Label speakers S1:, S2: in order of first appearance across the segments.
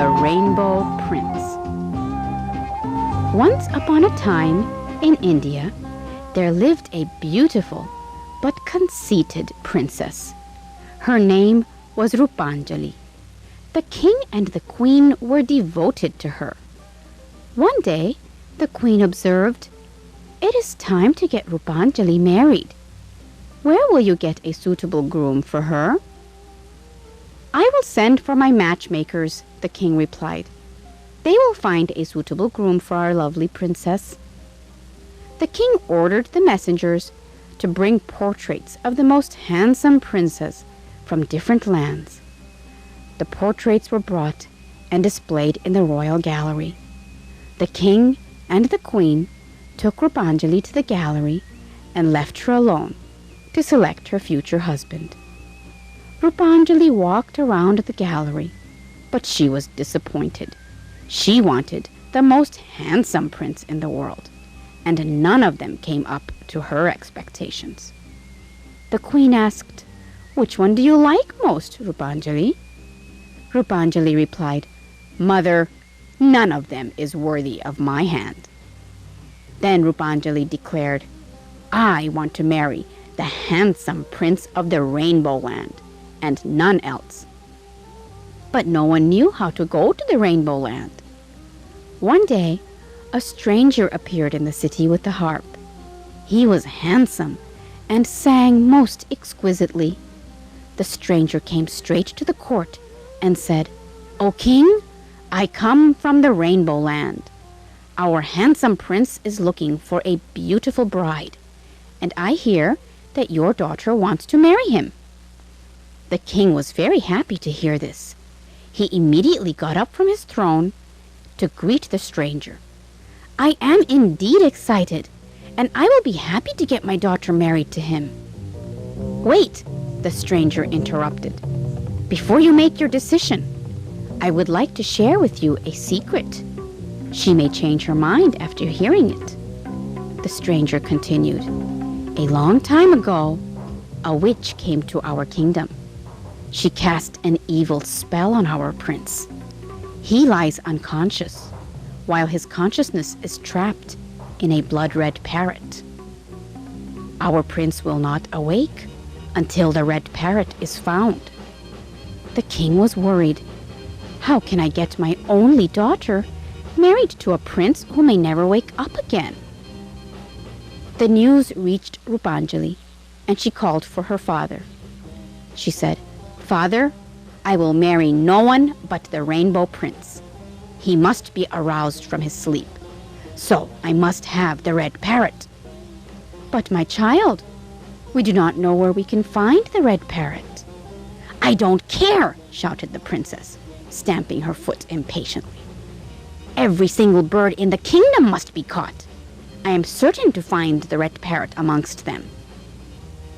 S1: the Rainbow Prince. Once upon a time, in India, there lived a beautiful but conceited princess. Her name was Rupanjali. The king and the queen were devoted to her. One day, the queen observed, "It is time to get Rupanjali married. Where will you get a suitable groom for her?" "I will send for my matchmakers," the king replied. "They will find a suitable groom for our lovely princess." The king ordered the messengers to bring portraits of the most handsome princes from different lands. The portraits were brought and displayed in the royal gallery. The king and the queen took Rupanjali to the gallery and left her alone to select her future husband. Rupanjali walked around the gallery, but she was disappointed. She wanted the most handsome prince in the world, and none of them came up to her expectations. The queen asked, "Which one do you like most, Rupanjali?" Rupanjali replied, "Mother, none of them is worthy of my hand." Then Rupanjali declared, "I want to marry the handsome prince of the Rainbow Land, and none else." But no one knew how to go to the Rainbow Land. One day, a stranger appeared in the city with a harp. He was handsome and sang most exquisitely. The stranger came straight to the court and said, "O king, I come from the Rainbow Land. Our handsome prince is looking for a beautiful bride, and I hear that your daughter wants to marry him." The king was very happy to hear this. He immediately got up from his throne to greet the stranger. "I am indeed excited, and I will be happy to get my daughter married to him." "Wait," the stranger interrupted. "Before you make your decision, I would like to share with you a secret. She may change her mind after hearing it." The stranger continued, "A long time ago, a witch came to our kingdom. She cast an evil spell on our prince. He lies unconscious, while his consciousness is trapped in a blood-red parrot. Our prince will not awake until the red parrot is found." The king was worried. "How can I get my only daughter married to a prince who may never wake up again?" The news reached Rupanjali, and she called for her father. She said, "Father, I will marry no one but the Rainbow Prince. He must be aroused from his sleep, so I must have the red parrot." "But my child, we do not know where we can find the red parrot." "I don't care," shouted the princess, stamping her foot impatiently. "Every single bird in the kingdom must be caught. I am certain to find the red parrot amongst them."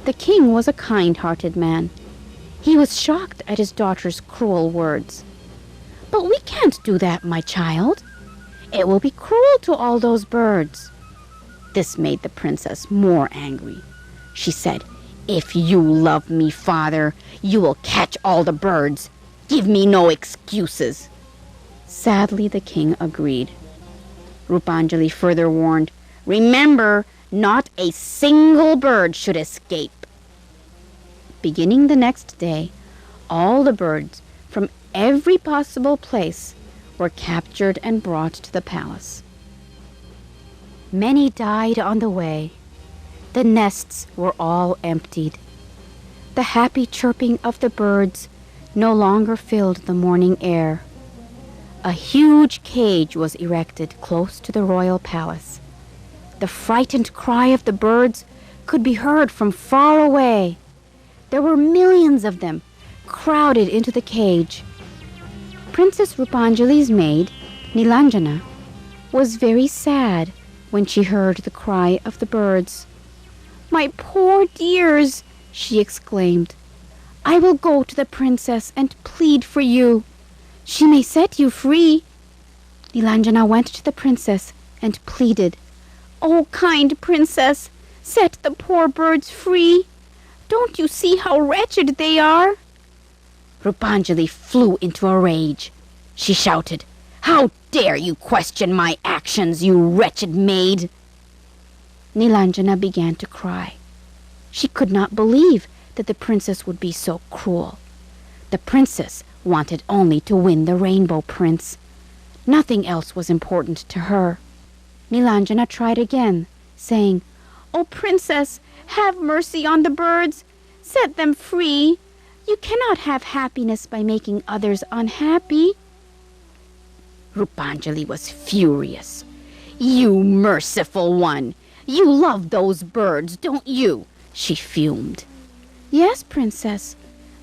S1: The king was a kind-hearted man. He was shocked at his daughter's cruel words. "But we can't do that, my child. It will be cruel to all those birds." This made the princess more angry. She said, "If you love me, father, you will catch all the birds. Give me no excuses." Sadly, the king agreed. Rupanjali further warned, "Remember, not a single bird should escape." Beginning the next day, all the birds from every possible place were captured and brought to the palace. Many died on the way. The nests were all emptied. The happy chirping of the birds no longer filled the morning air. A huge cage was erected close to the royal palace. The frightened cry of the birds could be heard from far away. There were millions of them crowded into the cage. Princess Rupanjali's maid, Nilanjana, was very sad when she heard the cry of the birds. "My poor dears," she exclaimed, "I will go to the princess and plead for you. She may set you free." Nilanjana went to the princess and pleaded, "Oh, kind princess, set the poor birds free. Don't you see how wretched they are?" Rupanjali flew into a rage. she shouted. "How dare you question my actions, you wretched maid?" Nilanjana began to cry. She could not believe that the princess would be so cruel. The princess wanted only to win the Rainbow Prince. Nothing else was important to her. Nilanjana tried again, saying, "Oh, princess, have mercy on the birds. Set them free. You cannot have happiness by making others unhappy." Rupanjali was furious. "You merciful one! You love those birds, don't you?" she fumed. "Yes, princess.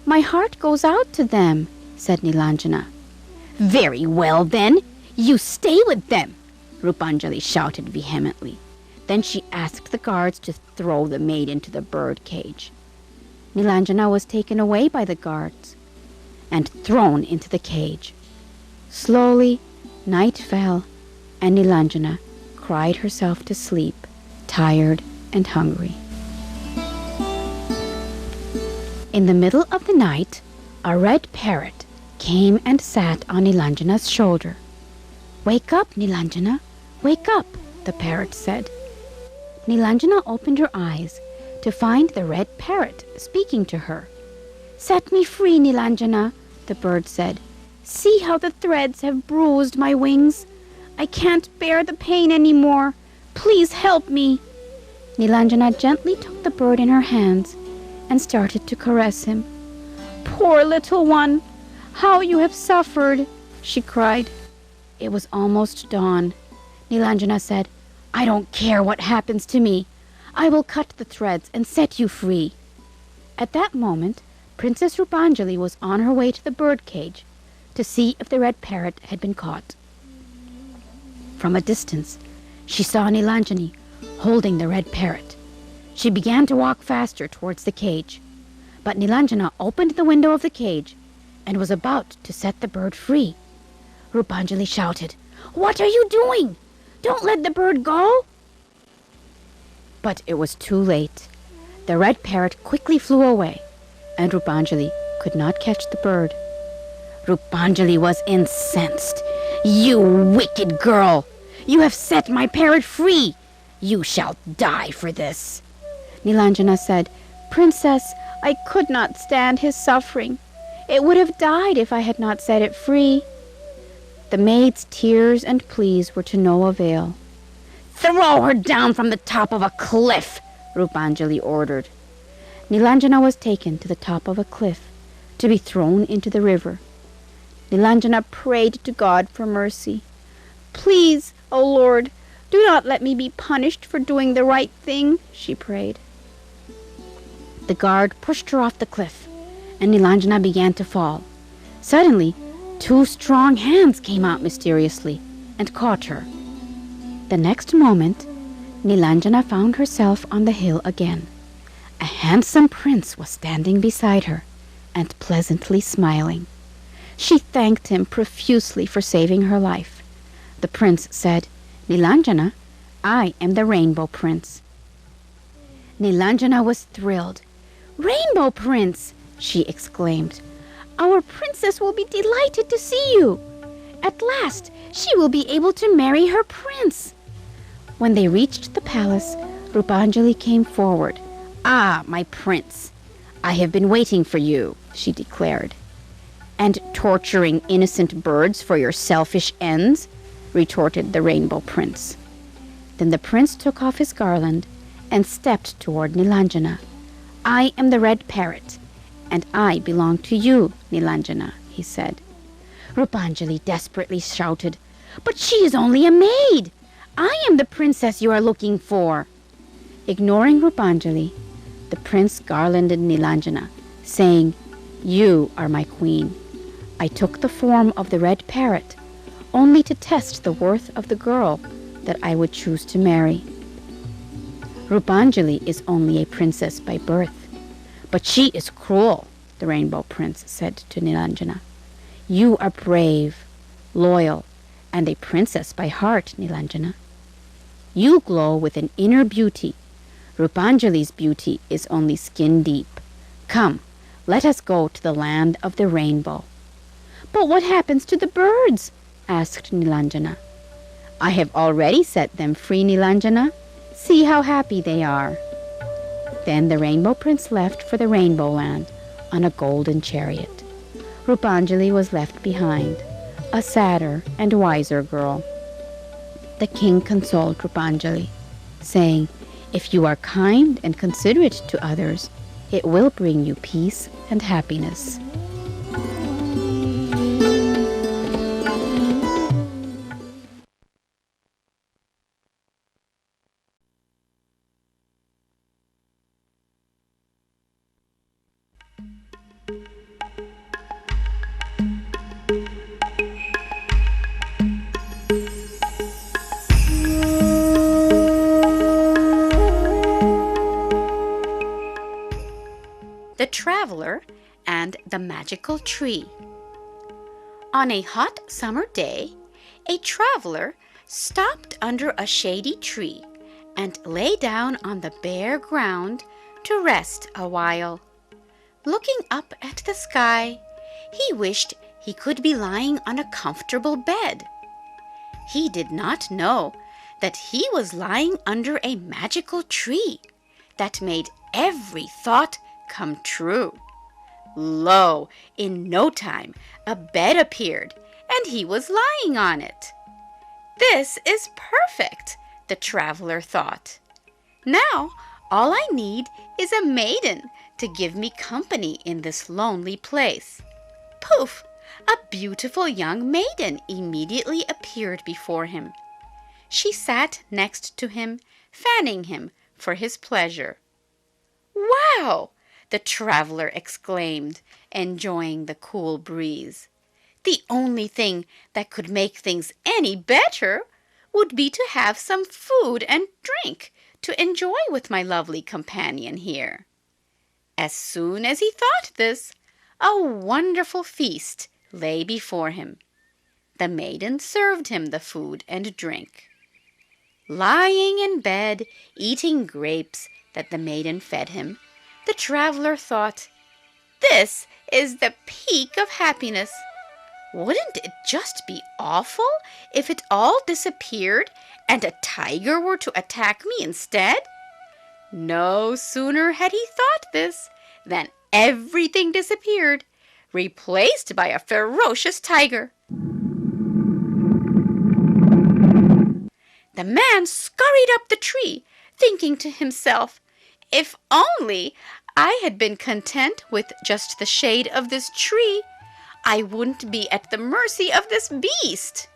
S1: My heart goes out to them," said Nilanjana. "Very well, then. You stay with them," Rupanjali shouted vehemently. Then she asked the guards to throw the maid into the bird cage. Nilanjana was taken away by the guards and thrown into the cage. Slowly, night fell, and Nilanjana cried herself to sleep, tired and hungry. In the middle of the night, a red parrot came and sat on Nilanjana's shoulder. "Wake up, Nilanjana, wake up," the parrot said. Nilanjana opened her eyes to find the red parrot speaking to her. "Set me free, Nilanjana," the bird said. "See how the threads have bruised my wings. I can't bear the pain any more. Please help me." Nilanjana gently took the bird in her hands and started to caress him. "Poor little one, how you have suffered," she cried. It was almost dawn. Nilanjana said, "I don't care what happens to me. I will cut the threads and set you free." At that moment, Princess Rupanjali was on her way to the bird cage to see if the red parrot had been caught. From a distance, she saw Nilanjani holding the red parrot. She began to walk faster towards the cage, but Nilanjana opened the window of the cage and was about to set the bird free. Rupanjali shouted, "What are you doing? Don't let the bird go!" But it was too late. The red parrot quickly flew away, and Rupanjali could not catch the bird. Rupanjali was incensed. "You wicked girl! You have set my parrot free! You shall die for this!" Nilanjana said, "Princess, I could not stand his suffering. It would have died if I had not set it free." The maid's tears and pleas were to no avail. "Throw her down from the top of a cliff," Rupanjali ordered. Nilanjana was taken to the top of a cliff to be thrown into the river. Nilanjana prayed to God for mercy. "Please, O Lord, do not let me be punished for doing the right thing," she prayed. The guard pushed her off the cliff, and Nilanjana began to fall. Suddenly, 2 strong hands came out mysteriously and caught her. The next moment, Nilanjana found herself on the hill again. A handsome prince was standing beside her and pleasantly smiling. She thanked him profusely for saving her life. The prince said, "Nilanjana, I am the Rainbow Prince." Nilanjana was thrilled. "Rainbow Prince!" she exclaimed. "Our princess will be delighted to see you. At last she will be able to marry her prince." When they reached the palace, Rupanjali came forward. "Ah, my prince, I have been waiting for you," she declared. "And torturing innocent birds for your selfish ends?" retorted the Rainbow Prince. Then the prince took off his garland and stepped toward Nilanjana. "I am the red parrot, and I belong to you, Nilanjana," he said. Rupanjali desperately shouted, "But she is only a maid! I am the princess you are looking for!" Ignoring Rupanjali, the prince garlanded Nilanjana, saying, "You are my queen. I took the form of the red parrot only to test the worth of the girl that I would choose to marry. Rupanjali is only a princess by birth, but she is cruel," the Rainbow Prince said to Nilanjana. "You are brave, loyal, and a princess by heart, Nilanjana. You glow with an inner beauty. Rupanjali's beauty is only skin deep. Come, let us go to the land of the rainbow." But what happens to the birds? Asked Nilanjana. I have already set them free, Nilanjana. See how happy they are. Then the Rainbow Prince left for the Rainbow Land on a golden chariot. Rupanjali was left behind, a sadder and wiser girl. The king consoled Rupanjali, saying, If you are kind and considerate to others, it will bring you peace and happiness. The Traveler and the Magical Tree. On a hot summer day, a traveler stopped under a shady tree and lay down on the bare ground to rest a while. Looking up at the sky, he wished he could be lying on a comfortable bed. He did not know that he was lying under a magical tree that made every thought come true. Lo, in no time, a bed appeared, and he was lying on it. This is perfect, the traveler thought. Now, all I need is a maiden to give me company in this lonely place. Poof! A beautiful young maiden immediately appeared before him. She sat next to him, fanning him for his pleasure. Wow! The traveler exclaimed, enjoying the cool breeze. The only thing that could make things any better would be to have some food and drink to enjoy with my lovely companion here. As soon as he thought this, a wonderful feast lay before him. The maiden served him the food and drink. Lying in bed, eating grapes that the maiden fed him, the traveler thought, This is the peak of happiness. Wouldn't it just be awful if it all disappeared and a tiger were to attack me instead? No sooner had he thought this than everything disappeared, replaced by a ferocious tiger. The man scurried up the tree, thinking to himself, If only I had been content with just the shade of this tree, I wouldn't be at the mercy of this beast.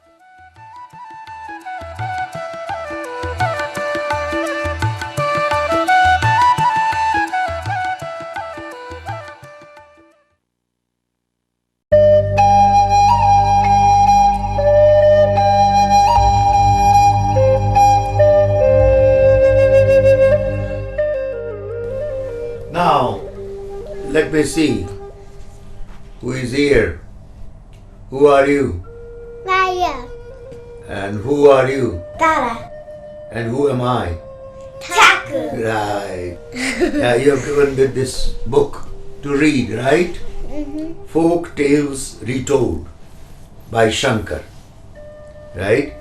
S2: Now, let me see. Who is here? Who are you?
S3: Maya.
S2: And who are you?
S3: Tara.
S2: And who am I?
S3: Taku.
S2: Right. Yeah, you have given me this book to read, right? Folk Tales Retold by Shankar. Right?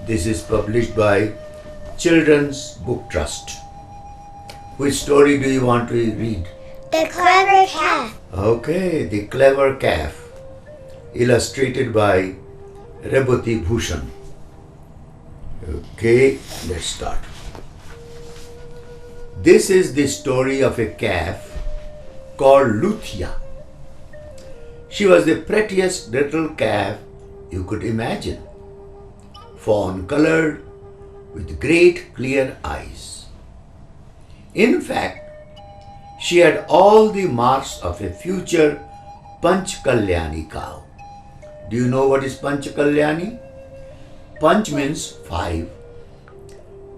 S2: This is published by Children's Book Trust. Which story do you want to read?
S3: The Clever Calf.
S2: Okay, The Clever Calf, illustrated by Rebati Bhushan. Okay, let's start. This is the story of a calf called Luthia. She was the prettiest little calf you could imagine, fawn-colored with great clear eyes. In fact, she had all the marks of a future Panch Kalyani cow. Do you know what is Panch Kalyani? Panch means 5.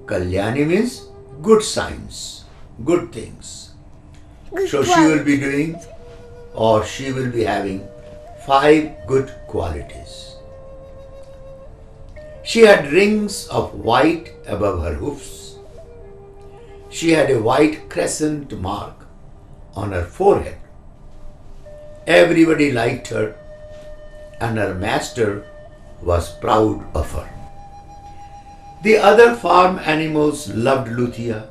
S2: Kalyani means good signs, good things. So she will be doing, or she will be having 5 good qualities. She had rings of white above her hoofs. She had a white crescent mark on her forehead. Everybody liked her and her master was proud of her. The other farm animals loved Luthia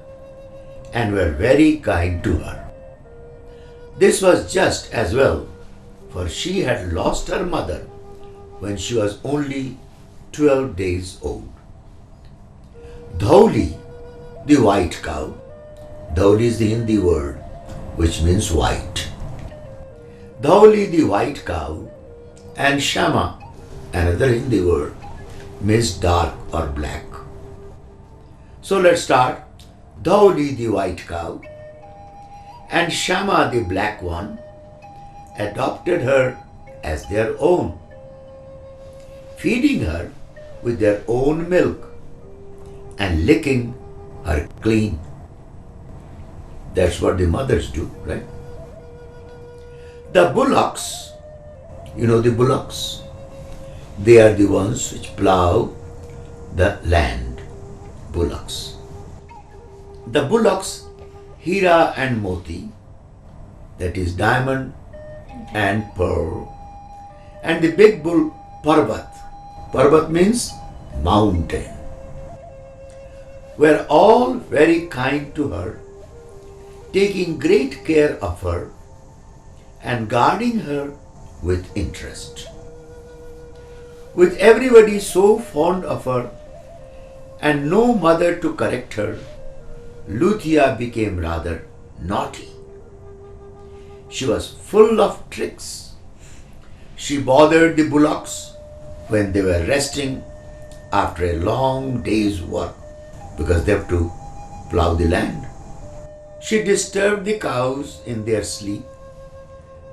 S2: and were very kind to her. This was just as well, for she had lost her mother when she was only 12 days old. Dhauli, the white cow, Dhauli is the Hindi word which means white. Dhauli, the white cow, and Shama, another Hindi word, means dark or black. So let's start. Dhauli, the white cow, and Shama, the black one, adopted her as their own, feeding her with their own milk and licking her clean. That's what the mothers do, right? The bullocks, you know the bullocks, they are the ones which plow the land, bullocks. The bullocks, Hira and Moti, that is diamond and pearl, and the big bull, Parbat. Parbat means mountain, were all very kind to her, taking great care of her and guarding her with interest. With everybody so fond of her and no mother to correct her, Luthia became rather naughty. She was full of tricks. She bothered the bullocks when they were resting after a long day's work because they have to plow the land. She disturbed the cows in their sleep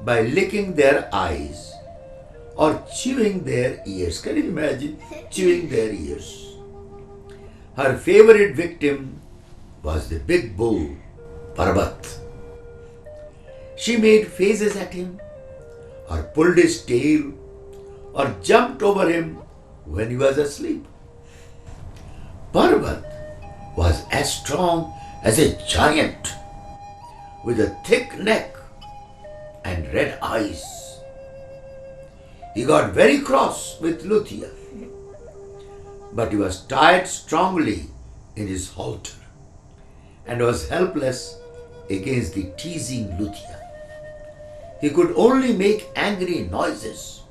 S2: by licking their eyes or chewing their ears. Can you imagine? Chewing their ears. Her favorite victim was the big bull, Parbat. She made faces at him, or pulled his tail, or jumped over him when he was asleep. Parbat was as strong as a giant, with a thick neck and red eyes. He got very cross with Luthia, but he was tied strongly in his halter and was helpless against the teasing Luthia. He could only make angry noises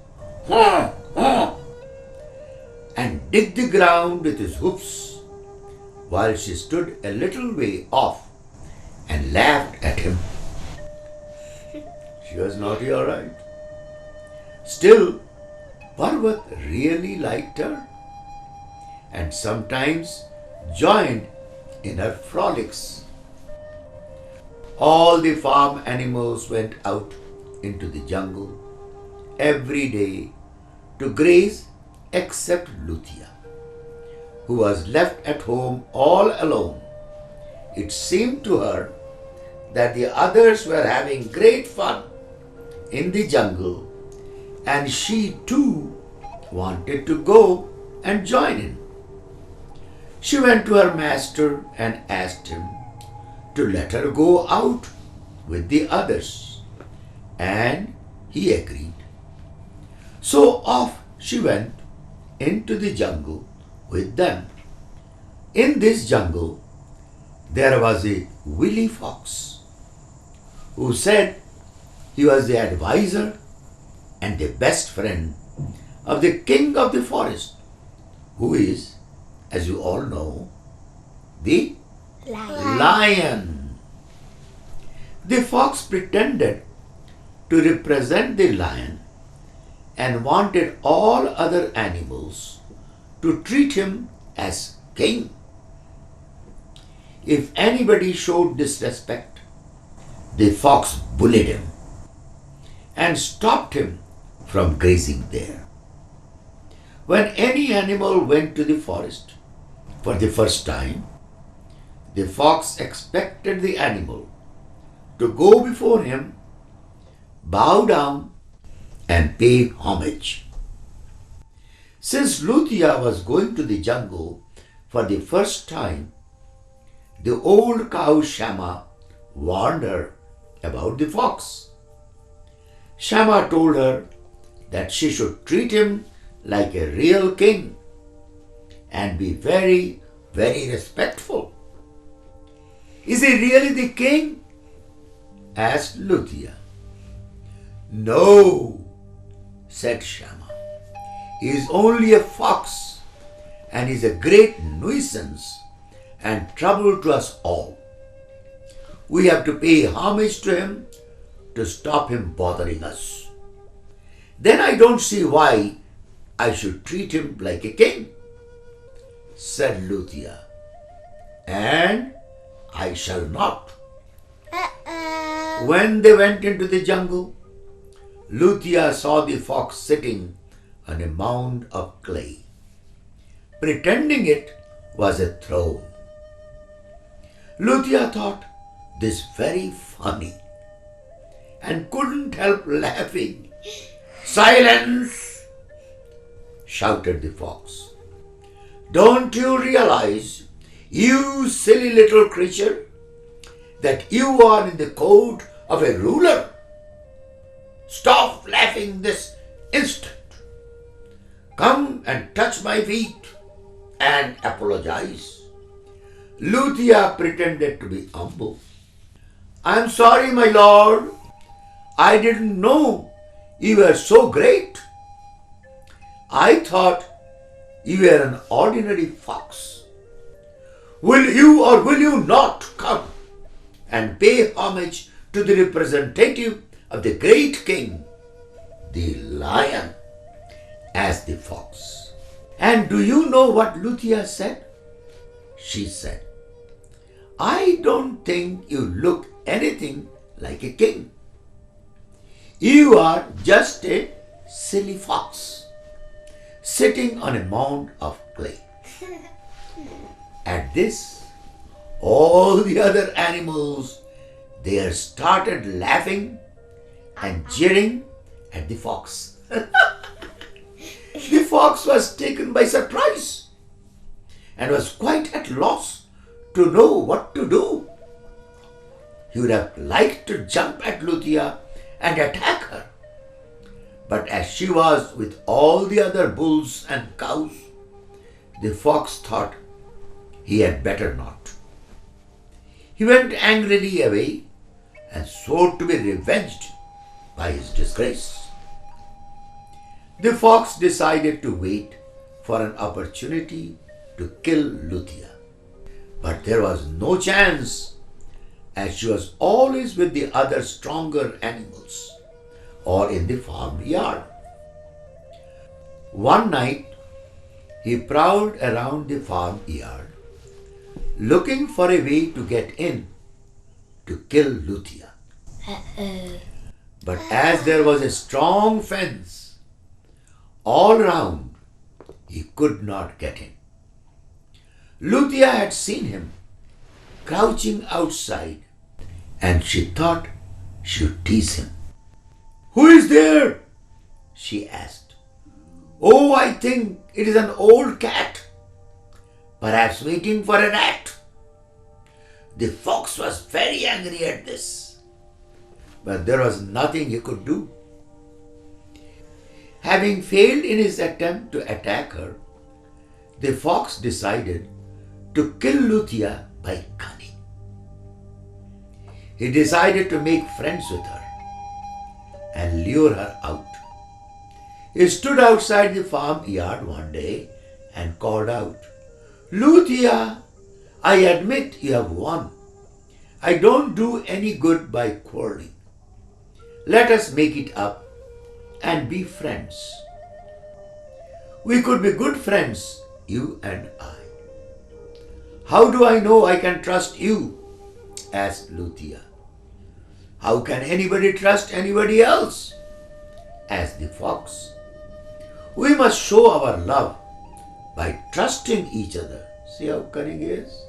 S2: and dig the ground with his hoofs while she stood a little way off and laughed at him. She was naughty, all right. Still, Parvat really liked her and sometimes joined in her frolics. All the farm animals went out into the jungle every day to graze except Luthia, who was left at home all alone. It seemed to her that the others were having great fun in the jungle and she too wanted to go and join in. She went to her master and asked him to let her go out with the others, and he agreed. So off she went into the jungle with them. In this jungle, there was a wily fox who said he was the advisor and the best friend of the king of the forest, who is, as you all know, the lion. The fox pretended to represent the lion and wanted all other animals to treat him as king. If anybody showed disrespect, the fox bullied him and stopped him from grazing there. When any animal went to the forest for the first time, the fox expected the animal to go before him, bow down, and pay homage. Since Luthia was going to the jungle for the first time, the old cow Shama warned her about the fox. Shama told her that she should treat him like a real king and be very, very respectful. Is he really the king? Asked Luthia. No, said Shama. He is only a fox and is a great nuisance and trouble to us all. We have to pay homage to him to stop him bothering us. Then I don't see why I should treat him like a king, said Luthia. And I shall not. When they went into the jungle, Luthia saw the fox sitting on a mound of clay, pretending it was a throne. Luthia thought this very funny and couldn't help laughing. Silence! Shouted the fox. Don't you realize, you silly little creature, that you are in the court of a ruler? Stop laughing this instant. Come and touch my feet and apologize. Luthia pretended to be humble. I am sorry, my lord. I didn't know you were so great. I thought you were an ordinary fox. Will you or will you not come and pay homage to the representative of the great king, the lion? Asked the fox. And do you know what Luthia said? She said, I don't think you look anything like a king. You are just a silly fox sitting on a mound of clay. At this, all the other animals there started laughing and jeering at the fox. The fox was taken by surprise and was quite at loss to know what to do. He would have liked to jump at Luthia and attack her, but as she was with all the other bulls and cows, the fox thought he had better not. He went angrily away and swore to be revenged by his disgrace. The fox decided to wait for an opportunity to kill Luthia, but there was no chance, as she was always with the other stronger animals or in the farmyard. One night, he prowled around the farmyard, looking for a way to get in to kill Luthia. But as there was a strong fence all round, he could not get in. Luthia had seen him crouching outside, and she thought she would tease him. Who is there? She asked. Oh, I think it is an old cat, perhaps waiting for a rat. The fox was very angry at this, but there was nothing he could do. Having failed in his attempt to attack her, the fox decided to kill Luthia by cunning. He decided to make friends with her and lure her out. He stood outside the farmyard one day and called out, Luthia, I admit you have won. I don't do any good by quarreling. Let us make it up and be friends. We could be good friends, you and I. How do I know I can trust you? Asked Luthia. How can anybody trust anybody else? Asked the fox. We must show our love by trusting each other. See how cunning he is?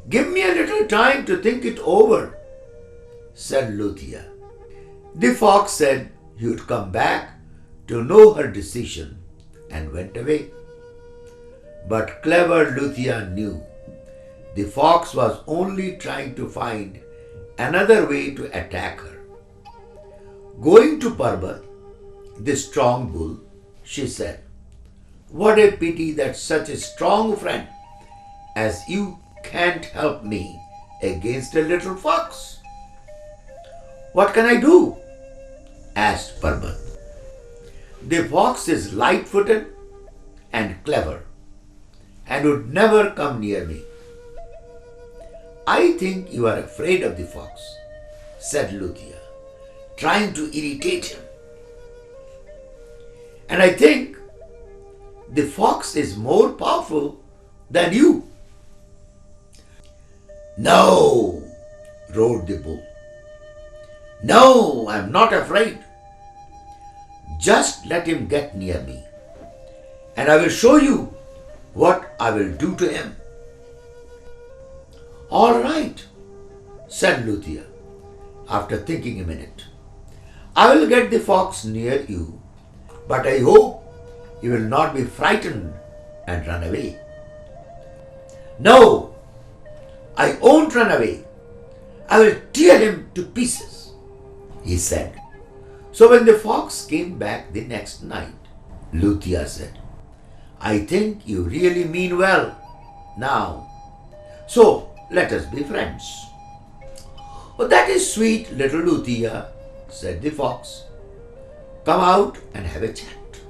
S2: Give me a little time to think it over, said Luthia. The fox said he would come back to know her decision and went away. But clever Luthia knew the fox was only trying to find another way to attack her. Going to Parbat, the strong bull, she said. What a pity that such a strong friend as you can't help me against a little fox. What can I do? Asked Parbat. The fox is light-footed and clever and would never come near me. I think you are afraid of the fox, said Luthia, trying to irritate him. And I think the fox is more powerful than you. No, roared the bull. No, I am not afraid. Just let him get near me, and I will show you what I will do to him. All right, said Luthia, after thinking a minute. I will get the fox near you, but I hope you will not be frightened and run away. No, I won't run away. I will tear him to pieces, he said. So when the fox came back the next night, Luthia said, I think you really mean well now. So let us be friends. Oh, that is sweet, little Luthia, said the fox. Come out and have a chat.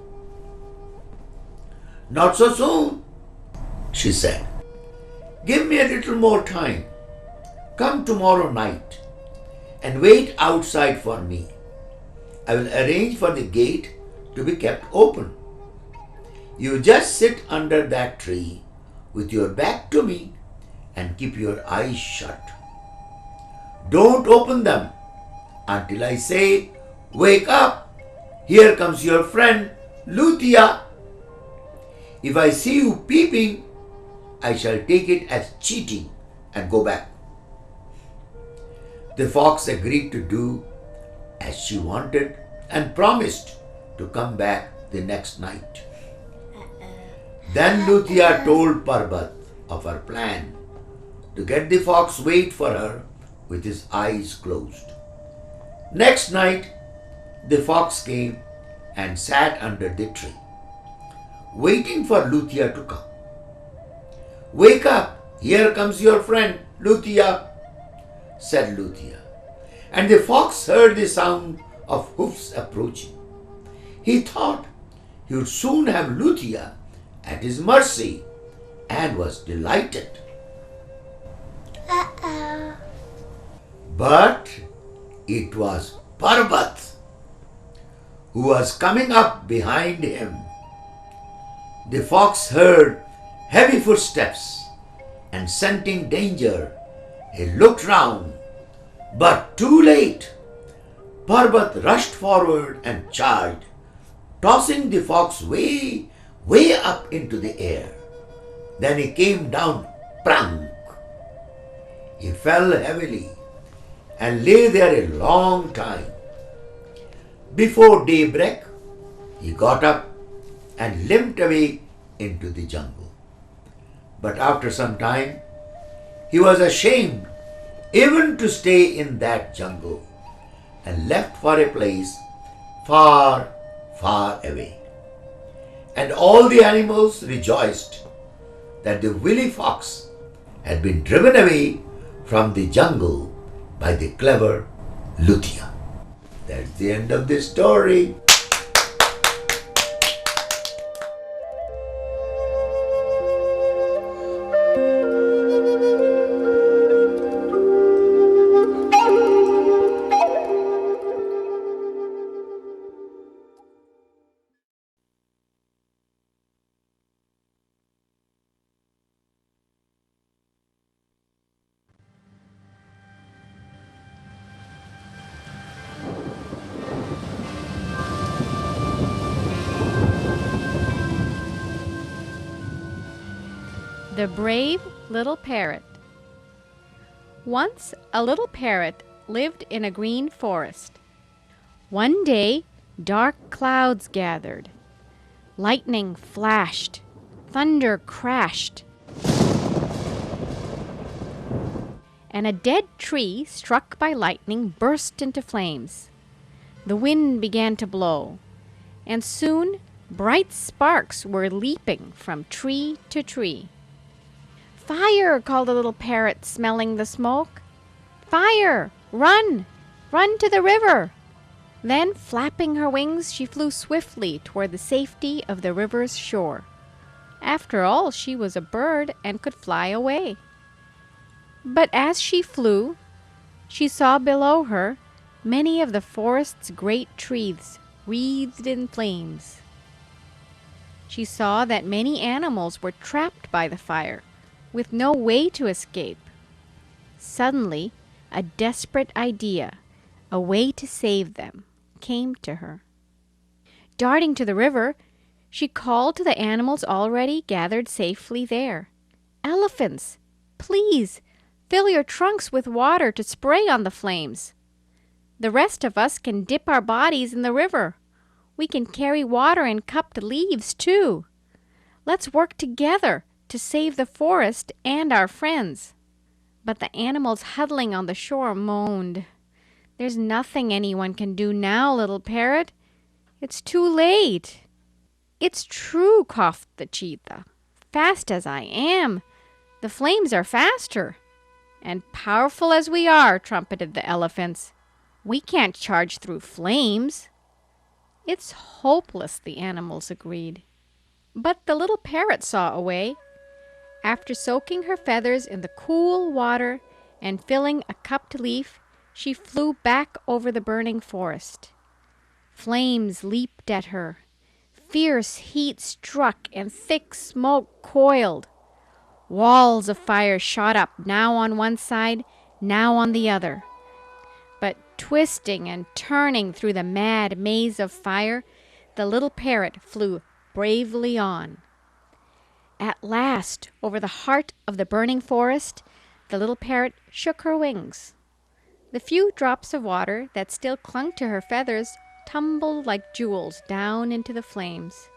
S2: Not so soon, she said. Give me a little more time. Come tomorrow night and wait outside for me. I will arrange for the gate to be kept open. You just sit under that tree with your back to me and keep your eyes shut. Don't open them until I say, wake up, here comes your friend Luthia. If I see you peeping, I shall take it as cheating and go back. The fox agreed to do as she wanted and promised to come back the next night. Then Luthia told Parbat of her plan to get the fox wait for her with his eyes closed. Next night, the fox came and sat under the tree, waiting for Luthia to come. Wake up, here comes your friend Luthia, said Luthia. And the fox heard the sound of hoofs approaching. He thought he would soon have Luthia at his mercy and was delighted. But it was Parbat who was coming up behind him. The fox heard heavy footsteps and scenting danger, he looked round, but too late. Parbat rushed forward and charged, tossing the fox way up into the air. Then he came down, prunk. He fell heavily and lay there a long time. Before daybreak, he got up and limped away into the jungle. But after some time, he was ashamed even to stay in that jungle and left for a place far, far away. And all the animals rejoiced that the wily fox had been driven away from the jungle by the clever Luthia. That's the end of this story.
S1: The Brave Little Parrot. Once a little parrot lived in a green forest. One day, dark clouds gathered. Lightning flashed. Thunder crashed. And a dead tree struck by lightning burst into flames. The wind began to blow, and soon bright sparks were leaping from tree to tree. "Fire!" called the little parrot, smelling the smoke. "Fire! Run! Run to the river!" Then, flapping her wings, she flew swiftly toward the safety of the river's shore. After all, she was a bird and could fly away. But as she flew, she saw below her many of the forest's great trees wreathed in flames. She saw that many animals were trapped by the fire, with no way to escape. Suddenly, a desperate idea, a way to save them, came to her. Darting to the river, she called to the animals already gathered safely there. "Elephants, please, fill your trunks with water to spray on the flames. The rest of us can dip our bodies in the river. We can carry water in cupped leaves, too. Let's work together to save the forest and our friends." But the animals huddling on the shore moaned. "There's nothing anyone can do now, little parrot. It's too late." "It's true," coughed the cheetah. "Fast as I am, the flames are faster." "And powerful as we are," trumpeted the elephants, "we can't charge through flames." "It's hopeless," the animals agreed. But the little parrot saw a way. After soaking her feathers in the cool water and filling a cupped leaf, she flew back over the burning forest. Flames leaped at her. Fierce heat struck and thick smoke coiled. Walls of fire shot up, now on one side, now on the other. But twisting and turning through the mad maze of fire, the little parrot flew bravely on. At last, over the heart of the burning forest, the little parrot shook her wings. The few drops of water that still clung to her feathers tumbled like jewels down into the flames.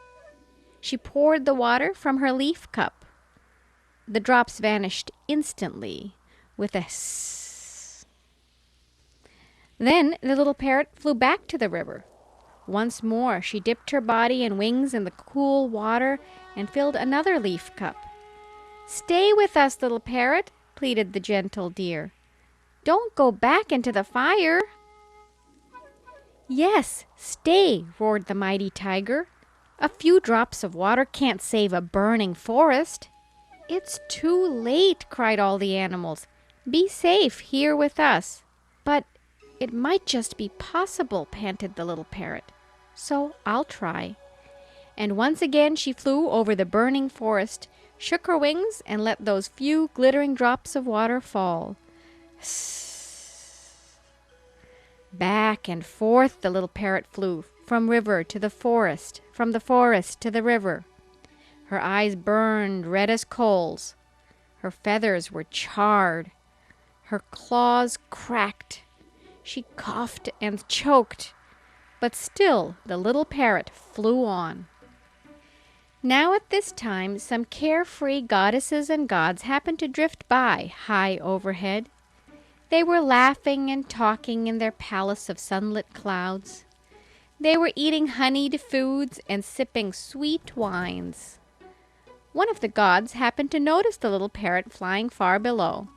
S1: She poured the water from her leaf cup. The drops vanished instantly with a hiss. Then the little parrot flew back to the river. Once more she dipped her body and wings in the cool water and filled another leaf cup. "Stay with us, little parrot," pleaded the gentle deer. "Don't go back into the fire." "Yes, stay," roared the mighty tiger. "A few drops of water can't save a burning forest." "It's too late," cried all the animals. "Be safe here with us." "But it might just be possible," panted the little parrot. "So I'll try." And once again she flew over the burning forest, shook her wings, and let those few glittering drops of water fall. Back and forth the little parrot flew, from river to the forest, from the forest to the river. Her eyes burned red as coals. Her feathers were charred. Her claws cracked. She coughed and choked. But still the little parrot flew on. Now at this time some carefree goddesses and gods happened to drift by high overhead. They were laughing and talking in their palace of sunlit clouds. They were eating honeyed foods and sipping sweet wines. One of the gods happened to notice the little parrot flying far below.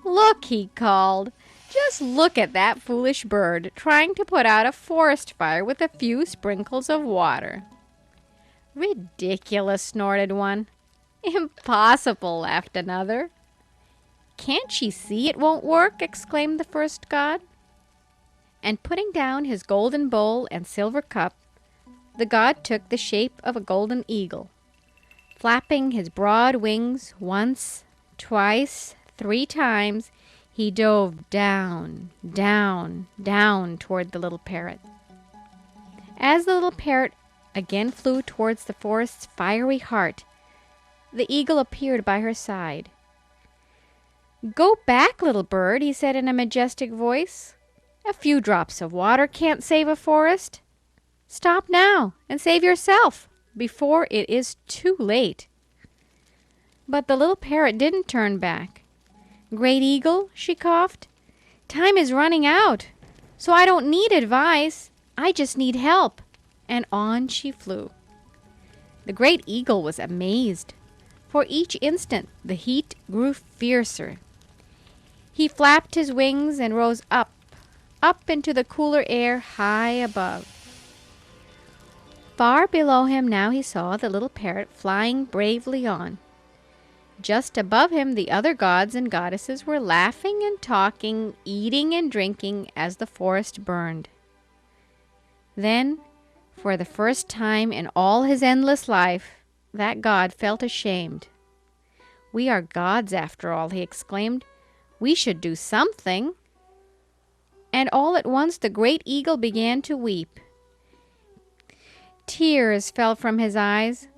S1: "Look," he called, "just look at that foolish bird trying to put out a forest fire with a few sprinkles of water." "Ridiculous," snorted one. "Impossible," laughed another. "Can't she see it won't work?" exclaimed the first god. And putting down his golden bowl and silver cup, the god took the shape of a golden eagle. Flapping his broad wings once, twice, 3 times, he dove down, down, down toward the little parrot. As the little parrot again flew towards the forest's fiery heart, the eagle appeared by her side. "Go back, little bird," he said in a majestic voice. "A few drops of water can't save a forest. Stop now and save yourself before it is too late." But the little parrot didn't turn back. "Great eagle," she coughed, "time is running out, so I don't need advice. I just need help. and on she flew. The great eagle was amazed, for each instant the heat grew fiercer. He flapped his wings and rose up, up into the cooler air high above. Far below him now he saw the little parrot flying bravely on. Just above him the other gods and goddesses were laughing and talking, eating and drinking as the forest burned. Then, for the first time in all his endless life, that god felt ashamed. "We are gods after all," he exclaimed. "We should do something." And all at once the great eagle began to weep. Tears fell from his eyes,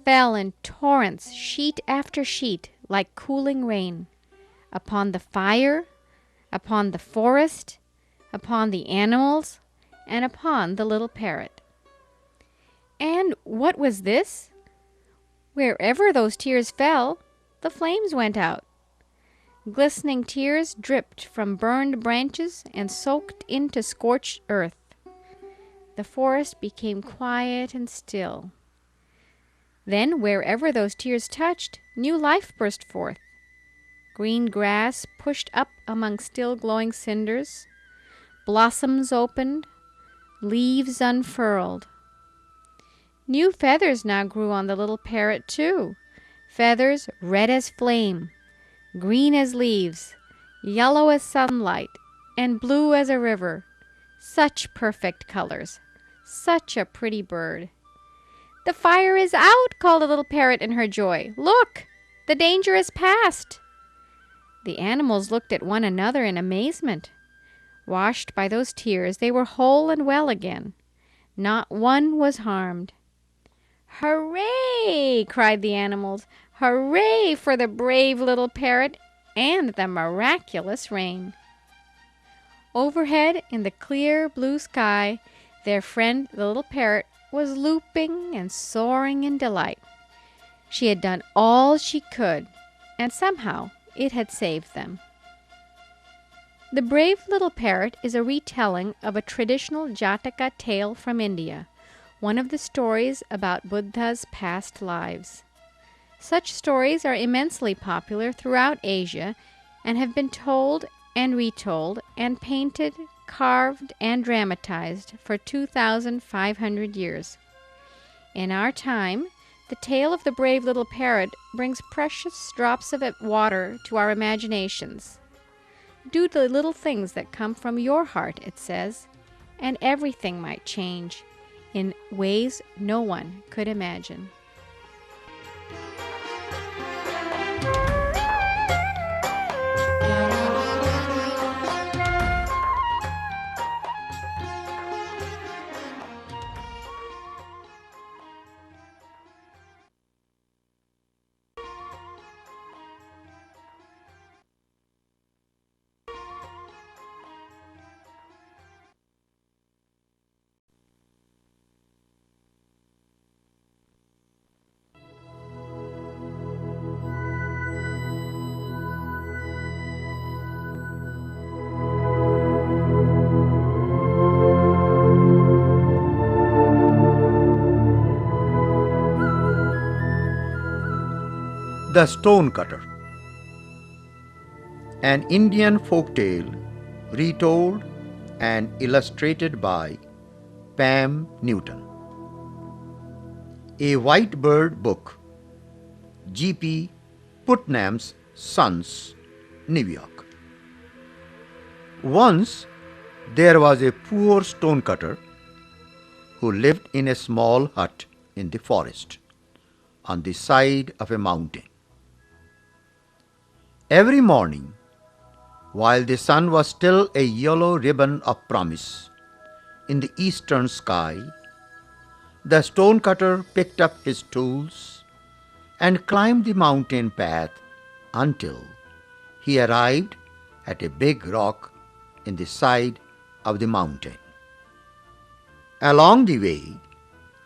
S1: fell in torrents, sheet after sheet, like cooling rain, upon the fire, upon the forest, upon the animals, and upon the little parrot. And what was this? Wherever those tears fell, the flames went out. Glistening tears dripped from burned branches and soaked into scorched earth. The forest became quiet and still. Then, wherever those tears touched, new life burst forth. Green grass pushed up among still glowing cinders. Blossoms opened. Leaves unfurled. New feathers now grew on the little parrot, too. Feathers red as flame, green as leaves, yellow as sunlight, and blue as a river. Such perfect colors. Such a pretty bird. "The fire is out!" called the little parrot in her joy. "Look! The danger is past!" The animals looked at one another in amazement. Washed by those tears, they were whole and well again. Not one was harmed. "Hooray!" cried the animals. "Hooray for the brave little parrot and the miraculous rain!" Overhead, in the clear blue sky, their friend the little parrot was looping and soaring in delight. She had done all she could, and somehow it had saved them. The Brave Little Parrot is a retelling of a traditional Jataka tale from India, one of the stories about Buddha's past lives. Such stories are immensely popular throughout Asia and have been told and retold and painted, carved, and dramatized for 2,500 years. In our time, the tale of the brave little parrot brings precious drops of water to our imaginations. Do the little things that come from your heart, it says, and everything might change in ways no one could imagine.
S2: The Stonecutter. An Indian folktale retold and illustrated by Pam Newton. A White Bird Book. G.P. Putnam's Sons, New York. Once there was a poor stonecutter who lived in a small hut in the forest on the side of a mountain. Every morning, while the sun was still a yellow ribbon of promise in the eastern sky, the stonecutter picked up his tools and climbed the mountain path until he arrived at a big rock in the side of the mountain. Along the way,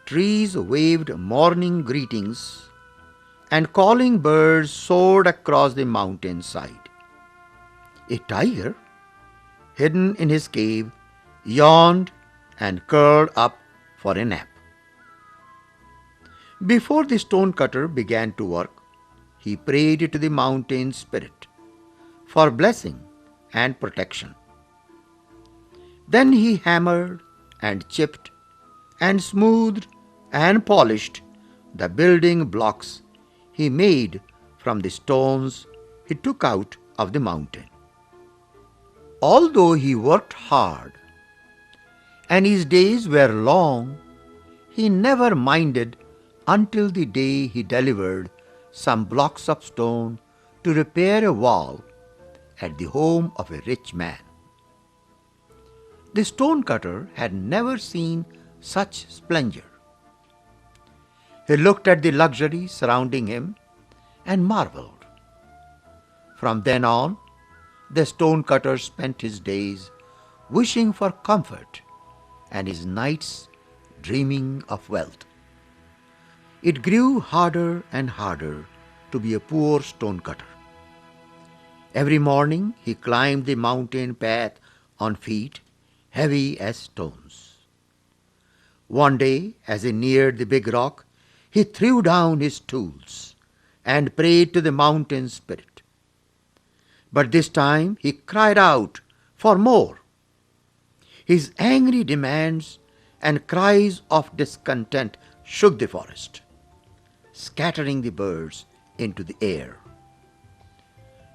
S2: trees waved morning greetings and calling birds soared across the mountainside. A tiger, hidden in his cave, yawned and curled up
S4: for a nap. Before the stonecutter began to work, he prayed to the mountain spirit for blessing and protection. Then he hammered and chipped and smoothed and polished the building blocks he made from the stones he took out of the mountain. Although he worked hard and his days were long, he never minded until the day he delivered some blocks of stone to repair a wall at the home of a rich man. The stonecutter had never seen such splendor. He looked at the luxury surrounding him and marveled. From then on, the stonecutter spent his days wishing for comfort and his nights dreaming of wealth. It grew harder and harder to be a poor stonecutter. Every morning he climbed the mountain path on feet heavy as stones. One day, as he neared the big rock, he threw down his tools and prayed to the mountain spirit. But this time he cried out for more. His angry demands and cries of discontent shook the forest, scattering the birds into the air.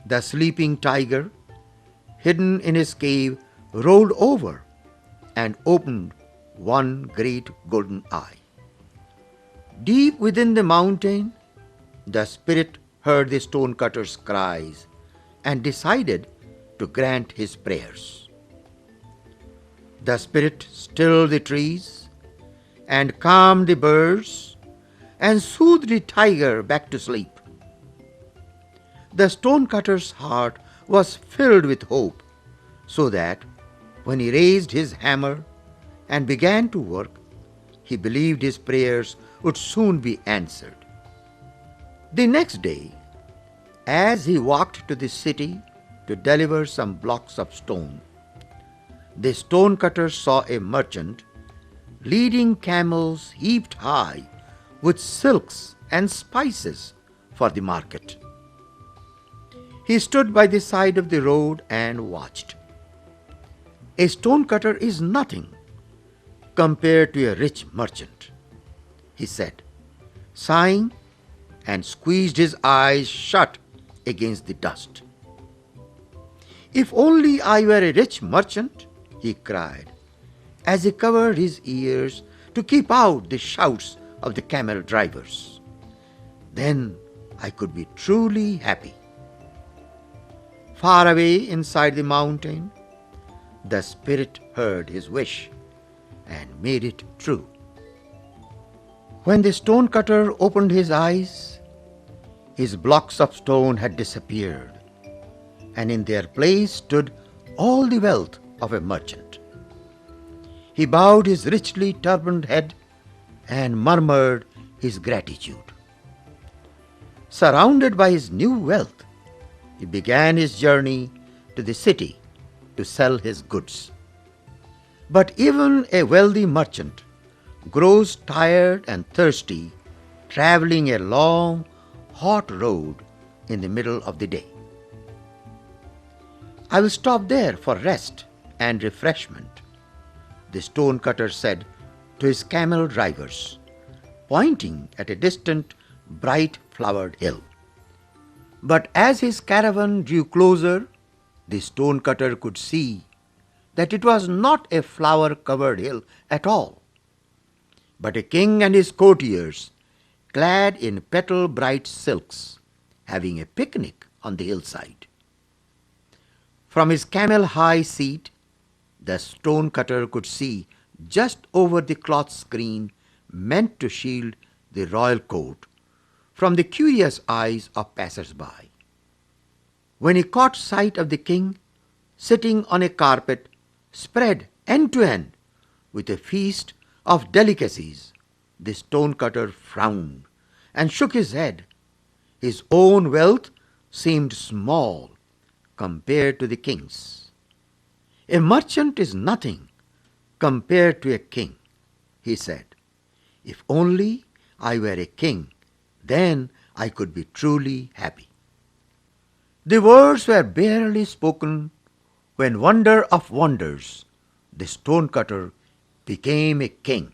S4: The sleeping tiger, hidden in his cave, rolled over and opened one great golden eye. Deep within the mountain, the spirit heard the stonecutter's cries and decided to grant his prayers. The spirit stilled the trees and calmed the birds and soothed the tiger back to sleep. The stonecutter's heart was filled with hope, so that when he raised his hammer and began to work, he believed his prayers would soon be answered. The next day, as he walked to the city to deliver some blocks of stone, the stonecutter saw a merchant leading camels heaped high with silks and spices for the market. He stood by the side of the road and watched. A stonecutter is nothing compared to a rich merchant, he said, sighing, and squeezed his eyes shut against the dust. If only I were a rich merchant, he cried, as he covered his ears to keep out the shouts of the camel drivers. Then I could be truly happy. Far away inside the mountain, the spirit heard his wish and made it true. When the stonecutter opened his eyes, his blocks of stone had disappeared, and in their place stood all the wealth of a merchant. He bowed his richly turbaned head and murmured his gratitude. Surrounded by his new wealth, he began his journey to the city to sell his goods. But even a wealthy merchant grows tired and thirsty traveling a long, hot road in the middle of the day. I will stop there for rest and refreshment, the stonecutter said to his camel drivers, pointing at a distant, bright flowered hill. But as his caravan drew closer, the stonecutter could see that it was not a flower-covered hill at all, but a king and his courtiers, clad in petal-bright silks, having a picnic on the hillside. From his camel-high seat, the stonecutter could see just over the cloth screen meant to shield the royal court from the curious eyes of passers-by. When he caught sight of the king sitting on a carpet spread end to end with a feast of delicacies, the stonecutter frowned and shook his head. His own wealth seemed small compared to the king's. A merchant is nothing compared to a king, he he said. If only I were a king, then I could be truly happy. The words were barely spoken when, wonder of wonders, the stonecutter became a king.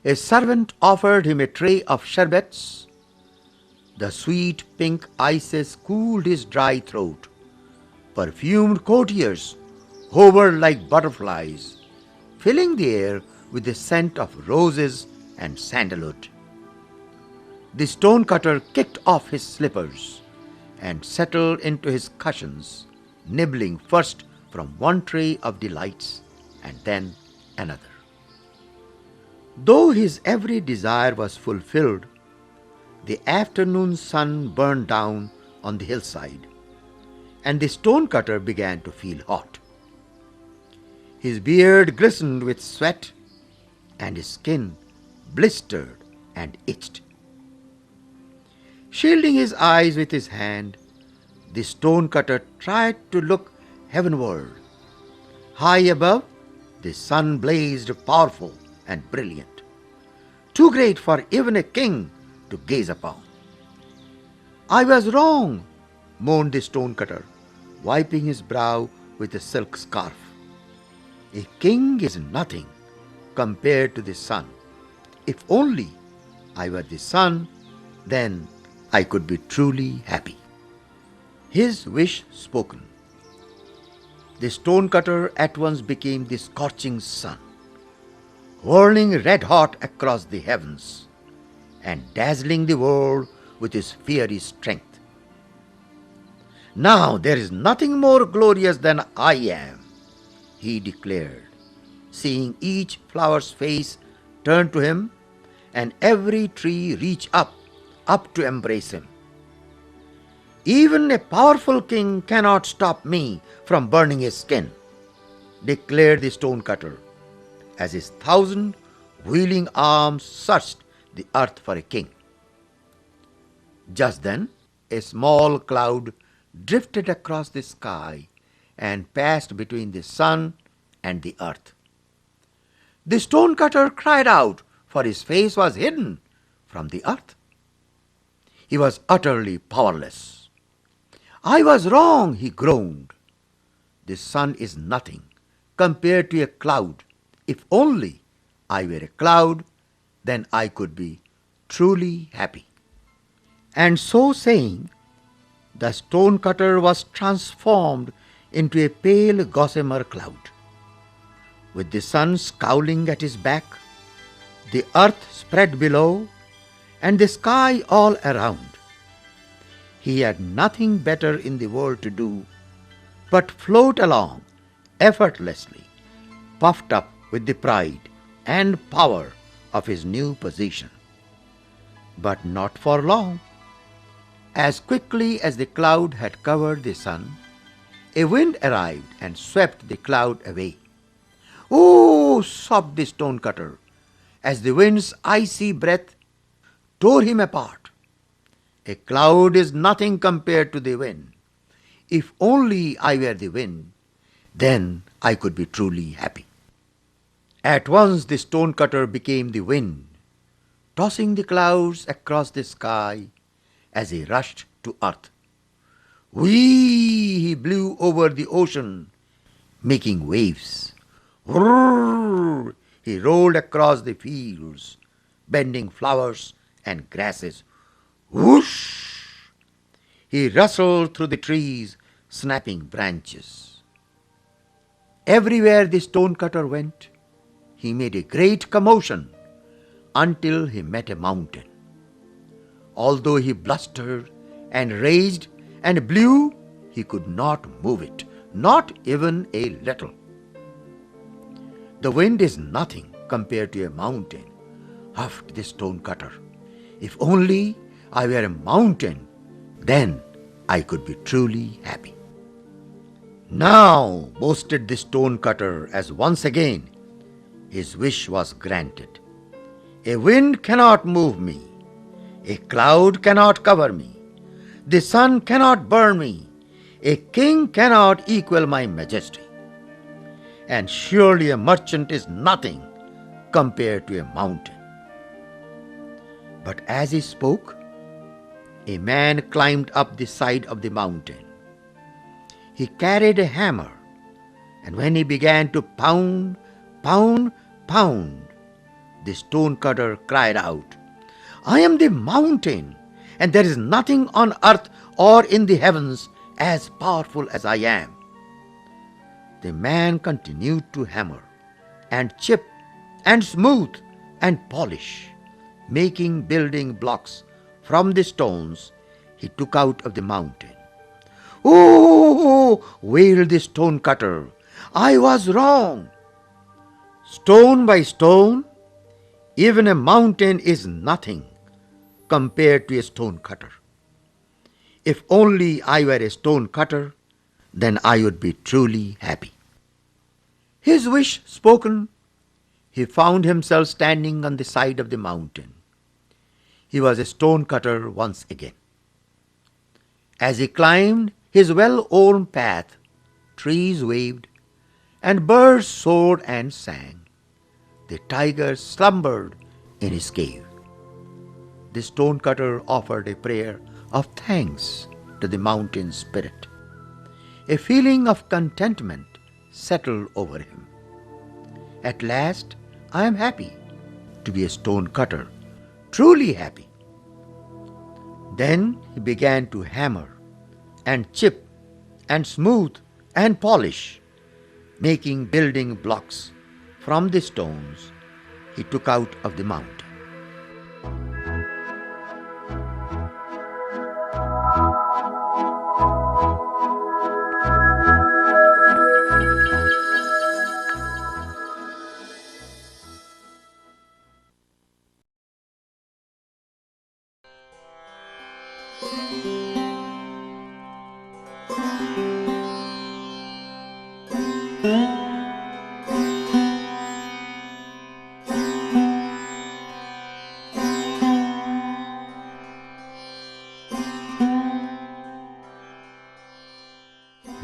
S4: A servant offered him a tray of sherbets. The sweet pink ices cooled his dry throat. Perfumed courtiers hovered like butterflies, filling the air with the scent of roses and sandalwood. The stonecutter kicked off his slippers and settled into his cushions, nibbling first from one tray of delights and then another. Though his every desire was fulfilled, the afternoon sun burned down on the hillside, and the stonecutter began to feel hot. His beard glistened with sweat, and his skin blistered and itched. Shielding his eyes with his hand, the stonecutter tried to look heavenward. High above, the sun blazed powerful and brilliant, too great for even a king to gaze upon. I was wrong, moaned the stonecutter, wiping his brow with a silk scarf. A king is nothing compared to the sun. If only I were the sun, then I could be truly happy. His wish spoken. The stonecutter at once became the scorching sun, whirling red hot across the heavens and dazzling the world with his fiery strength. Now there is nothing more glorious than I am, he declared, seeing each flower's face turn to him and every tree reach up to embrace him. Even a powerful king cannot stop me from burning his skin, declared the stonecutter, as his 1,000 wheeling arms searched the earth for a king. Just then, a small cloud drifted across the sky and passed between the sun and the earth. The stonecutter cried out, for his face was hidden from the earth. He was utterly powerless. I was wrong, he groaned. The sun is nothing compared to a cloud. If only I were a cloud, then I could be truly happy. And so saying, the stonecutter was transformed into a pale gossamer cloud. With the sun scowling at his back, the earth spread below, and the sky all around, he had nothing better in the world to do but float along effortlessly, puffed up with the pride and power of his new position. But not for long. As quickly as the cloud had covered the sun, a wind arrived and swept the cloud away. "Oh!" sobbed the stonecutter, as the wind's icy breath tore him apart. A cloud is nothing compared to the wind. If only I were the wind, then I could be truly happy. At once the stonecutter became the wind, tossing the clouds across the sky as he rushed to earth. Whee! He blew over the ocean, making waves. Whirr! He rolled across the fields, bending flowers and grasses. Whoosh! He rustled through the trees, snapping branches. Everywhere the stonecutter went, he made a great commotion until he met a mountain. Although he blustered and raged and blew, he could not move it, not even a little. The wind is nothing compared to a mountain, huffed the stonecutter. If only I were a mountain, then I could be truly happy. Now, boasted the stonecutter, as once again his wish was granted. A wind cannot move me. A cloud cannot cover me. The sun cannot burn me. A king cannot equal my majesty. And surely a merchant is nothing compared to a mountain. But as he spoke, a man climbed up the side of the mountain. He carried a hammer, and when he began to pound, pound, pound, the stonecutter cried out, "I am the mountain, and there is nothing on earth or in the heavens as powerful as I am." The man continued to hammer and chip and smooth and polish, making building blocks from the stones he took out of the mountain. "Oh!" wailed the stonecutter, "I was wrong. Stone by stone, even a mountain is nothing compared to a stonecutter. If only I were a stonecutter, then I would be truly happy." His wish spoken, he found himself standing on the side of the mountain. He was a stonecutter once again. As he climbed his well-worn path, trees waved, and birds soared and sang. The tiger slumbered in his cave. The stonecutter offered a prayer of thanks to the mountain spirit. A feeling of contentment settled over him. "At last I am happy to be a stonecutter, truly happy." Then he began to hammer and chip and smooth and polish, making building blocks from the stones he took out of the mountain.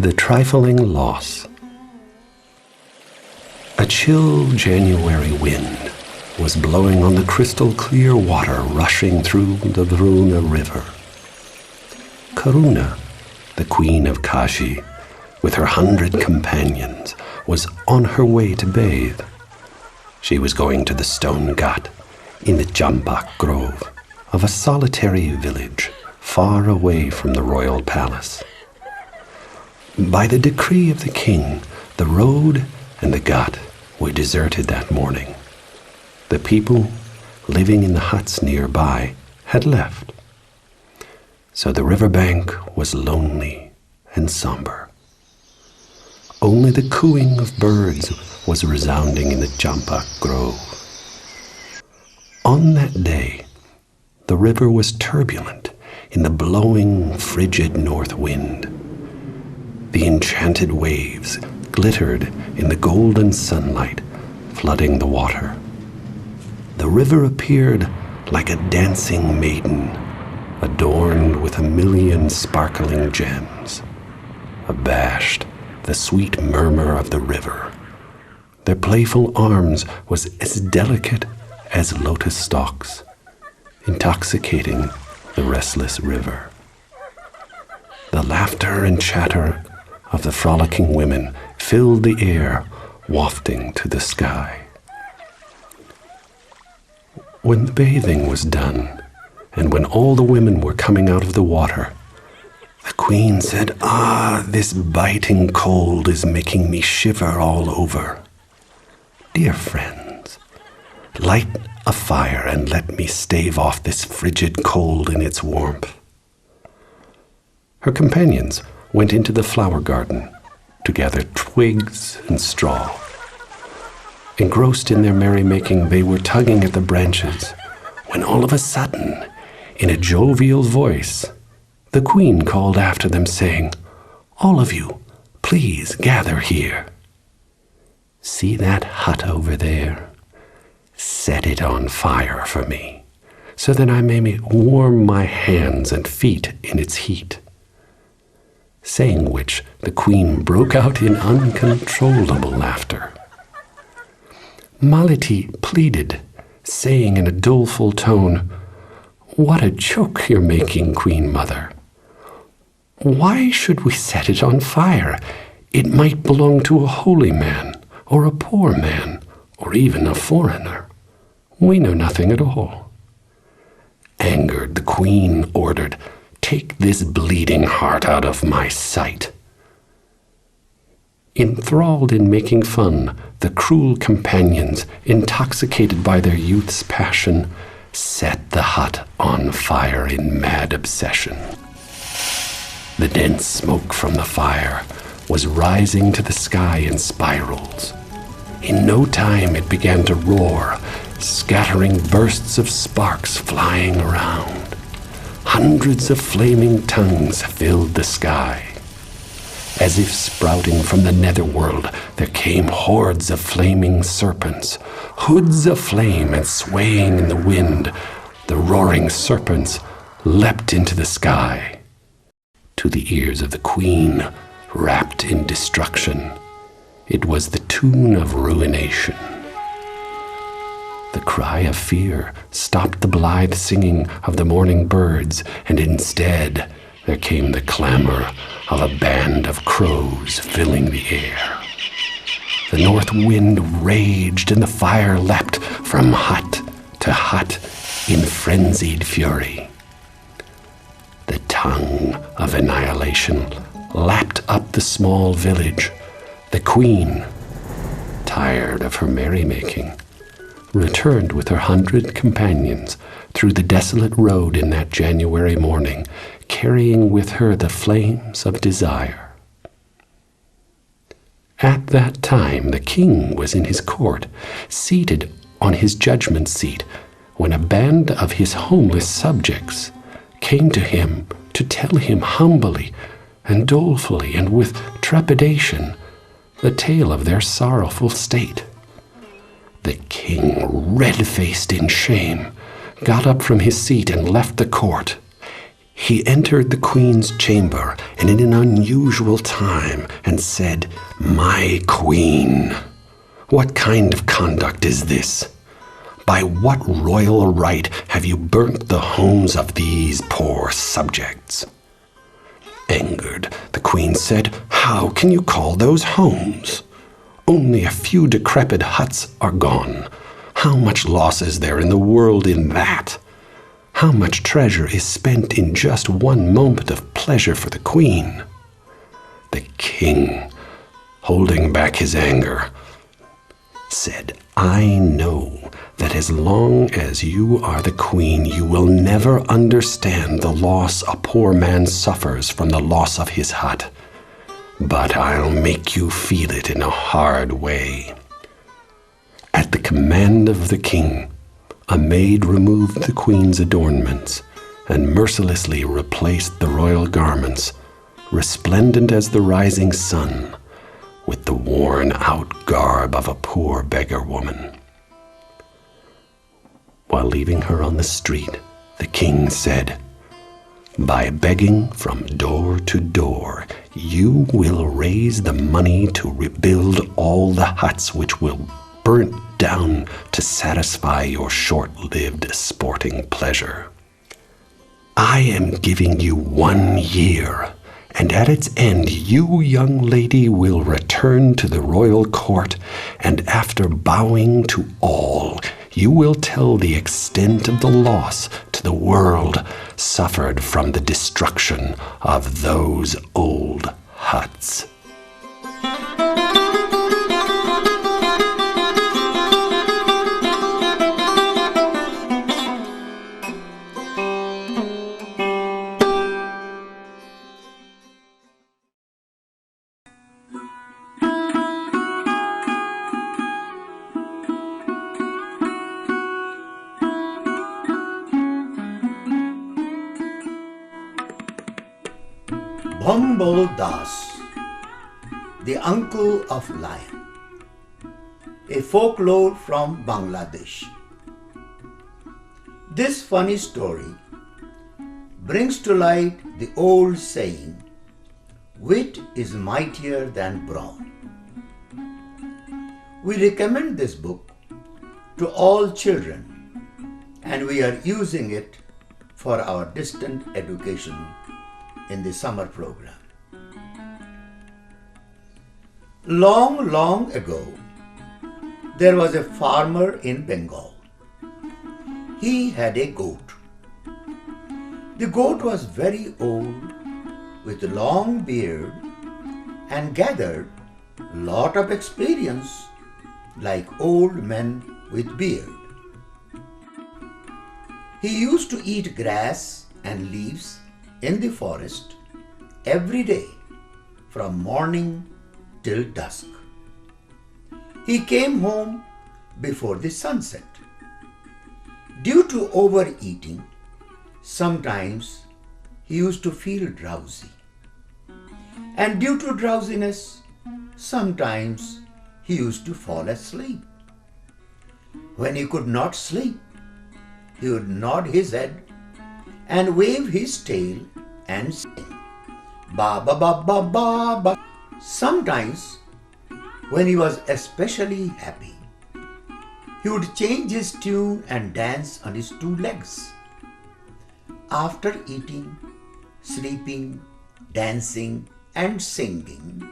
S5: The Trifling Loss. A chill January wind was blowing on the crystal clear water rushing through the Varuna River. Karuna, the queen of Kashi, with her 100 companions, was on her way to bathe. She was going to the Stone Ghat in the Jambak Grove of a solitary village far away from the royal palace. By the decree of the king, the road and the ghat were deserted that morning. The people living in the huts nearby had left. So the riverbank was lonely and somber. Only the cooing of birds was resounding in the Jambak Grove. On that day, the river was turbulent in the blowing, frigid north wind. The enchanted waves glittered in the golden sunlight, flooding the water. The river appeared like a dancing maiden, adorned with 1,000,000 sparkling gems. Abashed, the sweet murmur of the river. Their playful arms was as delicate as lotus stalks, intoxicating the restless river. The laughter and chatter of the frolicking women filled the air, wafting to the sky. When the bathing was done, and when all the women were coming out of the water, the queen said, "Ah, this biting cold is making me shiver all over. Dear friends, light a fire and let me stave off this frigid cold in its warmth." Her companions went into the flower garden to gather twigs and straw. Engrossed in their merrymaking, they were tugging at the branches, when all of a sudden, in a jovial voice, the queen called after them, saying, "All of you, please gather here. See that hut over there? Set it on fire for me, so that I may warm my hands and feet in its heat." Saying which, the queen broke out in uncontrollable laughter. Maliti pleaded, saying in a doleful tone, "What a joke you're making, Queen Mother. Why should we set it on fire? It might belong to a holy man, or a poor man, or even a foreigner. We know nothing at all." Angered, the queen ordered, "Take this bleeding heart out of my sight." Enthralled in making fun, the cruel companions, intoxicated by their youth's passion, set the hut on fire in mad obsession. The dense smoke from the fire was rising to the sky in spirals. In no time it began to roar, scattering bursts of sparks flying around. Hundreds of flaming tongues filled the sky. As if sprouting from the netherworld, there came hordes of flaming serpents, hoods of flame, and swaying in the wind, the roaring serpents leapt into the sky. To the ears of the queen, wrapped in destruction, it was the tune of ruination. The cry of fear stopped the blithe singing of the morning birds, and instead there came the clamor of a band of crows filling the air. The north wind raged, and the fire leapt from hut to hut in frenzied fury. The tongue of annihilation lapped up the small village. The queen, tired of her merrymaking, returned with her 100 companions through the desolate road in that January morning, carrying with her the flames of desire. At that time the king was in his court, seated on his judgment seat, when a band of his homeless subjects came to him to tell him humbly and dolefully and with trepidation the tale of their sorrowful state. The king, red-faced in shame, got up from his seat and left the court. He entered the queen's chamber, and in an unusual time, and said, "My queen, what kind of conduct is this? By what royal right have you burnt the homes of these poor subjects?" Angered, the queen said, "How can you call those homes? Only a few decrepit huts are gone. How much loss is there in the world in that? How much treasure is spent in just one moment of pleasure for the queen?" The king, holding back his anger, said, "I know that as long as you are the queen, you will never understand the loss a poor man suffers from the loss of his hut. But I'll make you feel it in a hard way." At the command of the king, a maid removed the queen's adornments and mercilessly replaced the royal garments, resplendent as the rising sun, with the worn-out garb of a poor beggar woman. While leaving her on the street, the king said, "By begging from door to door, you will raise the money to rebuild all the huts which will burn down to satisfy your short-lived sporting pleasure. I am giving you 1 year, and at its end you, young lady, will return to the royal court, and after bowing to all, you will tell the extent of the loss to the world suffered from the destruction of those old huts."
S2: Bhambal Das, the uncle of lion, a folklore from Bangladesh. This funny story brings to light the old saying, "Wit is mightier than brawn." We recommend this book to all children, and we are using it for our distant education in the summer program. Long, long ago, there was a farmer in Bengal. He had a goat. The goat was very old, with a long beard, and gathered lot of experience like old men with beard. He used to eat grass and leaves in the forest every day from morning till dusk. He came home before the sunset. Due to overeating, sometimes he used to feel drowsy. And due to drowsiness, sometimes he used to fall asleep. When he could not sleep, he would nod his head and wave his tail and sing, ba ba ba ba ba ba. Sometimes, when he was especially happy, he would change his tune and dance on his two legs. After eating, sleeping, dancing, and singing,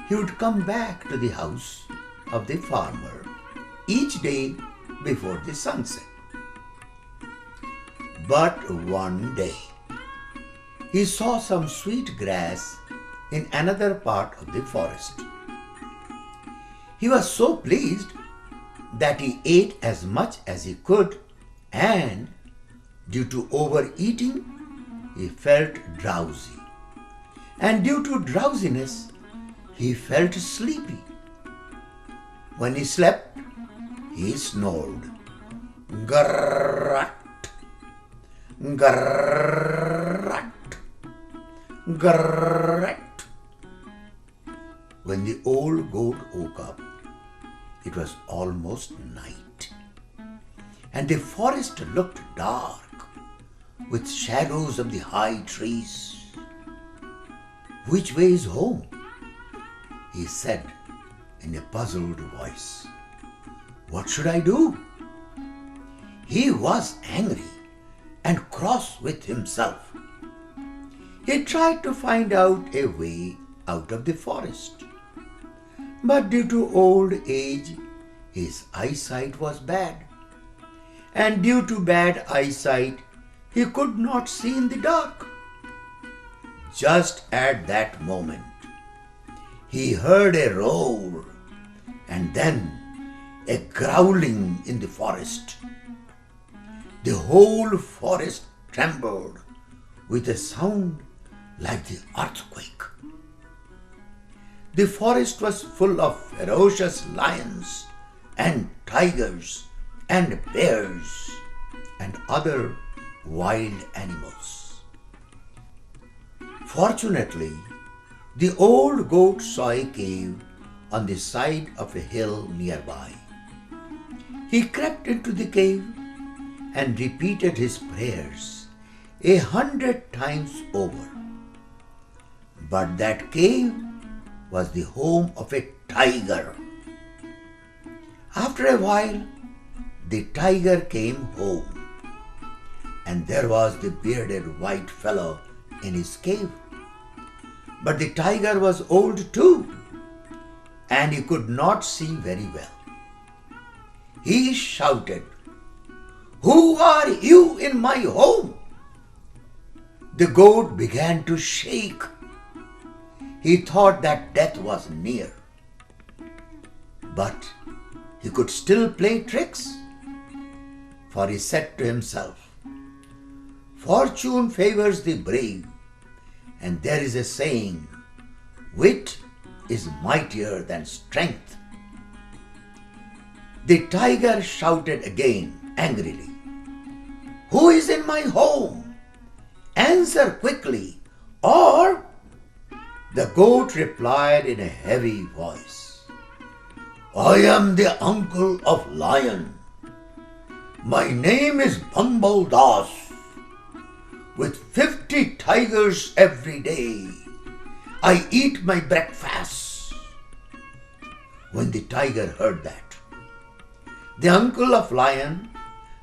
S2: he would come back to the house of the farmer each day before the sunset. But one day, he saw some sweet grass in another part of the forest. He was so pleased that he ate as much as he could, and due to overeating, he felt drowsy. And due to drowsiness, he felt sleepy. When he slept, he snored. Grrrrat, grrrrat, grrrrat. When the old goat woke up, it was almost night, and the forest looked dark with shadows of the high trees. "Which way is home?" he said in a puzzled voice. "What should I do?" He was angry and cross with himself. He tried to find out a way out of the forest, but due to old age, his eyesight was bad, and due to bad eyesight, he could not see in the dark. Just at that moment, he heard a roar and then a growling in the forest. The whole forest trembled with a sound like the earthquake. The forest was full of ferocious lions and tigers and bears and other wild animals. Fortunately, the old goat saw a cave on the side of a hill nearby. He crept into the cave and repeated his prayers 100 times over. But that cave was the home of a tiger. After a while, the tiger came home, and there was the bearded white fellow in his cave. But the tiger was old too, and he could not see very well. He shouted, "Who are you in my home?" The goat began to shake. He thought that death was near, but he could still play tricks, for he said to himself, "Fortune favors the brave, and there is a saying, wit is mightier than strength." The tiger shouted again angrily, "Who is in my home? Answer quickly, or..." The goat replied in a heavy voice, "I am the uncle of lion. My name is Bumble Das. With 50 tigers every day, I eat my breakfast." When the tiger heard that, The uncle of lion,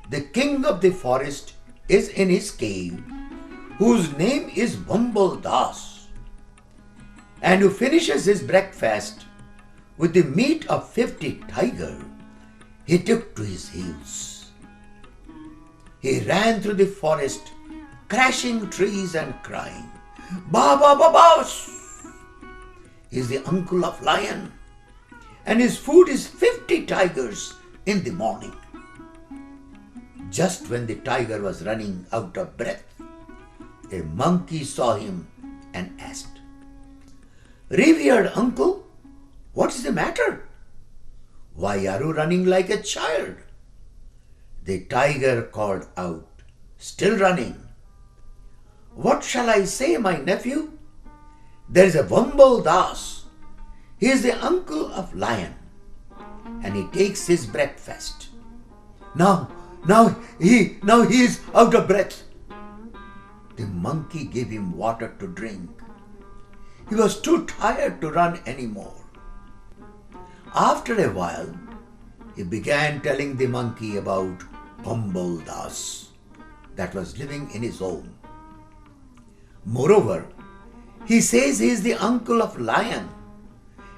S2: the king of the forest, is in his cave, whose name is Bumble Das, and who finishes his breakfast with the meat of 50 tigers. He took to his heels. He ran through the forest, crashing trees and crying, "Ba ba ba boss!" He is the uncle of lion, and his food is 50 tigers in the morning. Just when the tiger was running out of breath, a monkey saw him and asked, "Revered uncle, what is the matter? Why are you running like a child?" The tiger called out, still running, "What shall I say, my nephew? There is a Bumble Das. He is the uncle of lion, and he takes his breakfast. Now he is out of breath." The monkey gave him water to drink. He was too tired to run anymore. After a while, he began telling the monkey about Bumble Das that was living in his home. Moreover, he says he is the uncle of lion,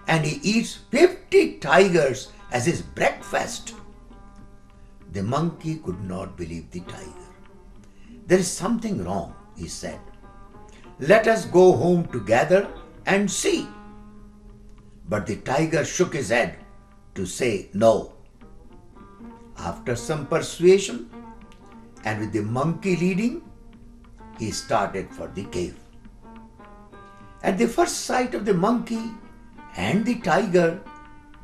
S2: and he eats 50 tigers as his breakfast. The monkey could not believe the tiger. "There is something wrong," he said. "Let us go home together and see." But the tiger shook his head to say no. After some persuasion, and with the monkey leading, he started for the cave. At the first sight of the monkey and the tiger,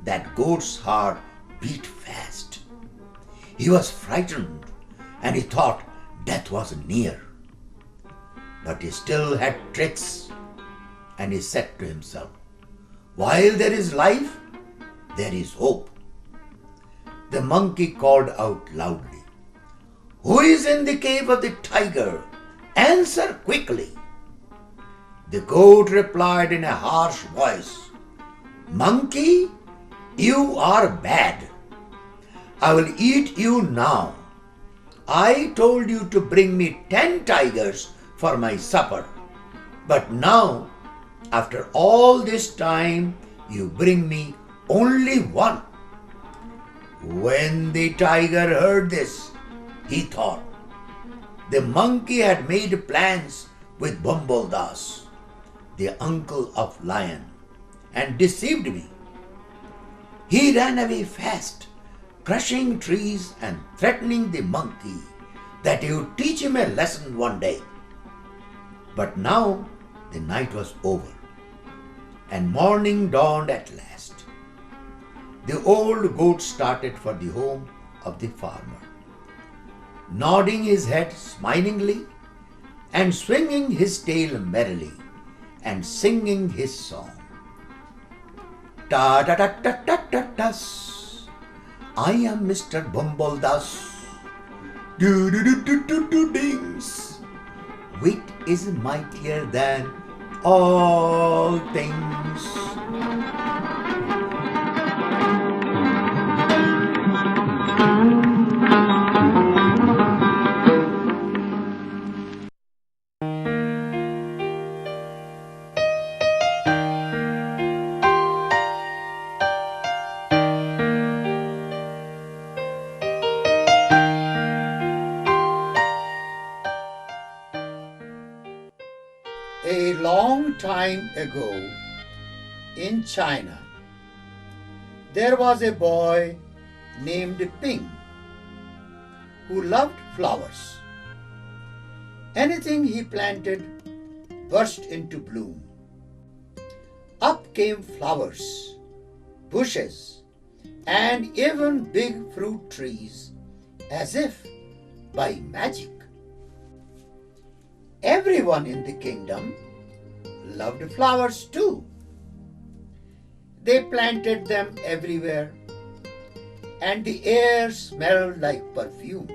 S2: that goat's heart beat fast. He was frightened, and he thought death was near. But he still had tricks, and he said to himself, "While there is life, there is hope." The monkey called out loudly, "Who is in the cave of the tiger? Answer quickly." The goat replied in a harsh voice, "Monkey, you are bad. I will eat you now. I told you to bring me 10 tigers for my supper, but now, after all this time, you bring me only one." When the tiger heard this, he thought, the monkey had made plans with Bumble Das, the uncle of lion, and deceived me. He ran away fast, crushing trees and threatening the monkey that he would teach him a lesson one day. But now the night was over, and morning dawned at last. The old goat started for the home of the farmer, nodding his head smilingly and swinging his tail merrily and singing his song. Ta ta ta ta ta ta tas. I am Mr. Bumble Das. Do do do do do do dings. Wit is mightier than all things. A long time ago, in China, there was a boy named Ping who loved flowers. Anything he planted burst into bloom. Up came flowers, bushes, and even big fruit trees, as if by magic. Everyone in the kingdom loved flowers too. They planted them everywhere, and the air smelled like perfume.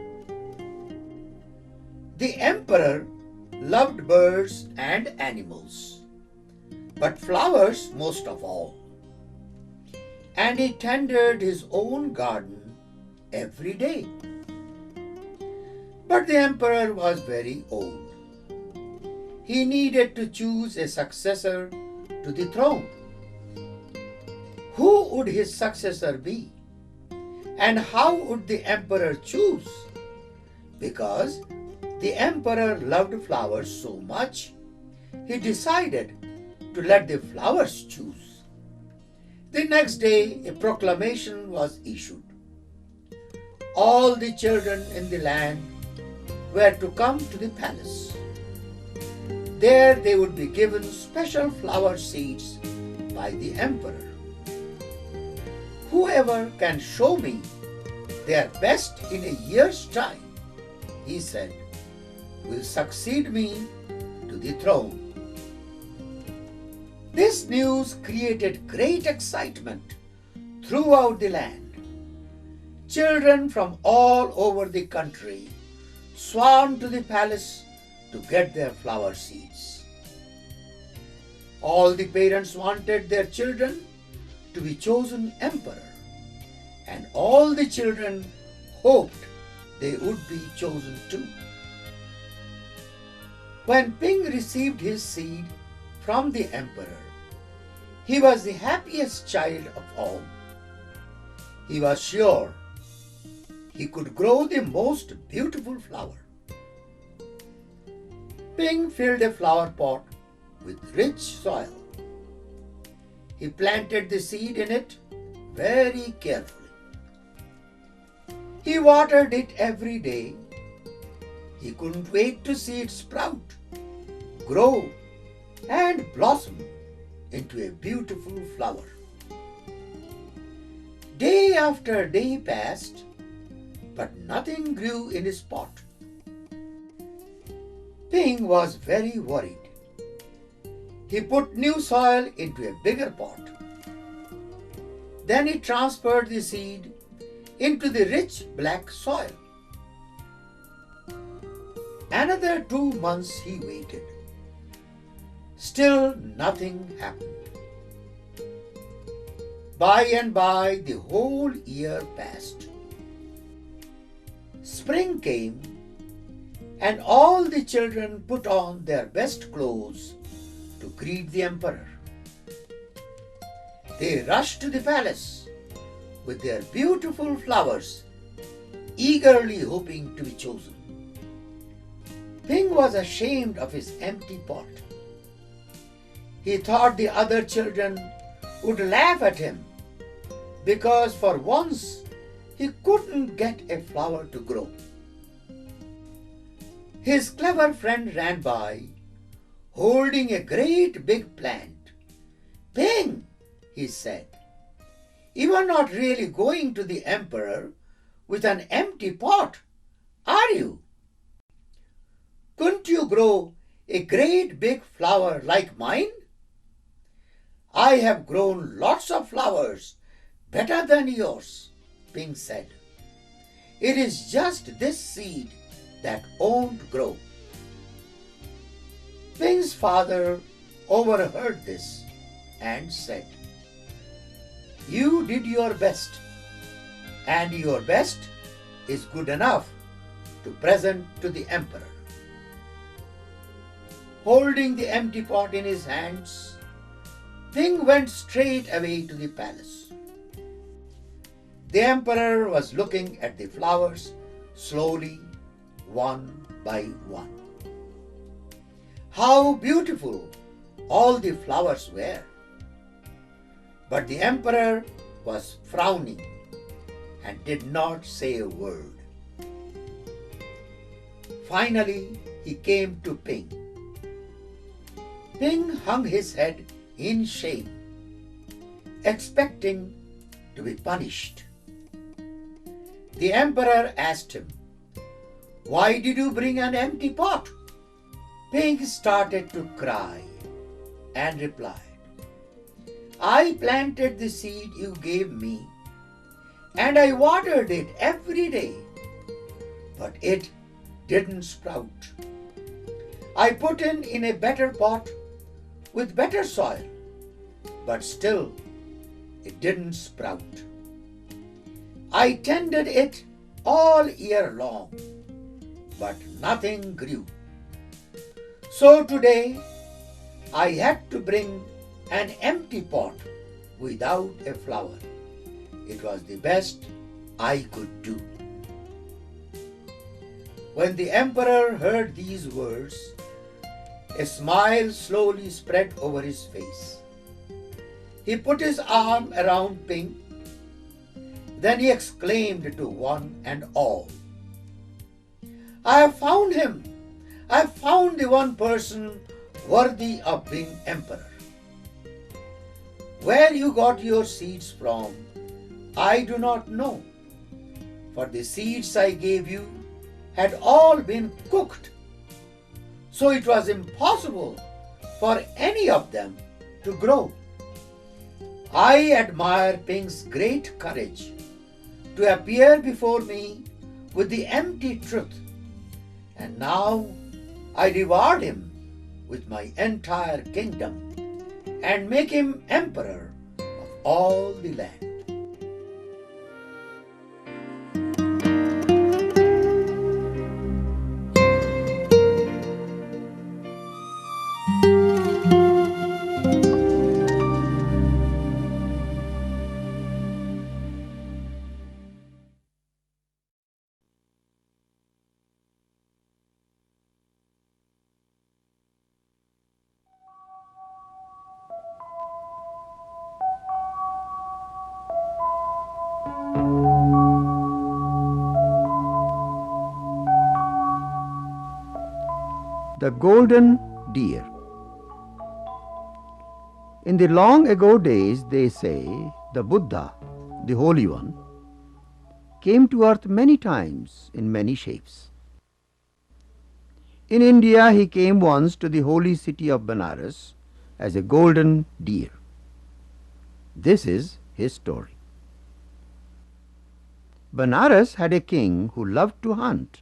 S2: The emperor loved birds and animals, but flowers most of all, and he tended his own garden every day. But the emperor was very old. He needed to choose a successor to the throne. Who would his successor be? And how would the emperor choose? Because the emperor loved flowers so much, he decided to let the flowers choose. The next day, a proclamation was issued. All the children in the land were to come to the palace. There they would be given special flower seeds by the emperor. Whoever can show me their best in a year's time, he said, will succeed me to the throne. This news created great excitement throughout the land. Children from all over the country swarmed to the palace to get their flower seeds. All the parents wanted their children to be chosen emperor, and all the children hoped they would be chosen too. When Ping received his seed from the emperor, he was the happiest child of all. He was sure he could grow the most beautiful flower. Ping filled a flower pot with rich soil. He planted the seed in it very carefully. He watered it every day. He couldn't wait to see it sprout, grow, and blossom into a beautiful flower. Day after day passed, but nothing grew in his pot. Ping was very worried. He put new soil into a bigger pot. Then he transferred the seed into the rich black soil. Another 2 months he waited. Still nothing happened. By and by, the whole year passed. Spring came, and all the children put on their best clothes to greet the emperor. They rushed to the palace with their beautiful flowers, eagerly hoping to be chosen. Ping was ashamed of his empty pot. He thought the other children would laugh at him because for once he couldn't get a flower to grow. His clever friend ran by, holding a great big plant. "Ping," he said, "you are not really going to the emperor with an empty pot, are you? Couldn't you grow a great big flower like mine? I have grown lots of flowers better than yours," Ping said. "It is just this seed that won't grow." Ping's father overheard this and said, "You did your best, and your best is good enough to present to the emperor." Holding the empty pot in his hands, Ping went straight away to the palace. The emperor was looking at the flowers slowly, one by one. How beautiful all the flowers were! But the emperor was frowning and did not say a word. Finally, he came to Ping. Ping hung his head in shame, expecting to be punished. The emperor asked him, "Why did you bring an empty pot?" Ping started to cry and replied, "I planted the seed you gave me, and I watered it every day, but it didn't sprout. I put it in a better pot with better soil, but still it didn't sprout. I tended it all year long, but nothing grew. So today I had to bring an empty pot without a flower. It was the best I could do. When the emperor heard these words, a smile slowly spread over his face. He put his arm around Pink. Then he exclaimed to one and all, I have found him! I have found the one person worthy of being emperor. Where you got your seeds from, I do not know, for the seeds I gave you had all been cooked, so it was impossible for any of them to grow. I admire Pink's great courage to appear before me with the empty truth, and now I reward him with my entire kingdom and make him emperor of all the land.
S4: The Golden Deer. In the long ago days, they say, the Buddha, the Holy One, came to earth many times in many shapes. In India, he came once to the holy city of Benares as a golden deer. This is his story. Benares had a king who loved to hunt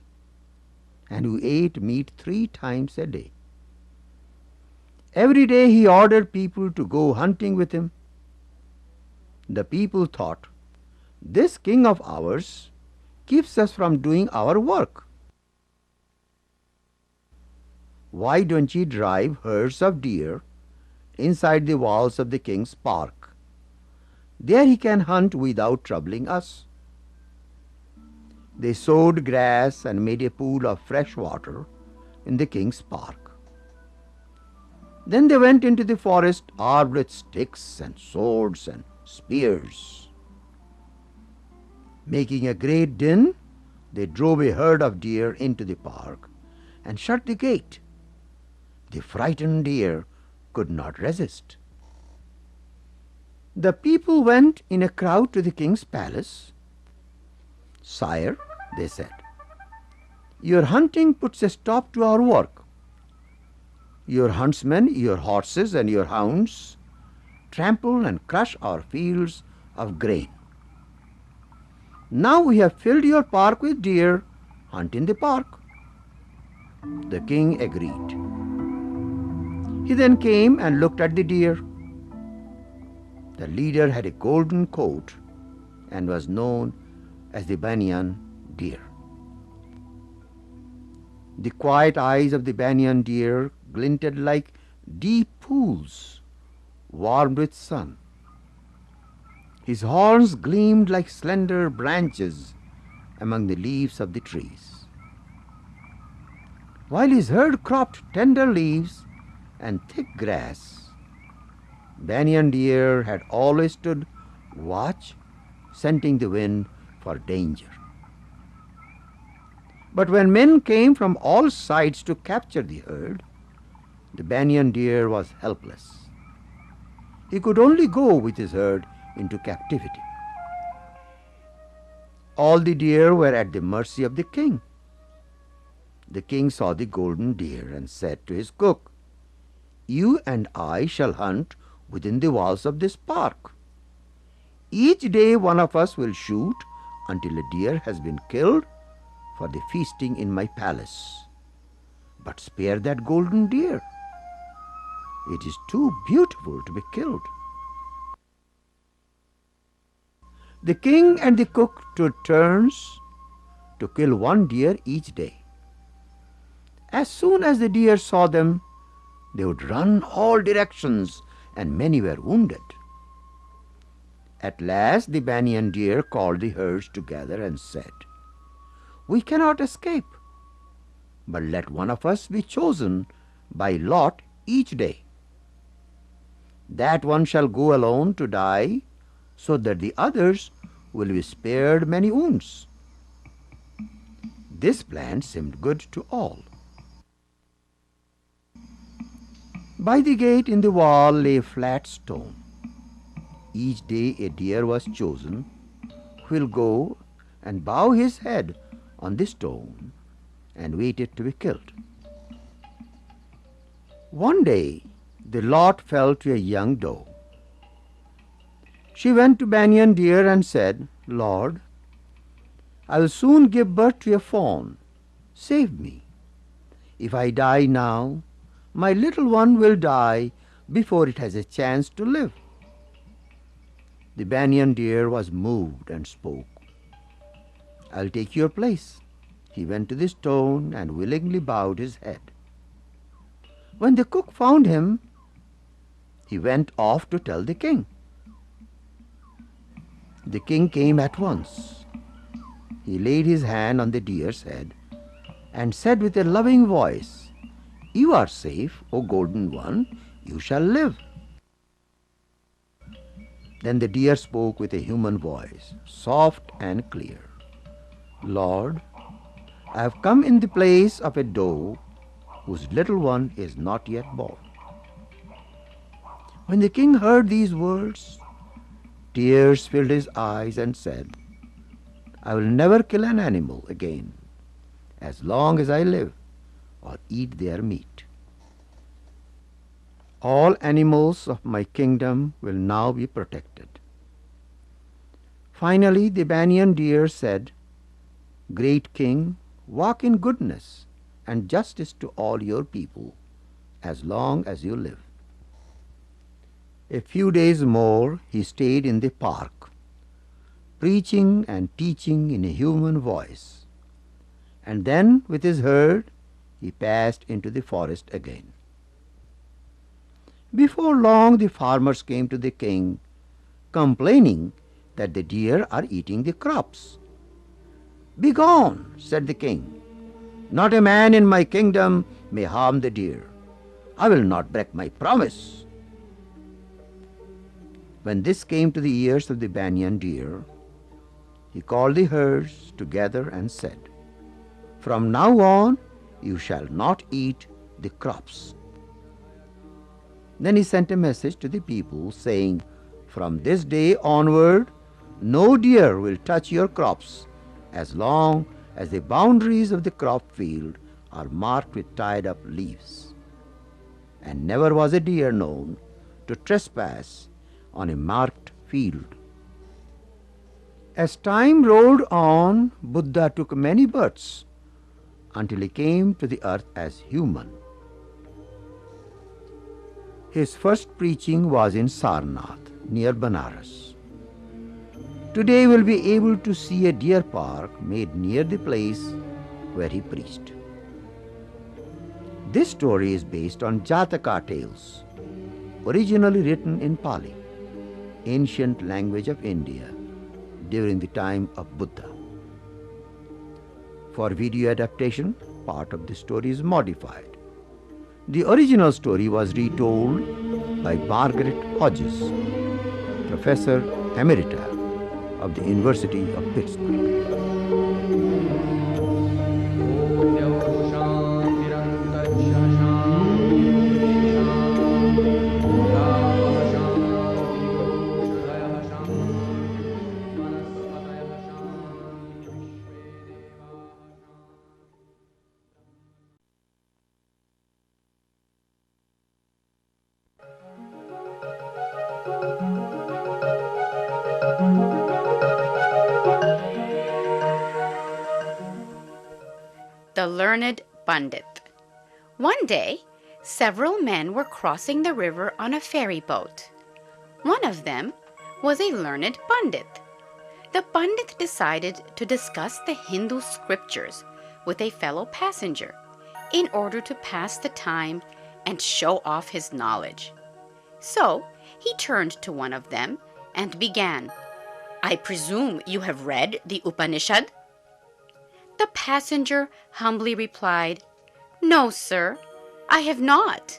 S4: and who ate meat 3 times a day. Every day he ordered people to go hunting with him. The people thought, this king of ours keeps us from doing our work. Why don't ye drive herds of deer inside the walls of the king's park? There he can hunt without troubling us. They sowed grass and made a pool of fresh water in the king's park. Then they went into the forest armed with sticks and swords and spears. Making a great din, they drove a herd of deer into the park and shut the gate. The frightened deer could not resist. The people went in a crowd to the king's palace. Sire, they said, your hunting puts a stop to our work. Your huntsmen, your horses, and your hounds trample and crush our fields of grain. Now we have filled your park with deer. Hunt in the park. The king agreed. He then came and looked at the deer. The leader had a golden coat and was known as the banyan deer. The quiet eyes of the banyan deer glinted like deep pools warmed with sun. His horns gleamed like slender branches among the leaves of the trees. While his herd cropped tender leaves and thick grass, banyan deer had always stood watch, scenting the wind for danger. But when men came from all sides to capture the herd, the banyan deer was helpless. He could only go with his herd into captivity. All the deer were at the mercy of the king. The king saw the golden deer and said to his cook, you and I shall hunt within the walls of this park. Each day one of us will shoot until a deer has been killed for the feasting in my palace. But spare that golden deer. It is too beautiful to be killed. The king and the cook took turns to kill one deer each day. As soon as the deer saw them, they would run all directions, and many were wounded. At last the banyan deer called the herds together and said, "We cannot escape, but let one of us be chosen by lot each day. That one shall go alone to die, so that the others will be spared many wounds." This plan seemed good to all. By the gate in the wall lay a flat stone. Each day a deer was chosen who will go and bow his head on the stone and wait it to be killed. One day the lot fell to a young doe. She went to Banyan Deer and said, "Lord, I will soon give birth to a fawn. Save me. If I die now, my little one will die before it has a chance to live." The Banyan Deer was moved and spoke, "I'll take your place." He went to the stone and willingly bowed his head. When the cook found him, he went off to tell the king. The king came at once. He laid his hand on the deer's head and said with a loving voice, "You are safe, O golden one, you shall live." Then the deer spoke with a human voice, soft and clear. "Lord, I have come in the place of a doe whose little one is not yet born." When the king heard these words, tears filled his eyes and said, "I will never kill an animal again as long as I live or eat their meat. All animals of my kingdom will now be protected." Finally, the banyan deer said, "Great king, walk in goodness and justice to all your people as long as you live." A few days more he stayed in the park, preaching and teaching in a human voice, and then with his herd he passed into the forest again. Before long the farmers came to the king, complaining that the deer are eating the crops. "Begone," said the king. "Not a man in my kingdom may harm the deer. I will not break my promise." When this came to the ears of the banyan deer, he called the herds together and said, "From now on you shall not eat the crops." Then he sent a message to the people saying, "From this day onward, no deer will touch your crops as long as the boundaries of the crop field are marked with tied up leaves." And never was a deer known to trespass on a marked field. As time rolled on, Buddha took many births until he came to the earth as human. His first preaching was in Sarnath, near Banaras. Today we'll be able to see a deer park made near the place where he preached. This story is based on Jataka tales, originally written in Pali, ancient language of India, during the time of Buddha. For video adaptation, part of the story is modified. The original story was retold by Margaret Hodges, Professor Emerita of the University of Pittsburgh.
S1: The Learned Pandit. One day, several men were crossing the river on a ferry boat. One of them was a learned pandit. The Pandit decided to discuss the Hindu scriptures with a fellow passenger in order to pass the time and show off his knowledge. So he turned to one of them and began, "I presume you have read the Upanishad?" The passenger humbly replied, "No, sir, I have not."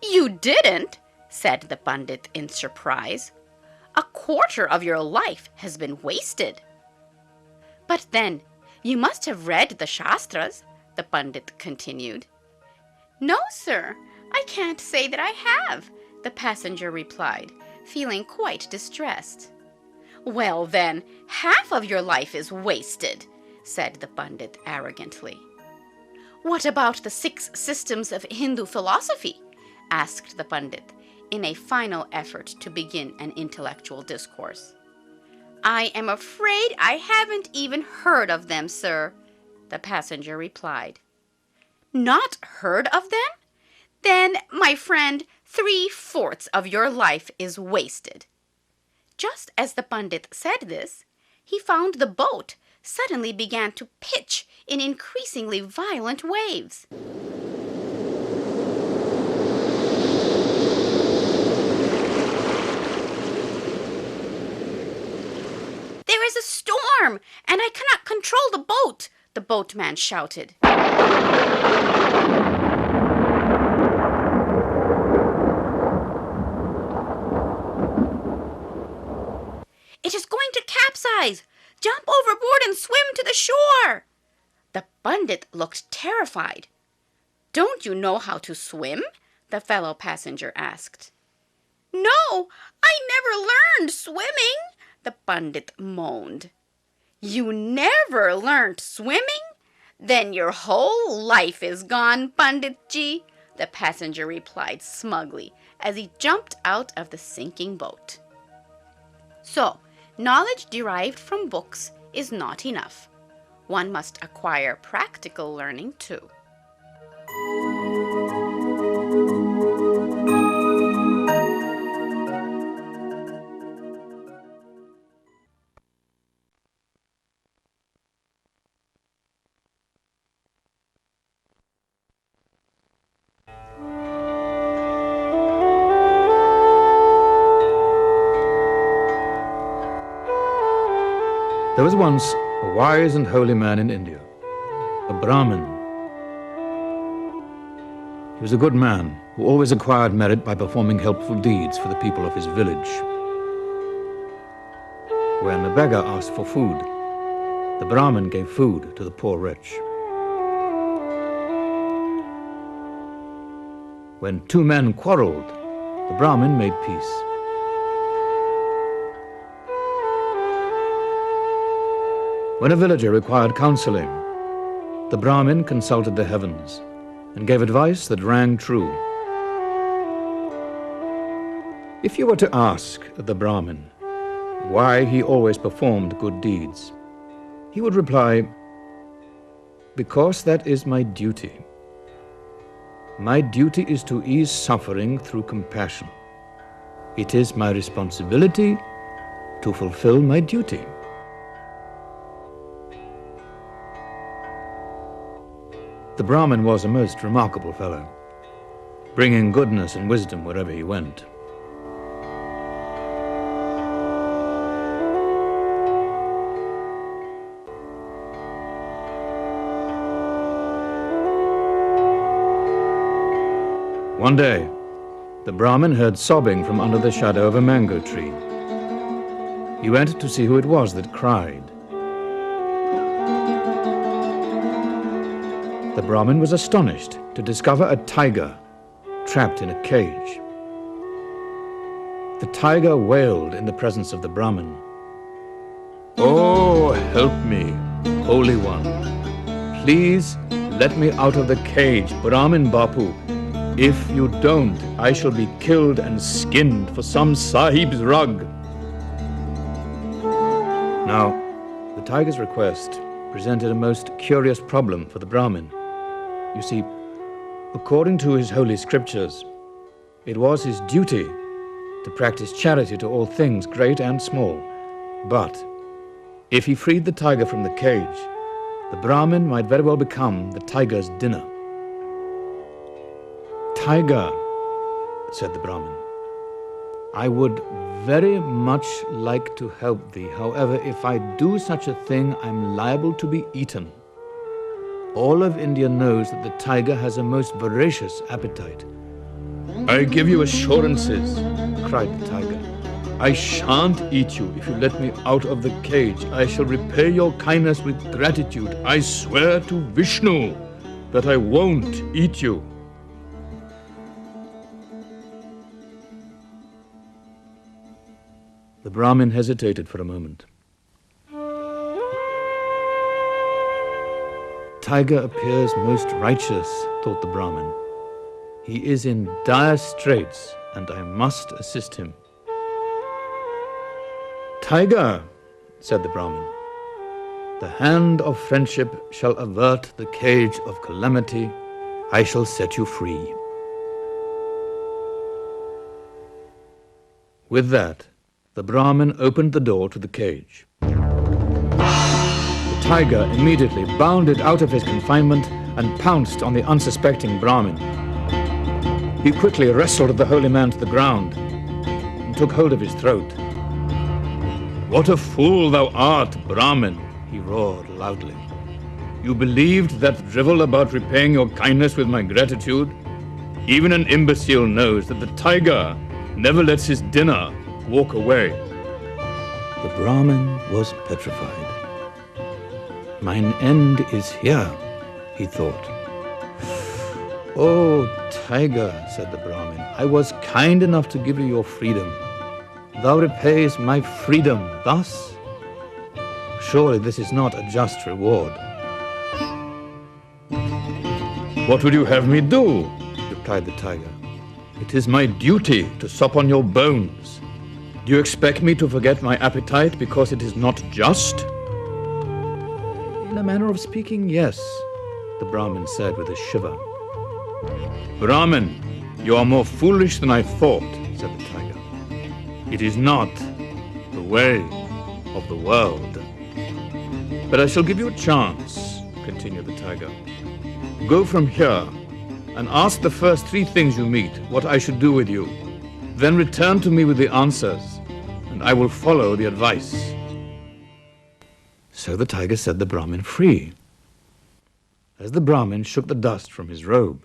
S1: "You didn't?" said the Pandit in surprise. "A quarter of your life has been wasted." "But then, you must have read the Shastras," the Pandit continued. "No, sir, I can't say that I have," the passenger replied, feeling quite distressed. "Well then, half of your life is wasted," said the Pandit arrogantly. "What about the 6 systems of Hindu philosophy?" asked the Pandit, in a final effort to begin an intellectual discourse. "I am afraid I haven't even heard of them, sir," the passenger replied. "Not heard of them? Then, my friend, 3/4 of your life is wasted." Just as the Pandit said this, he found the boat suddenly began to pitch in increasingly violent waves. "There is a storm, and I cannot control the boat," the boatman shouted. "It is going to capsize! Jump overboard and swim to the shore!" The Pandit looked terrified. "Don't you know how to swim?" the fellow passenger asked. "No, I never learned swimming," the Pandit moaned. "You never learned swimming? Then your whole life is gone, Panditji," the passenger replied smugly as he jumped out of the sinking boat. So, knowledge derived from books is not enough. One must acquire practical learning too.
S6: There was once a wise and holy man in India, a Brahmin. He was a good man who always acquired merit by performing helpful deeds for the people of his village. When a beggar asked for food, the Brahmin gave food to the poor wretch. When 2 men quarreled, the Brahmin made peace. When a villager required counseling, the Brahmin consulted the heavens and gave advice that rang true. If you were to ask the Brahmin why he always performed good deeds, he would reply, "Because that is my duty. My duty is to ease suffering through compassion. It is my responsibility to fulfill my duty." The Brahmin was a most remarkable fellow, bringing goodness and wisdom wherever he went. One day, the Brahmin heard sobbing from under the shadow of a mango tree. He went to see who it was that cried. The Brahmin was astonished to discover a tiger trapped in a cage. The tiger wailed in the presence of the Brahmin. "Oh, help me, Holy One. Please let me out of the cage, Brahmin Bapu. If you don't, I shall be killed and skinned for some sahib's rug." Now, the tiger's request presented a most curious problem for the Brahmin. You see, according to his holy scriptures, it was his duty to practice charity to all things, great and small. But If he freed the tiger from the cage, the Brahmin might very well become the tiger's dinner. "Tiger," said the Brahmin, "I would very much like to help thee. However, if I do such a thing, I'm liable to be eaten. All of India knows that the tiger has a most voracious appetite." "I give you assurances," cried the tiger. "I shan't eat you if you let me out of the cage. I shall repay your kindness with gratitude. I swear to Vishnu that I won't eat you." The Brahmin hesitated for a moment. "Tiger appears most righteous," thought the Brahmin. "He is in dire straits, and I must assist him." "Tiger," said the Brahmin, "the hand of friendship shall avert the cage of calamity. I shall set you free." With that, the Brahmin opened the door to the cage. The tiger immediately bounded out of his confinement and pounced on the unsuspecting Brahmin. He quickly wrestled the holy man to the ground and took hold of his throat. "What a fool thou art, Brahmin!" he roared loudly. "You believed that drivel about repaying your kindness with my gratitude? Even an imbecile knows that the tiger never lets his dinner walk away." The Brahmin was petrified. "Mine end is here," he thought. "Oh, tiger," said the Brahmin, "I was kind enough to give you your freedom. Thou repayest my freedom thus? Surely this is not a just reward." "What would you have me do?" replied the tiger. "It is my duty to sup on your bones. Do you expect me to forget my appetite because it is not just?" "In a manner of speaking, yes," the Brahmin said with a shiver. "Brahmin, you are more foolish than I thought," said the tiger. "It is not the way of the world." "But I shall give you a chance," continued the tiger. "Go from here and ask the first 3 things you meet what I should do with you. Then return to me with the answers, and I will follow the advice." So the tiger set the Brahmin free. As the Brahmin shook the dust from his robe,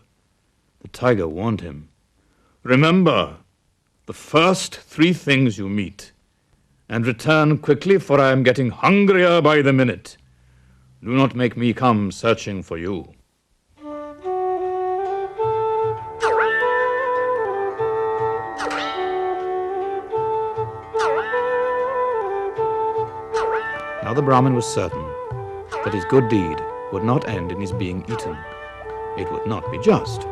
S6: the tiger warned him, "Remember the first 3 things you meet, and return quickly, for I am getting hungrier by the minute. Do not make me come searching for you." Now the Brahmin was certain that his good deed would not end in his being eaten. It would not be just.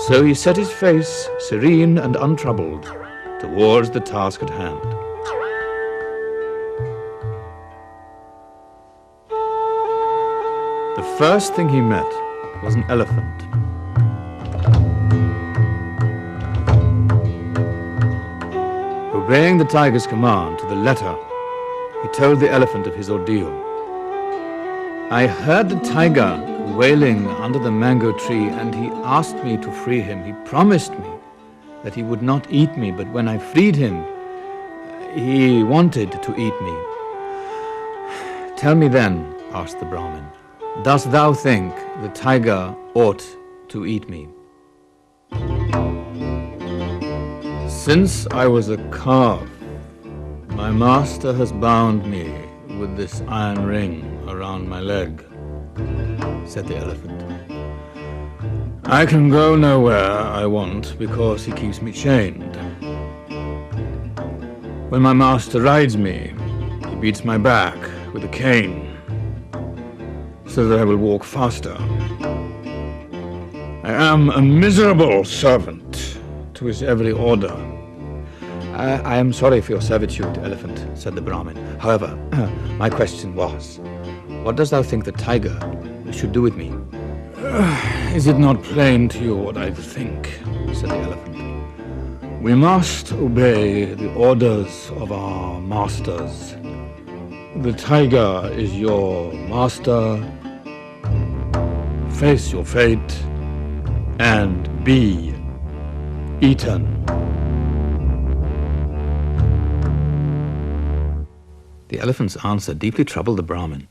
S6: So he set his face, serene and untroubled, towards the task at hand. The first thing he met was an elephant. Obeying the tiger's command to the letter, he told the elephant of his ordeal. "I heard the tiger wailing under the mango tree, and he asked me to free him. He promised me that he would not eat me, but when I freed him, he wanted to eat me." "Tell me then," asked the Brahmin, "dost thou think the tiger ought to eat me?" "Since I was a calf, my master has bound me with this iron ring around my leg," said the elephant. "I can go nowhere I want because he keeps me chained. When my master rides me, he beats my back with a cane so that I will walk faster. I am a miserable servant to his every order." I am sorry for your servitude, elephant," said the Brahmin. "However, my question was, what dost thou think the tiger should do with me?" "Is it not plain to you what I think?" said the elephant. We must obey the orders of our masters. The tiger is your master. Face your fate and be eaten. The elephant's answer deeply troubled the Brahmin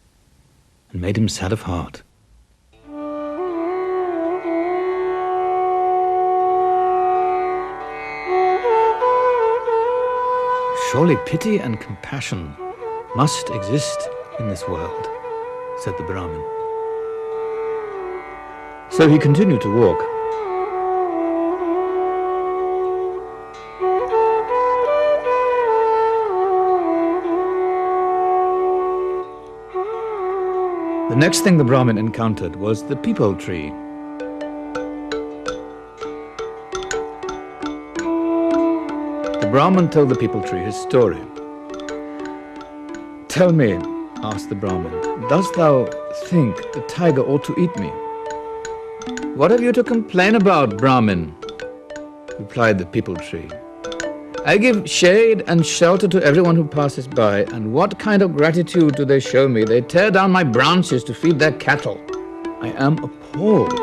S6: and made him sad of heart. Surely pity and compassion must exist in this world, said the Brahmin. So he continued to walk. The next thing the Brahmin encountered was the peepal tree. The Brahmin told the peepal tree his story. Tell me, asked the Brahmin, dost thou think the tiger ought to eat me? What have you to complain about, Brahmin? Replied the peepal tree. I give shade and shelter to everyone who passes by, and what kind of gratitude do they show me? They tear down my branches to feed their cattle. I am appalled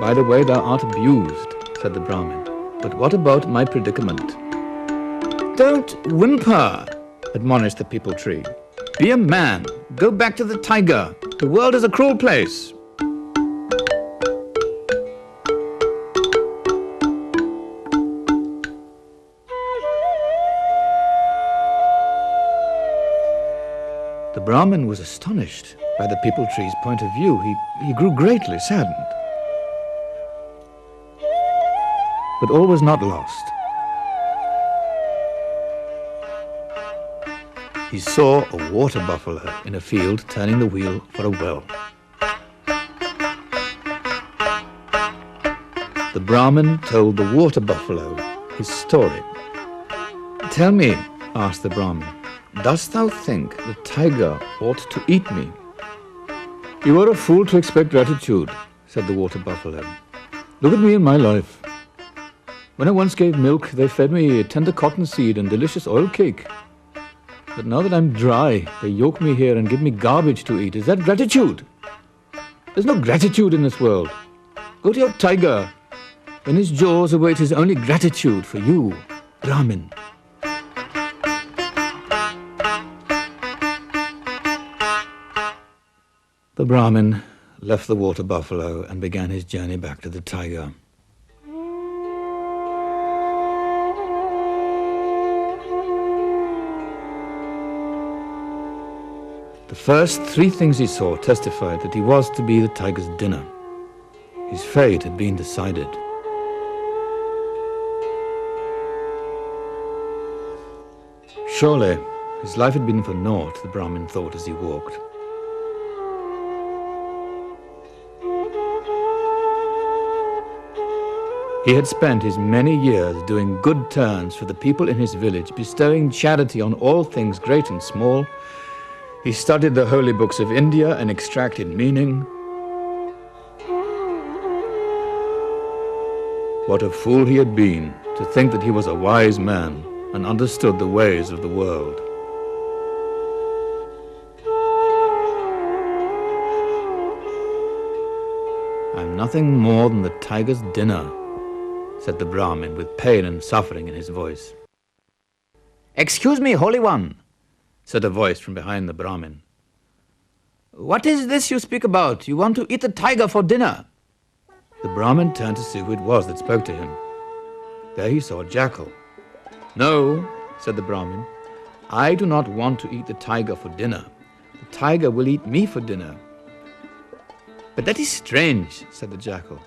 S6: by the way thou art abused, said the Brahmin. But what about my predicament? Don't whimper, admonished the peepal tree. Be a man. Go back to the tiger. The world is a cruel place. The Brahmin was astonished by the peepal tree's point of view. He grew greatly saddened. But all was not lost. He saw a water buffalo in a field turning the wheel for a well. The Brahmin told the water buffalo his story. Tell me, asked the Brahmin, dost thou think the tiger ought to eat me? You are a fool to expect gratitude, said the water buffalo. Look at me in my life. When I once gave milk, they fed me tender cottonseed and delicious oil cake. But now that I'm dry, they yoke me here and give me garbage to eat. Is that gratitude? There's no gratitude in this world. Go to your tiger. In his jaws awaits his only gratitude for you, Brahmin. The Brahmin left the water buffalo and began his journey back to the tiger. The first 3 things he saw testified that he was to be the tiger's dinner. His fate had been decided. Surely his life had been for naught, the Brahmin thought as he walked. He had spent his many years doing good turns for the people in his village, bestowing charity on all things great and small. He studied the holy books of India and extracted meaning. What a fool he had been to think that he was a wise man and understood the ways of the world. I'm nothing more than the tiger's dinner, said the Brahmin with pain and suffering in his voice. Excuse me, Holy One, said a voice from behind the Brahmin. What is this you speak about? You want to eat the tiger for dinner? The Brahmin turned to see who it was that spoke to him. There he saw a jackal. No, said the Brahmin, I do not want to eat the tiger for dinner. The tiger will eat me for dinner. But that is strange, said the jackal.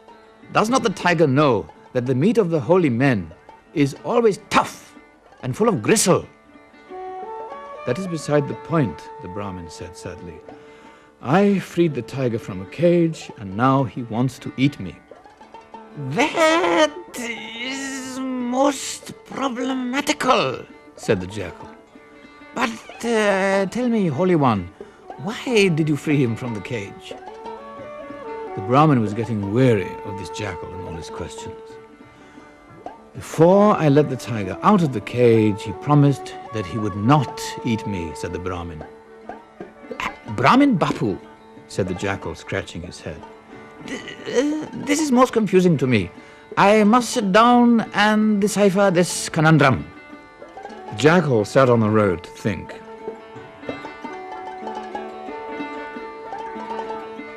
S6: Does not the tiger know that the meat of the holy men is always tough and full of gristle? That is beside the point, the Brahmin said sadly. I freed the tiger from a cage, and now he wants to eat me. That is most problematical, said the jackal. But tell me, Holy One, why did you free him from the cage? The Brahmin was getting weary of this jackal and all his questions. Before I let the tiger out of the cage, he promised that he would not eat me, said the Brahmin. Brahmin Bapu, said the jackal, scratching his head. This is most confusing to me. I must sit down and decipher this conundrum. The jackal sat on the road to think.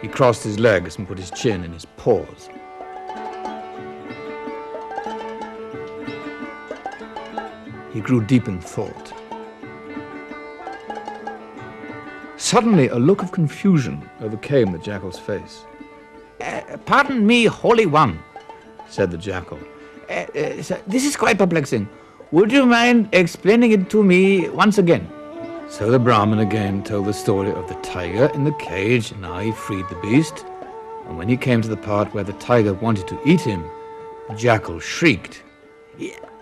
S6: He crossed his legs and put his chin in his paws. He grew deep in thought. Suddenly, a look of confusion overcame the jackal's face. Pardon me, Holy One, said the jackal. This is quite perplexing. Would you mind explaining it to me once again? So the Brahmin again told the story of the tiger in the cage, and how he freed the beast. And when he came to the part where the tiger wanted to eat him, the jackal shrieked.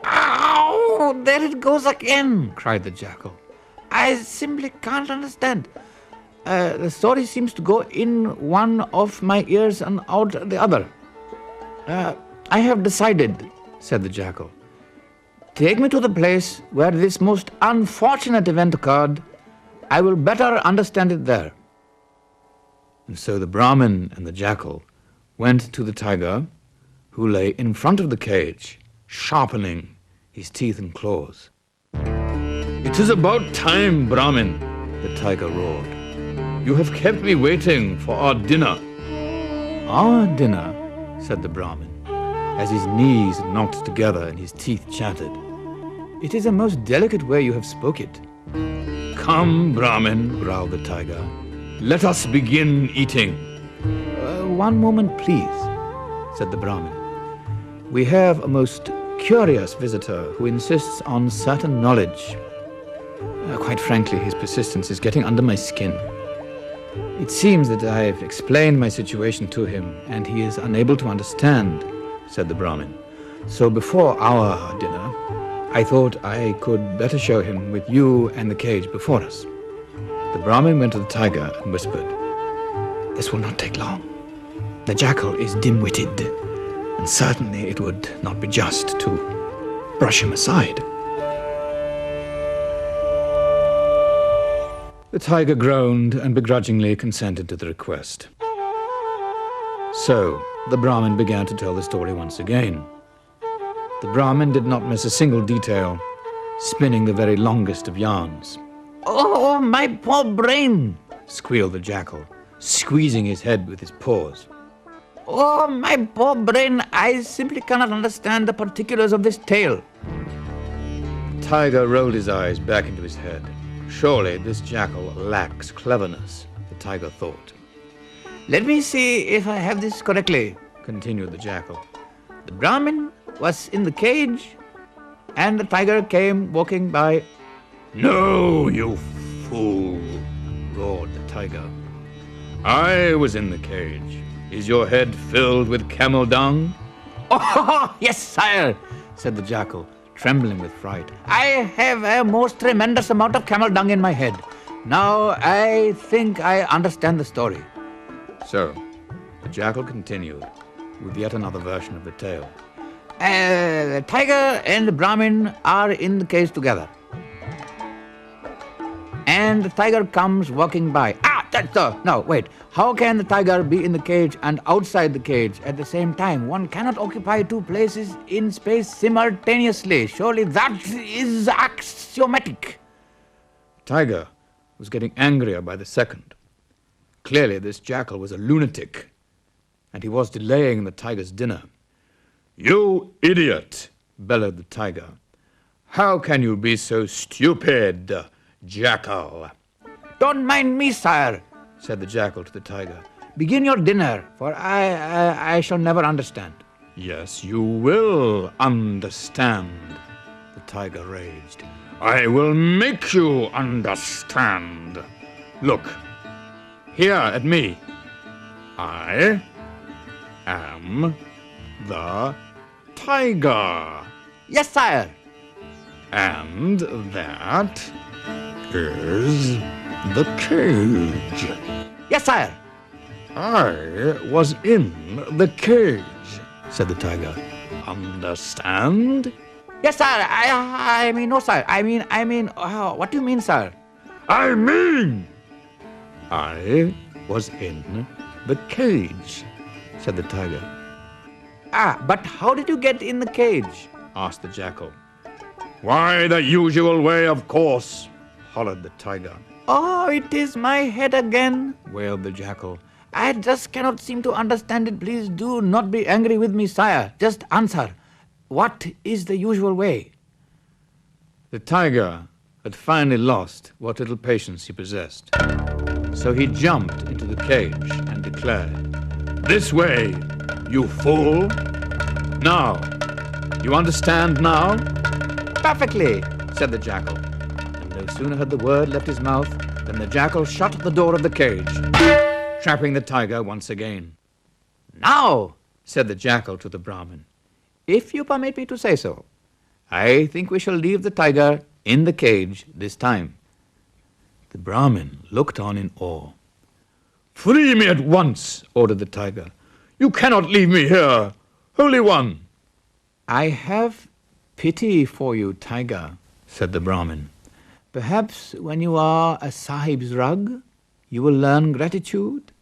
S6: Ow! There it goes again, cried the jackal. I simply can't understand. The story seems to go in one of my ears and out the other. I have decided, said the jackal. Take me to the place where this most unfortunate event occurred. I will better understand it there. And so the Brahmin and the jackal went to the tiger, who lay in front of the cage, sharpening his teeth and claws. It is about time, Brahmin, the tiger roared. You have kept me waiting for our dinner. Our dinner, said the Brahmin, as his knees knocked together and his teeth chattered. It is a most delicate way you have spoke it. Come, Brahmin, growled the tiger. Let us begin eating. One moment, please, said the Brahmin. We have a most curious visitor who insists on certain knowledge. Quite frankly, his persistence is getting under my skin. It seems that I have explained my situation to him, and he is unable to understand, said the Brahmin. So before our dinner, I thought I could better show him with you and the cage before us. The Brahmin went to the tiger and whispered, This will not take long. The jackal is dim-witted, and certainly it would not be just to brush him aside. The tiger groaned and begrudgingly consented to the request. So the Brahmin began to tell the story once again. The Brahmin did not miss a single detail, spinning the very longest of yarns. Oh, my poor brain, squealed the jackal, squeezing his head with his paws. Oh, my poor brain, I simply cannot understand the particulars of this tale. The tiger rolled his eyes back into his head. Surely this jackal lacks cleverness, the tiger thought. Let me see if I have this correctly, continued the jackal. The Brahmin was in the cage, and the tiger came walking by. No, you fool, roared the tiger. I was in the cage. Is your head filled with camel dung? Oh, yes, sire, said the jackal, trembling with fright. I have a most tremendous amount of camel dung in my head. Now I think I understand the story. So, the jackal continued with yet another version of the tale. The tiger and the Brahmin are in the cage together. And the tiger comes walking by. No, wait. How can the tiger be in the cage and outside the cage at the same time? One cannot occupy two places in space simultaneously. Surely that is axiomatic. Tiger was getting angrier by the second. Clearly this jackal was a lunatic, and he was delaying the tiger's dinner. You idiot, bellowed the tiger. How can you be so stupid, jackal? Don't mind me, sire, said the jackal to the tiger. Begin your dinner, for I shall never understand. Yes, you will understand, the tiger raged. I will make you understand. Look, here at me. I am the tiger. Yes, sire. And that is the cage. Yes, sire. I was in the cage, said the tiger. understand? Yes, sir. I mean, no, sir. What do you mean, sir? I mean, I was in the cage, said the tiger. But how did you get in the cage? Asked the jackal. Why, the usual way, of course, hollered the tiger. Oh, it is my head again, wailed the jackal. I just cannot seem to understand it. Please do not be angry with me, sire. Just answer. What is the usual way? The tiger had finally lost what little patience he possessed. So he jumped into the cage and declared, This way, you fool! Now, you understand now? Perfectly, said the jackal. And no sooner had the word left his mouth than the jackal shut the door of the cage, trapping the tiger once again. Now, said the jackal to the Brahmin, if you permit me to say so, I think we shall leave the tiger in the cage this time. The Brahmin looked on in awe. Free me at once, ordered the tiger. You cannot leave me here, Holy One. I have pity for you, tiger, said the Brahmin. Perhaps when you are a sahib's rug, you will learn gratitude.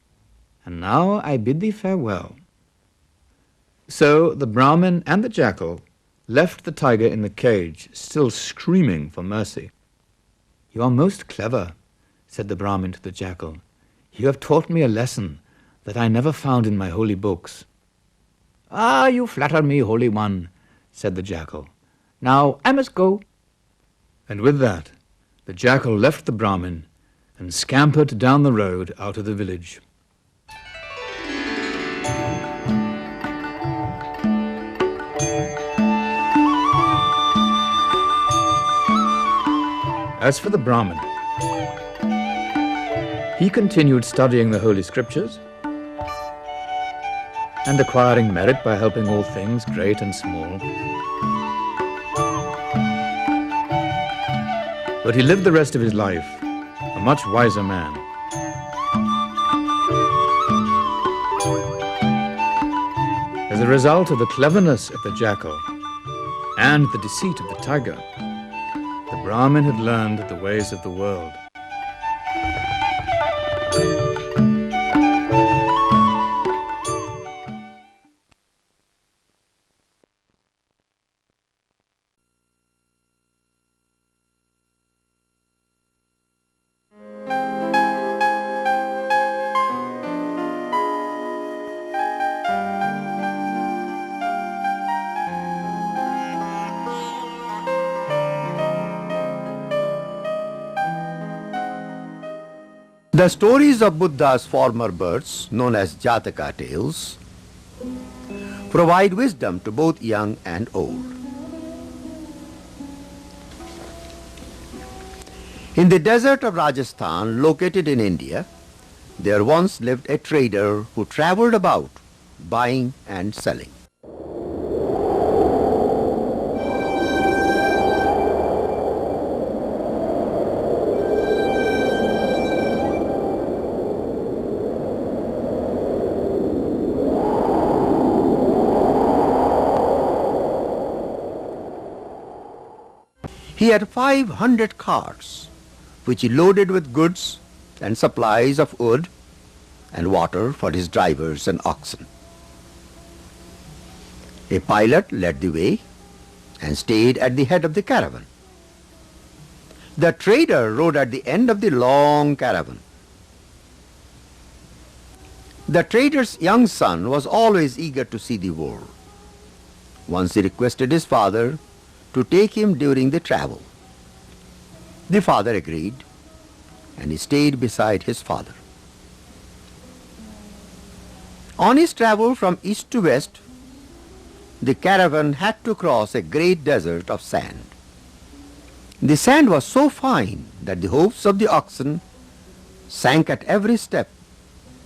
S6: And now I bid thee farewell. So the Brahmin and the jackal left the tiger in the cage, still screaming for mercy. You are most clever, said the Brahmin to the jackal. You have taught me a lesson that I never found in my holy books. Ah, you flatter me, Holy One, said the jackal. Now I must go. And with that, the jackal left the Brahmin and scampered down the road out of the village. As for the Brahmin, he continued studying the Holy Scriptures and acquiring merit by helping all things, great and small. But he lived the rest of his life a much wiser man. As a result of the cleverness of the jackal and the deceit of the tiger, the Brahmin had learned the ways of the world.
S4: The stories of Buddha's former births, known as Jataka tales, provide wisdom to both young and old. In the desert of Rajasthan, located in India, there once lived a trader who traveled about buying and selling. He had 500 carts, which he loaded with goods and supplies of wood and water for his drivers and oxen. A pilot led the way and stayed at the head of the caravan. The trader rode at the end of the long caravan. The trader's young son was always eager to see the world. Once he requested his father to take him during the travel. The father agreed, and he stayed beside his father. On his travel from east to west, the caravan had to cross a great desert of sand. The sand was so fine that the hoofs of the oxen sank at every step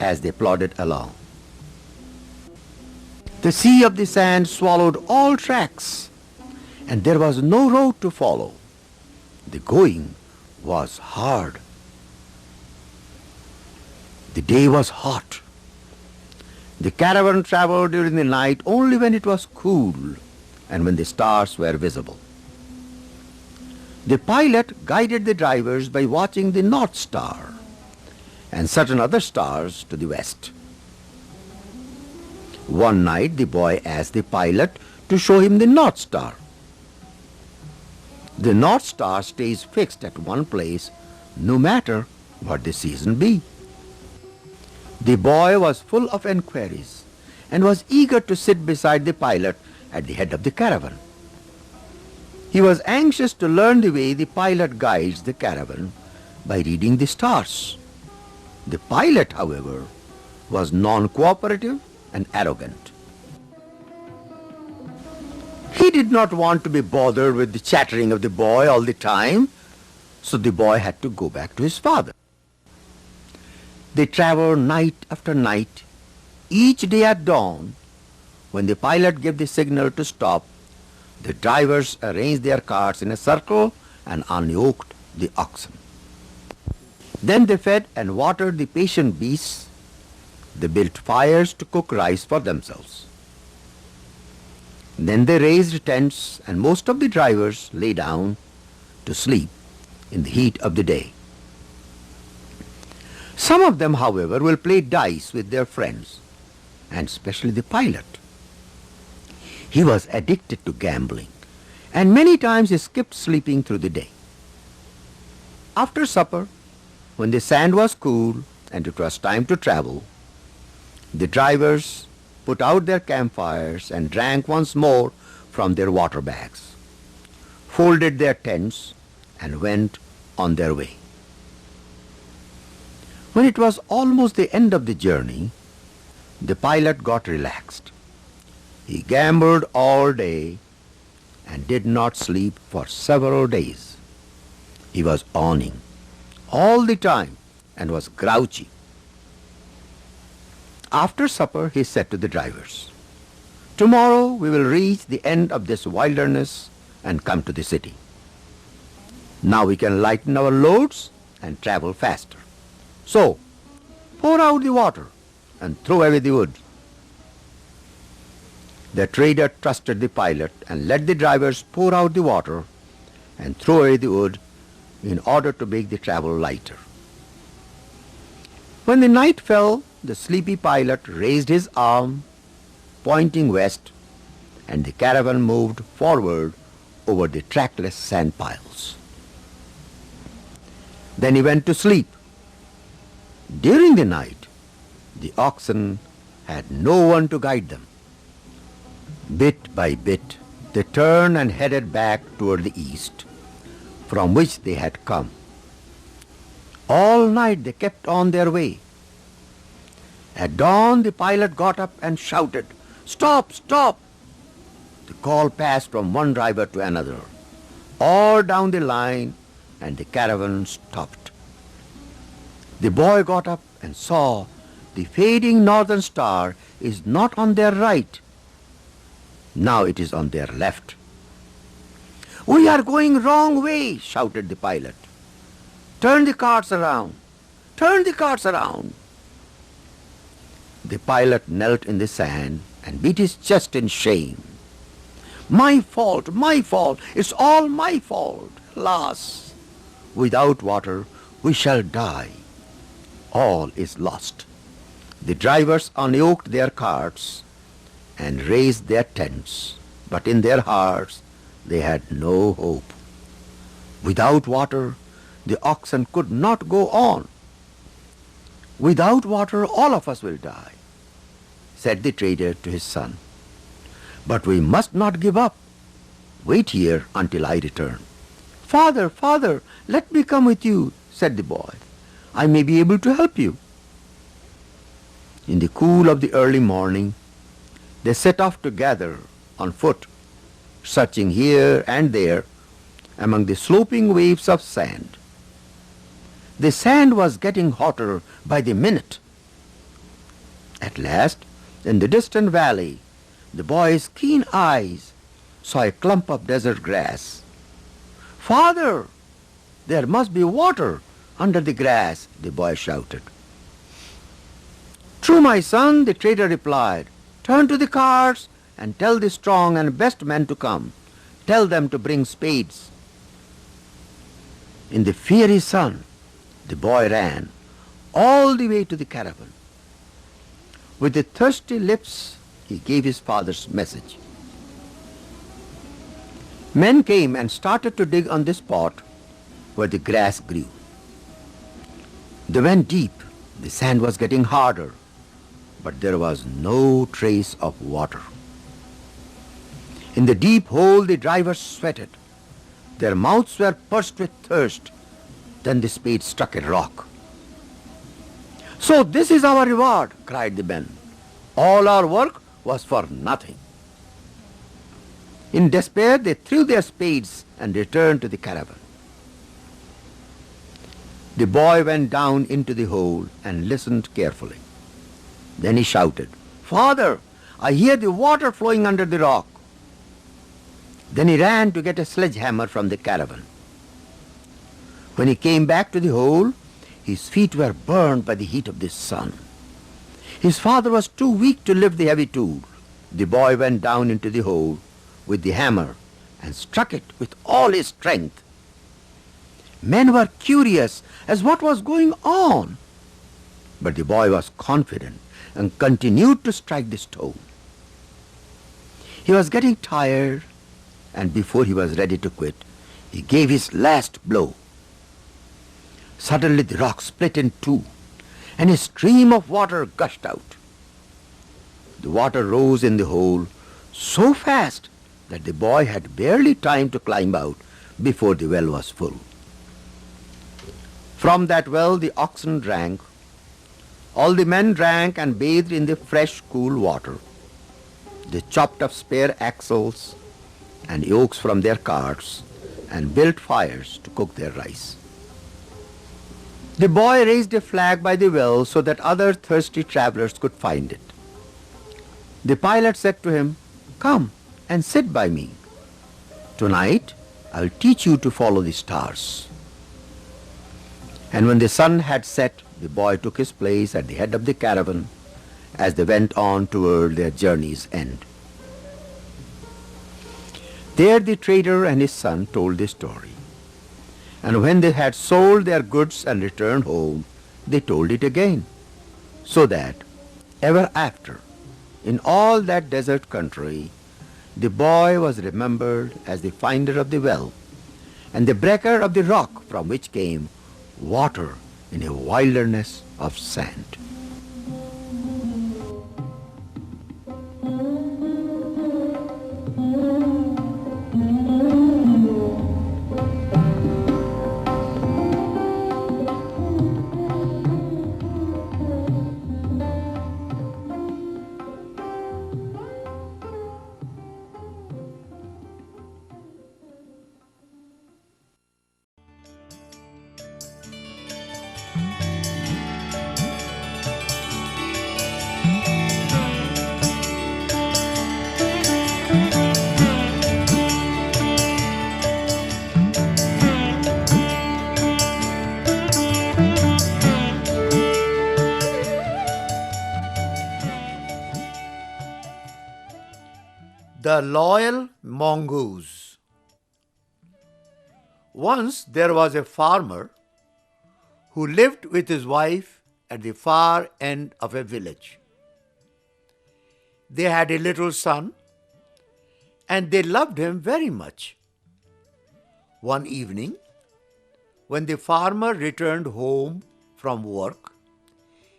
S4: as they plodded along. The sea of the sand swallowed all tracks, and there was no road to follow. The going was hard. The day was hot. The caravan traveled during the night only when it was cool and when the stars were visible. The pilot guided the drivers by watching the North Star and certain other stars to the west. One night the boy asked the pilot to show him the North Star. The North Star stays fixed at one place no matter what the season be. The boy was full of enquiries and was eager to sit beside the pilot at the head of the caravan. He was anxious to learn the way the pilot guides the caravan by reading the stars. The pilot, however, was non-cooperative and arrogant. He did not want to be bothered with the chattering of the boy all the time, so the boy had to go back to his father. They traveled night after night. Each day at dawn, when the pilot gave the signal to stop, the drivers arranged their carts in a circle and unyoked the oxen. Then they fed and watered the patient beasts. They built fires to cook rice for themselves. Then they raised tents, and most of the drivers lay down to sleep in the heat of the day. Some of them, however, will play dice with their friends, and especially the pilot. He was addicted to gambling, and many times he skipped sleeping through the day. After supper, when the sand was cool and it was time to travel, the drivers put out their campfires and drank once more from their water bags, folded their tents, and went on their way. When it was almost the end of the journey, the pilot got relaxed. He gambled all day and did not sleep for several days. He was awning all the time and was grouchy. After supper, he said to the drivers, "Tomorrow we will reach the end of this wilderness and come to the city. Now we can lighten our loads and travel faster. So, pour out the water and throw away the wood." The trader trusted the pilot and let the drivers pour out the water and throw away the wood in order to make the travel lighter. When the night fell, the sleepy pilot raised his arm, pointing west, and the caravan moved forward over the trackless sand piles. Then he went to sleep. During the night, the oxen had no one to guide them. Bit by bit, they turned and headed back toward the east, from which they had come. All night they kept on their way. At dawn, the pilot got up and shouted, "Stop, stop!" The call passed from one driver to another, all down the line, and the caravan stopped. The boy got up and saw the fading northern star is not on their right. Now it is on their left. "We are going wrong way," shouted the pilot. "Turn the carts around! Turn the carts around!" The pilot knelt in the sand and beat his chest in shame. My fault, it's all my fault. Alas, without water we shall die. All is lost." The drivers unyoked their carts and raised their tents, but in their hearts they had no hope. Without water, the oxen could not go on. "Without water, all of us will die," said the trader to his son. "But we must not give up. Wait here until I return." "Father, father, let me come with you," said the boy. "I may be able to help you." In the cool of the early morning, they set off together on foot, searching here and there among the sloping waves of sand. The sand was getting hotter by the minute. At last, in the distant valley, the boy's keen eyes saw a clump of desert grass. "Father, there must be water under the grass," the boy shouted. "True, my son," the trader replied. "Turn to the carts and tell the strong and best men to come. Tell them to bring spades." In the fiery sun, the boy ran all the way to the caravan. With the thirsty lips, he gave his father's message. Men came and started to dig on the spot where the grass grew. They went deep. The sand was getting harder, but there was no trace of water. In the deep hole, the drivers sweated. Their mouths were pursed with thirst. Then the spade struck a rock. "So this is our reward," cried the men. "All our work was for nothing." In despair, they threw their spades and returned to the caravan. The boy went down into the hole and listened carefully. Then he shouted, "Father, I hear the water flowing under the rock." Then he ran to get a sledgehammer from the caravan. When he came back to the hole, his feet were burned by the heat of the sun. His father was too weak to lift the heavy tool. The boy went down into the hole with the hammer and struck it with all his strength. Men were curious as what was going on, but the boy was confident and continued to strike the stone. He was getting tired, and before he was ready to quit, he gave his last blow. Suddenly the rock split in two, and a stream of water gushed out. The water rose in the hole so fast that the boy had barely time to climb out before the well was full. From that well the oxen drank. All the men drank and bathed in the fresh, cool water. They chopped up spare axles and yokes from their carts and built fires to cook their rice. The boy raised a flag by the well so that other thirsty travelers could find it. The pilot said to him, "Come and sit by me. Tonight I'll teach you to follow the stars." And when the sun had set, the boy took his place at the head of the caravan as they went on toward their journey's end. There the trader and his son told the story. And when they had sold their goods and returned home, they told it again, so that ever after, in all that desert country, the boy was remembered as the finder of the well and the breaker of the rock from which came water in a wilderness of sand. The loyal mongoose. Once there was a farmer who lived with his wife at the far end of a village. They had a little son, and they loved him very much. One evening, when the farmer returned home from work,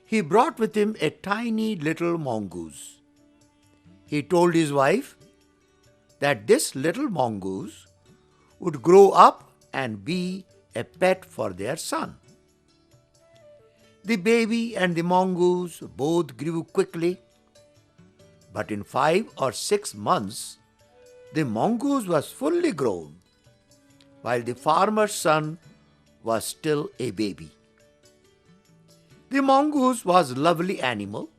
S4: he brought with him a tiny little mongoose. He told his wife that this little mongoose would grow up and be a pet for their son. The baby and the mongoose both grew quickly, but in 5 or 6 months, the mongoose was fully grown, while the farmer's son was still a baby. The mongoose was a lovely animal.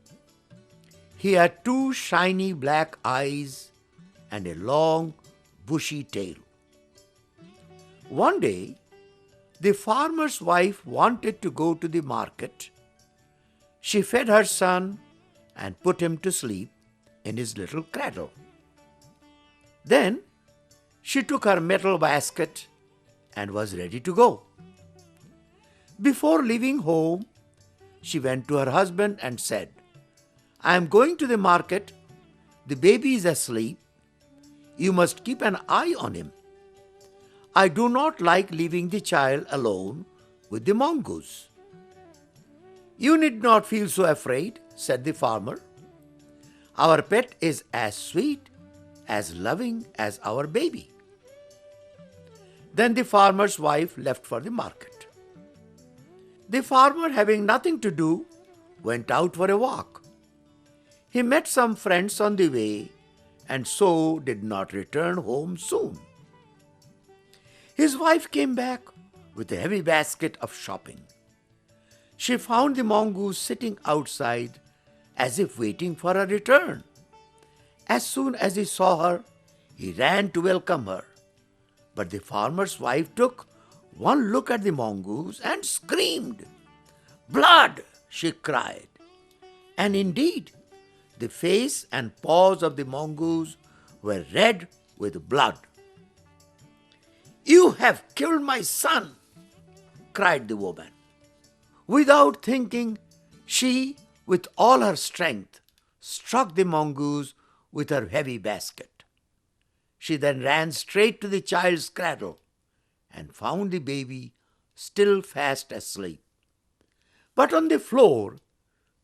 S4: He had 2 shiny black eyes and a long, bushy tail. One day, the farmer's wife wanted to go to the market. She fed her son and put him to sleep in his little cradle. Then she took her metal basket and was ready to go. Before leaving home, she went to her husband and said, "I am going to the market. The baby is asleep. You must keep an eye on him. I do not like leaving the child alone with the mongoose." "You need not feel so afraid," said the farmer. "Our pet is as sweet, as loving as our baby." Then the farmer's wife left for the market. The farmer, having nothing to do, went out for a walk. He met some friends on the way and so did not return home soon. His wife came back with a heavy basket of shopping. She found the mongoose sitting outside as if waiting for a return. As soon as he saw her, he ran to welcome her. But the farmer's wife took one look at the mongoose and screamed. "Blood!" she cried. And indeed, the face and paws of the mongoose were red with blood. "You have killed my son!" cried the woman. Without thinking, she, with all her strength, struck the mongoose with her heavy basket. She then ran straight to the child's cradle and found the baby still fast asleep. But on the floor,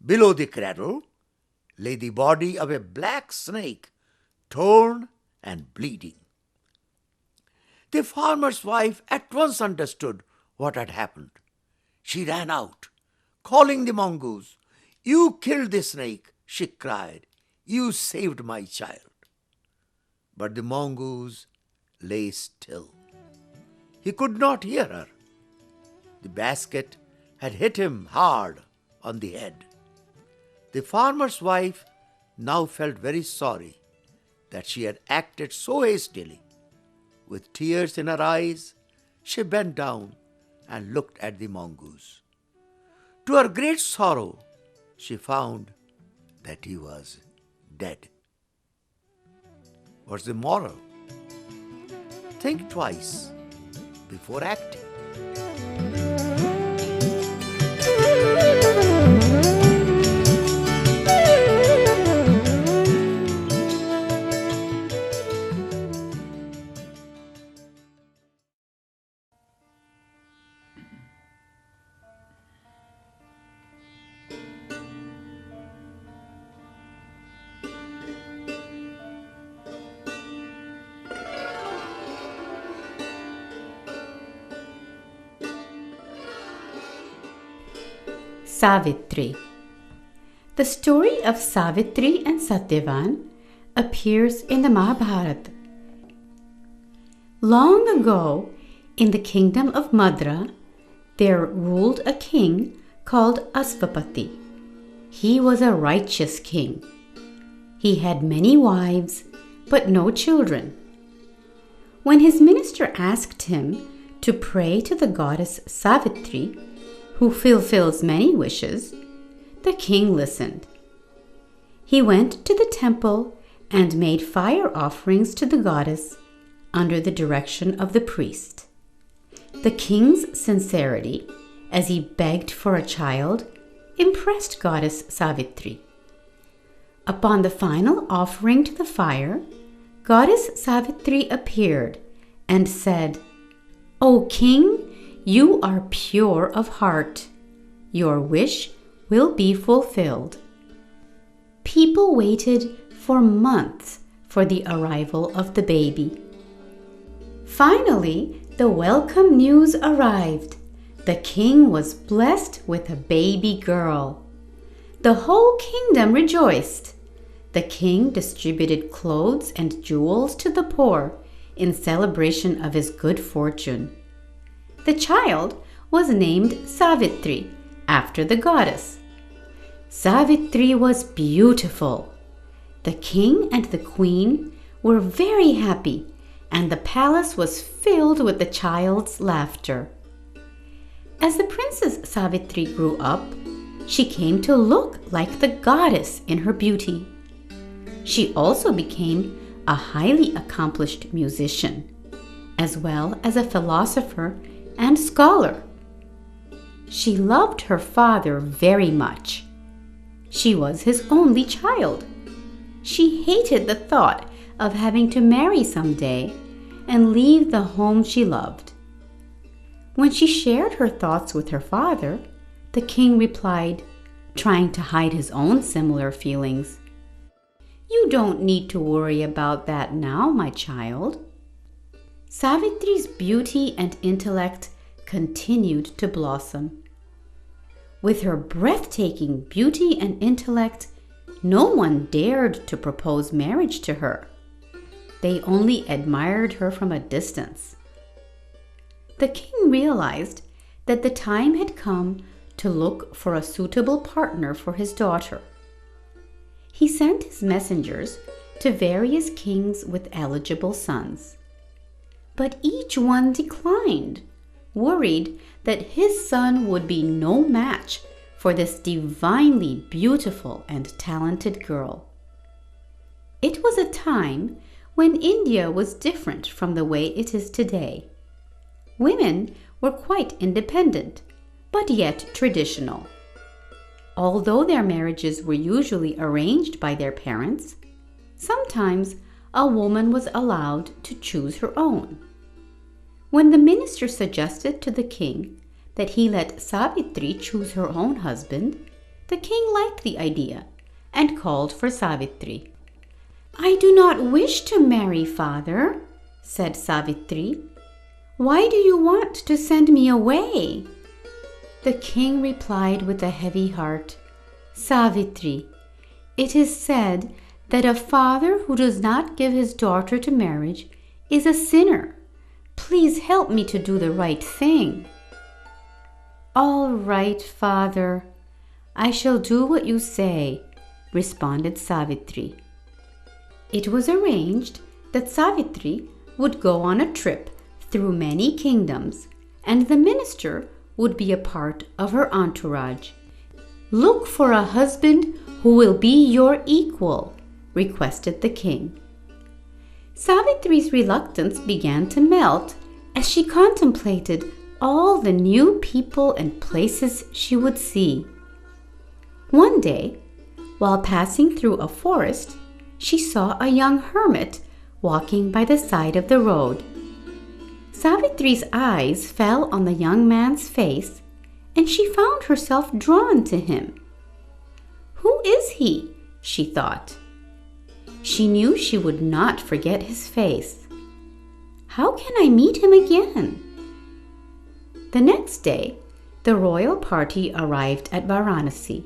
S4: below the cradle, lay the body of a black snake, torn and bleeding. The farmer's wife at once understood what had happened. She ran out, calling the mongoose. "You killed the snake," she cried. "You saved my child." But the mongoose lay still. He could not hear her. The basket had hit him hard on the head. The farmer's wife now felt very sorry that she had acted so hastily. With tears in her eyes, she bent down and looked at the mongoose. To her great sorrow, she found that he was dead. What's the moral? Think twice before acting.
S1: Savitri. The story of Savitri and Satyavan appears in the Mahabharata. Long ago, in the kingdom of Madra, there ruled a king called Asvapati. He was a righteous king. He had many wives, but no children. When his minister asked him to pray to the goddess Savitri, who fulfills many wishes, the king listened. He went to the temple and made fire offerings to the goddess under the direction of the priest. The king's sincerity, as he begged for a child, impressed goddess Savitri. Upon the final offering to the fire, goddess Savitri appeared and said, "O king, you are pure of heart. Your wish will be fulfilled." People waited for months for the arrival of the baby. Finally, the welcome news arrived. The king was blessed with a baby girl. The whole kingdom rejoiced. The king distributed clothes and jewels to the poor in celebration of his good fortune. The child was named Savitri after the goddess. Savitri was beautiful. The king and the queen were very happy, and the palace was filled with the child's laughter. As the Princess Savitri grew up, she came to look like the goddess in her beauty. She also became a highly accomplished musician, as well as a philosopher and scholar. She loved her father very much. She was his only child. She hated the thought of having to marry someday and leave the home she loved. When she shared her thoughts with her father, the king replied, trying to hide his own similar feelings, "You don't need to worry about that now, my child." Savitri's beauty and intellect continued to blossom. With her breathtaking beauty and intellect, no one dared to propose marriage to her. They only admired her from a distance. The king realized that the time had come to look for a suitable partner for his daughter. He sent his messengers to various kings with eligible sons. But each one declined, worried that his son would be no match for this divinely beautiful and talented girl. It was a time when India was different from the way it is today. Women were quite independent, but yet traditional. Although their marriages were usually arranged by their parents, sometimes a woman was allowed to choose her own. When the minister suggested to the king that he let Savitri choose her own husband, the king liked the idea and called for Savitri. "I do not wish to marry, father," said Savitri. "Why do you want to send me away?" The king replied with a heavy heart, "Savitri, it is said that a father who does not give his daughter to marriage is a sinner. Please help me to do the right thing." "All right, father. I shall do what you say," responded Savitri. It was arranged that Savitri would go on a trip through many kingdoms, and the minister would be a part of her entourage. "Look for a husband who will be your equal," requested the king. Savitri's reluctance began to melt as she contemplated all the new people and places she would see. One day, while passing through a forest, she saw a young hermit walking by the side of the road. Savitri's eyes fell on the young man's face, and she found herself drawn to him. "Who is he?" she thought. She knew she would not forget his face. "How can I meet him again?" The next day, the royal party arrived at Varanasi.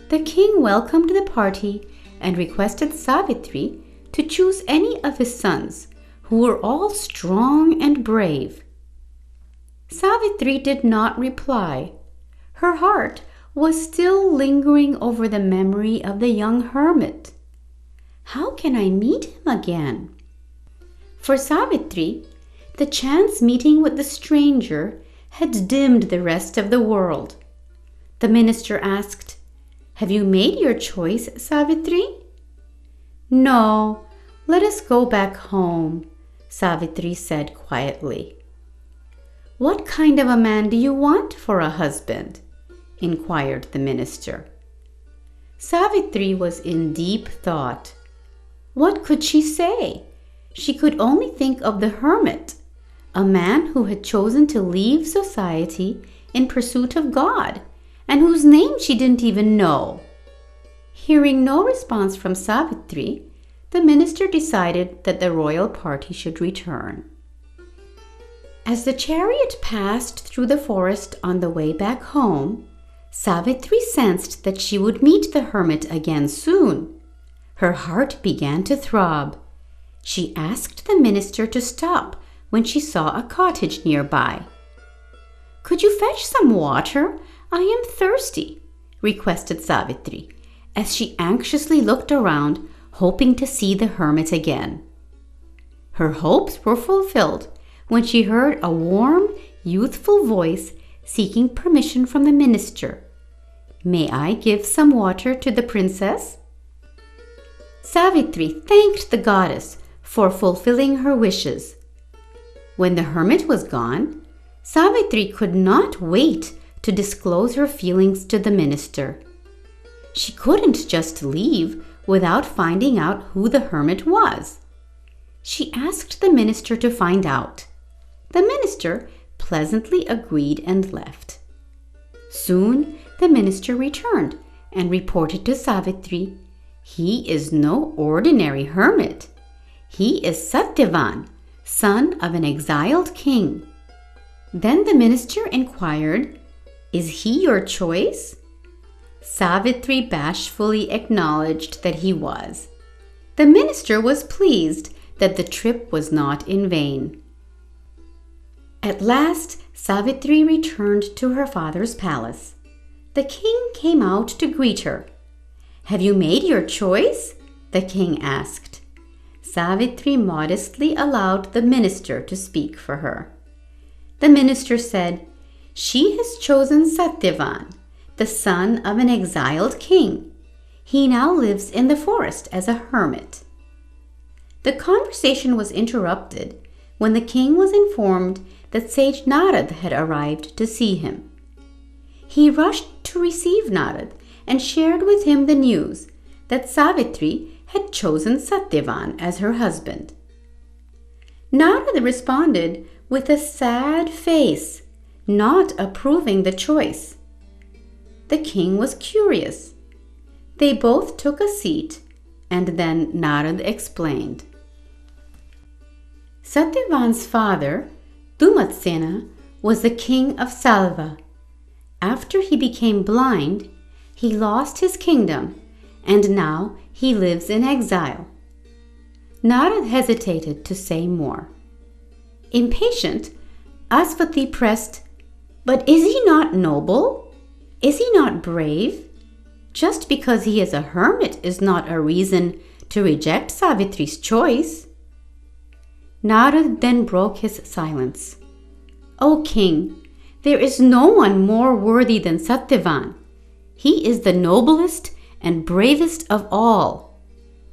S1: The king welcomed the party and requested Savitri to choose any of his sons, who were all strong and brave. Savitri did not reply. Her heart was still lingering over the memory of the young hermit. How can I meet him again? For Savitri, the chance meeting with the stranger had dimmed the rest of the world. The minister asked, "Have you made your choice, Savitri?" "No, let us go back home," Savitri said quietly. "What kind of a man do you want for a husband?" inquired the minister. Savitri was in deep thought. What could she say? She could only think of the hermit, a man who had chosen to leave society in pursuit of God, and whose name she didn't even know. Hearing no response from Savitri, the minister decided that the royal party should return. As the chariot passed through the forest on the way back home, Savitri sensed that she would meet the hermit again soon. Her heart began to throb. She asked the minister to stop when she saw a cottage nearby. "Could you fetch some water? I am thirsty," requested Savitri, as she anxiously looked around, hoping to see the hermit again. Her hopes were fulfilled when she heard a warm, youthful voice seeking permission from the minister. "May I give some water to the princess?" Savitri thanked the goddess for fulfilling her wishes. When the hermit was gone, Savitri could not wait to disclose her feelings to the minister. She couldn't just leave without finding out who the hermit was. She asked the minister to find out. The minister pleasantly agreed and left. Soon the minister returned and reported to Savitri, "He is no ordinary hermit. He is Satyavan, son of an exiled king." Then the minister inquired, "Is he your choice?" Savitri bashfully acknowledged that he was. The minister was pleased that the trip was not in vain. At last, Savitri returned to her father's palace. The king came out to greet her. "Have you made your choice?" the king asked. Savitri modestly allowed the minister to speak for her. The minister said, "She has chosen Satyavan, the son of an exiled king. He now lives in the forest as a hermit." The conversation was interrupted when the king was informed that sage Narad had arrived to see him. He rushed to receive Narad and shared with him the news that Savitri had chosen Satyavan as her husband. Narad responded with a sad face, not approving the choice. The king was curious. They both took a seat, and then Narad explained. Satyavan's father, Dumatsena, was the king of Salva. After he became blind, he lost his kingdom, and now he lives in exile. Narad hesitated to say more. Impatient, Asvati pressed, "But is he not noble? Is he not brave? Just because he is a hermit is not a reason to reject Savitri's choice." Narad then broke his silence. "O king, there is no one more worthy than Satyavan. He is the noblest and bravest of all.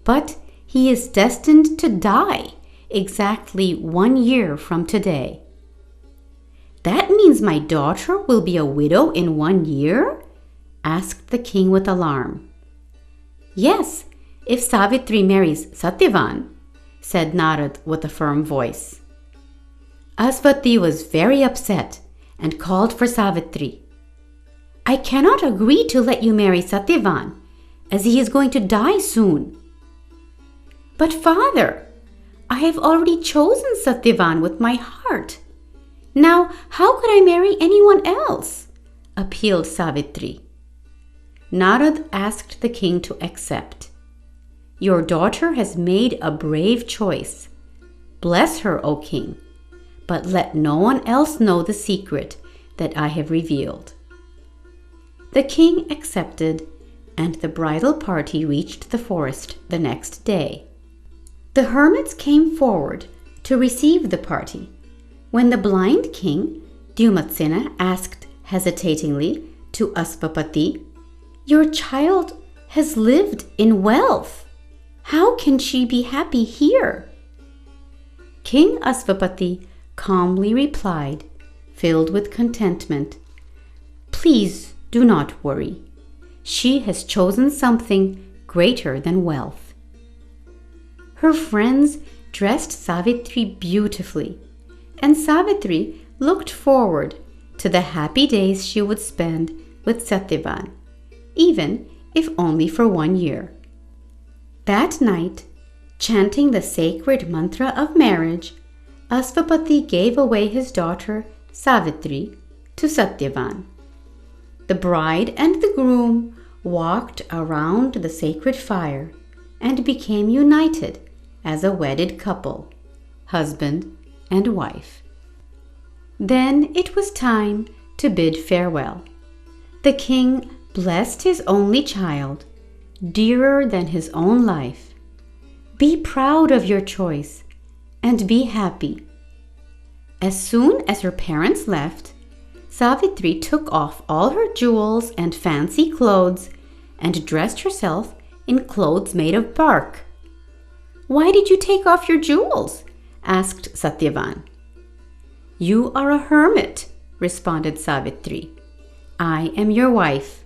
S1: But he is destined to die exactly 1 year from today." "That means my daughter will be a widow in 1 year?" asked the king with alarm. "Yes, if Savitri marries Satyavan," said Narad with a firm voice. Asvati was very upset and called for Savitri. "I cannot agree to let you marry Satyavan, as he is going to die soon." "But father, I have already chosen Satyavan with my heart. Now how could I marry anyone else?" appealed Savitri. Narad asked the king to accept. "Your daughter has made a brave choice. Bless her, O king, but let no one else know the secret that I have revealed." The king accepted, and the bridal party reached the forest the next day. The hermits came forward to receive the party. When the blind king, Dumatsena, asked hesitatingly to Aspapati, "Your child has lived in wealth. How can she be happy here?" King Asvapati calmly replied, filled with contentment, "Please do not worry. She has chosen something greater than wealth." Her friends dressed Savitri beautifully, and Savitri looked forward to the happy days she would spend with Satyavan, even if only for 1 year. That night, chanting the sacred mantra of marriage, Asvapati gave away his daughter Savitri to Satyavan. The bride and the groom walked around the sacred fire and became united as a wedded couple, husband and wife. Then it was time to bid farewell. The king blessed his only child, dearer than his own life. "Be proud of your choice and be happy." As soon as her parents left, Savitri took off all her jewels and fancy clothes and dressed herself in clothes made of bark. "Why did you take off your jewels?" asked Satyavan. "You are a hermit," responded Savitri. "I am your wife.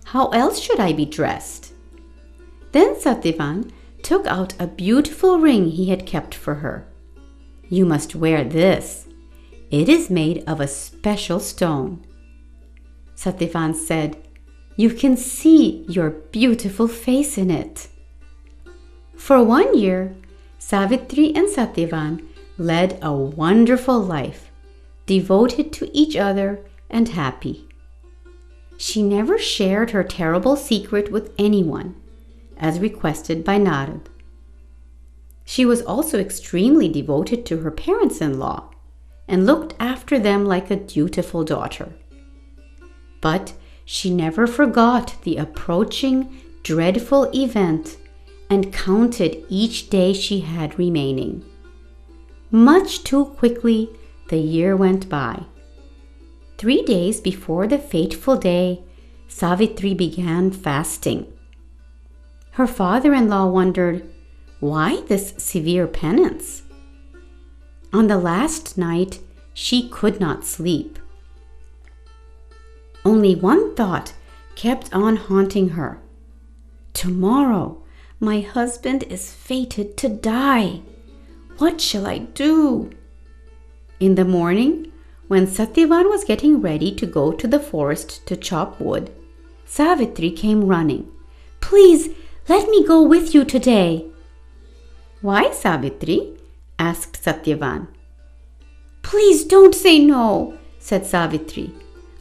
S1: How else should I be dressed?" Then Satyavan took out a beautiful ring he had kept for her. "You must wear this. It is made of a special stone." Satyavan said, "You can see your beautiful face in it." For 1 year, Savitri and Satyavan led a wonderful life, devoted to each other and happy. She never shared her terrible secret with anyone, as requested by Narad. She was also extremely devoted to her parents-in-law and looked after them like a dutiful daughter. But she never forgot the approaching dreadful event and counted each day she had remaining. Much too quickly the year went by. 3 days before the fateful day, Savitri began fasting. Her father-in-law wondered, why this severe penance? On the last night, she could not sleep. Only one thought kept on haunting her. "Tomorrow, my husband is fated to die. What shall I do?" In the morning, when Satyavan was getting ready to go to the forest to chop wood, Savitri came running. "Please, let me go with you today." "Why, Savitri?" asked Satyavan. "Please don't say no," said Savitri.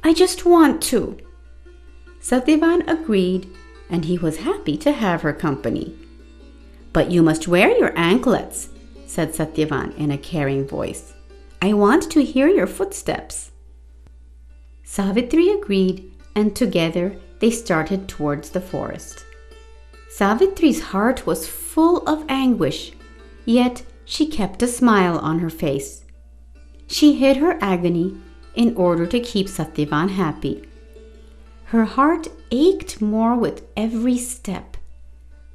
S1: "I just want to." Satyavan agreed, and he was happy to have her company. "But you must wear your anklets," said Satyavan in a caring voice. "I want to hear your footsteps." Savitri agreed, and together they started towards the forest. Savitri's heart was full of anguish, yet she kept a smile on her face. She hid her agony in order to keep Satyavan happy. Her heart ached more with every step.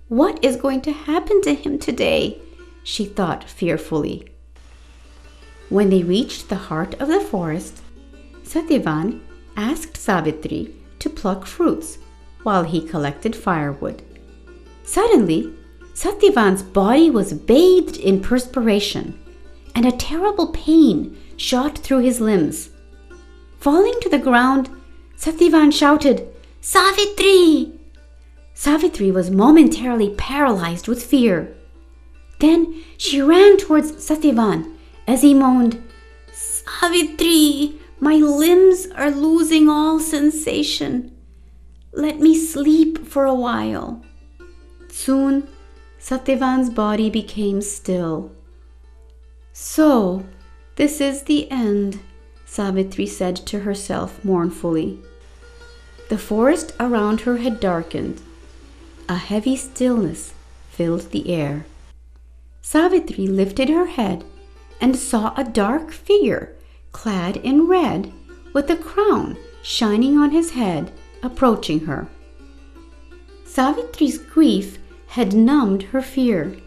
S1: "What is going to happen to him today?" she thought fearfully. When they reached the heart of the forest, Satyavan asked Savitri to pluck fruits while he collected firewood. Suddenly, Satyavan's body was bathed in perspiration, and a terrible pain shot through his limbs. Falling to the ground, Satyavan shouted, "Savitri!" Savitri was momentarily paralyzed with fear. Then she ran towards Satyavan as he moaned, "Savitri, my limbs are losing all sensation. Let me sleep for a while." Soon, Satyavan's body became still. "So, this is the end," Savitri said to herself mournfully. The forest around her had darkened. A heavy stillness filled the air. Savitri lifted her head and saw a dark figure clad in red with a crown shining on his head approaching her. Savitri's grief had numbed her fear.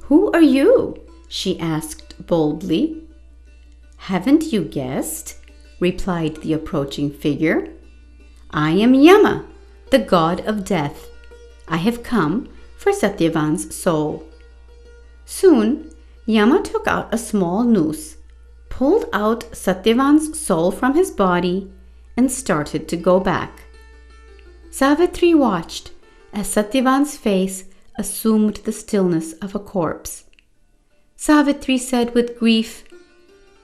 S1: "Who are you?" she asked boldly. "Haven't you guessed?" replied the approaching figure. "I am Yama, the god of death. I have come for Satyavan's soul." Soon, Yama took out a small noose, pulled out Satyavan's soul from his body, and started to go back. Savitri watched as Satyavan's face assumed the stillness of a corpse. Savitri said with grief,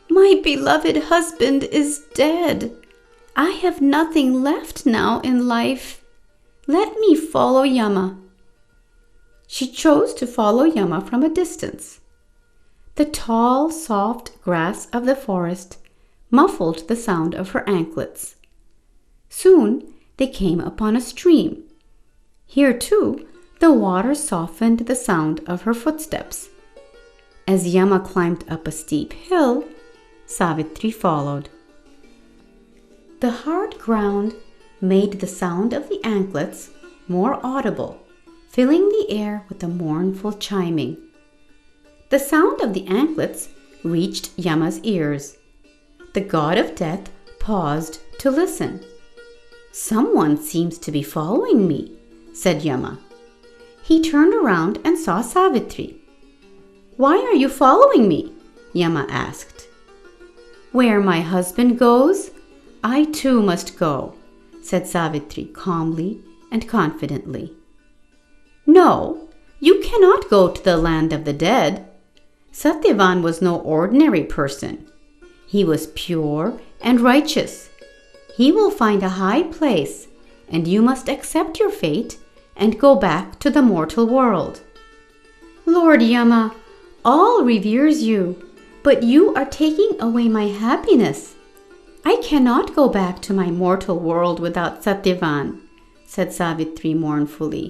S1: "My beloved husband is dead. I have nothing left now in life. Let me follow Yama." She chose to follow Yama from a distance. The tall, soft grass of the forest muffled the sound of her anklets. Soon they came upon a stream. Here, too, the water softened the sound of her footsteps. As Yama climbed up a steep hill, Savitri followed. The hard ground made the sound of the anklets more audible, filling the air with a mournful chiming. The sound of the anklets reached Yama's ears. The god of death paused to listen. "Someone seems to be following me," said Yama. He turned around and saw Savitri. "Why are you following me?" Yama asked. "Where my husband goes, I too must go," said Savitri calmly and confidently. "No, you cannot go to the land of the dead. Satyavan was no ordinary person. He was pure and righteous. He will find a high place, and you must accept your fate and go back to the mortal world." "Lord Yama, all reveres you, but you are taking away my happiness. I cannot go back to my mortal world without Satyavan," said Savitri mournfully.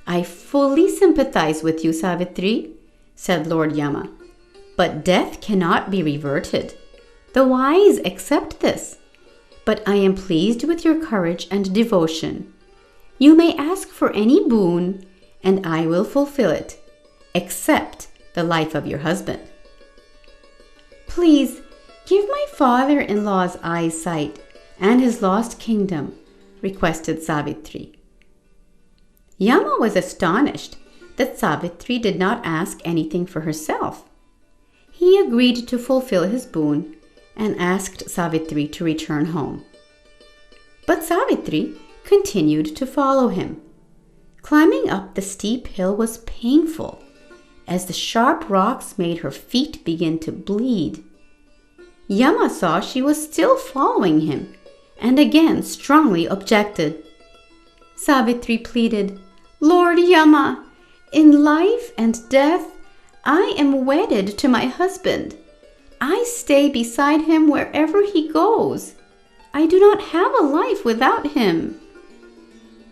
S1: "I fully sympathize with you, Savitri," said Lord Yama, "but death cannot be reverted. The wise accept this, but I am pleased with your courage and devotion. You may ask for any boon, and I will fulfill it, except the life of your husband." "Please give my father-in-law's eyesight and his lost kingdom," requested Savitri. Yama was astonished that Savitri did not ask anything for herself. He agreed to fulfill his boon and asked Savitri to return home. But Savitri continued to follow him. Climbing up the steep hill was painful, as the sharp rocks made her feet begin to bleed. Yama saw she was still following him and again strongly objected. Savitri pleaded, "Lord Yama, in life and death, I am wedded to my husband. I stay beside him wherever he goes. I do not have a life without him."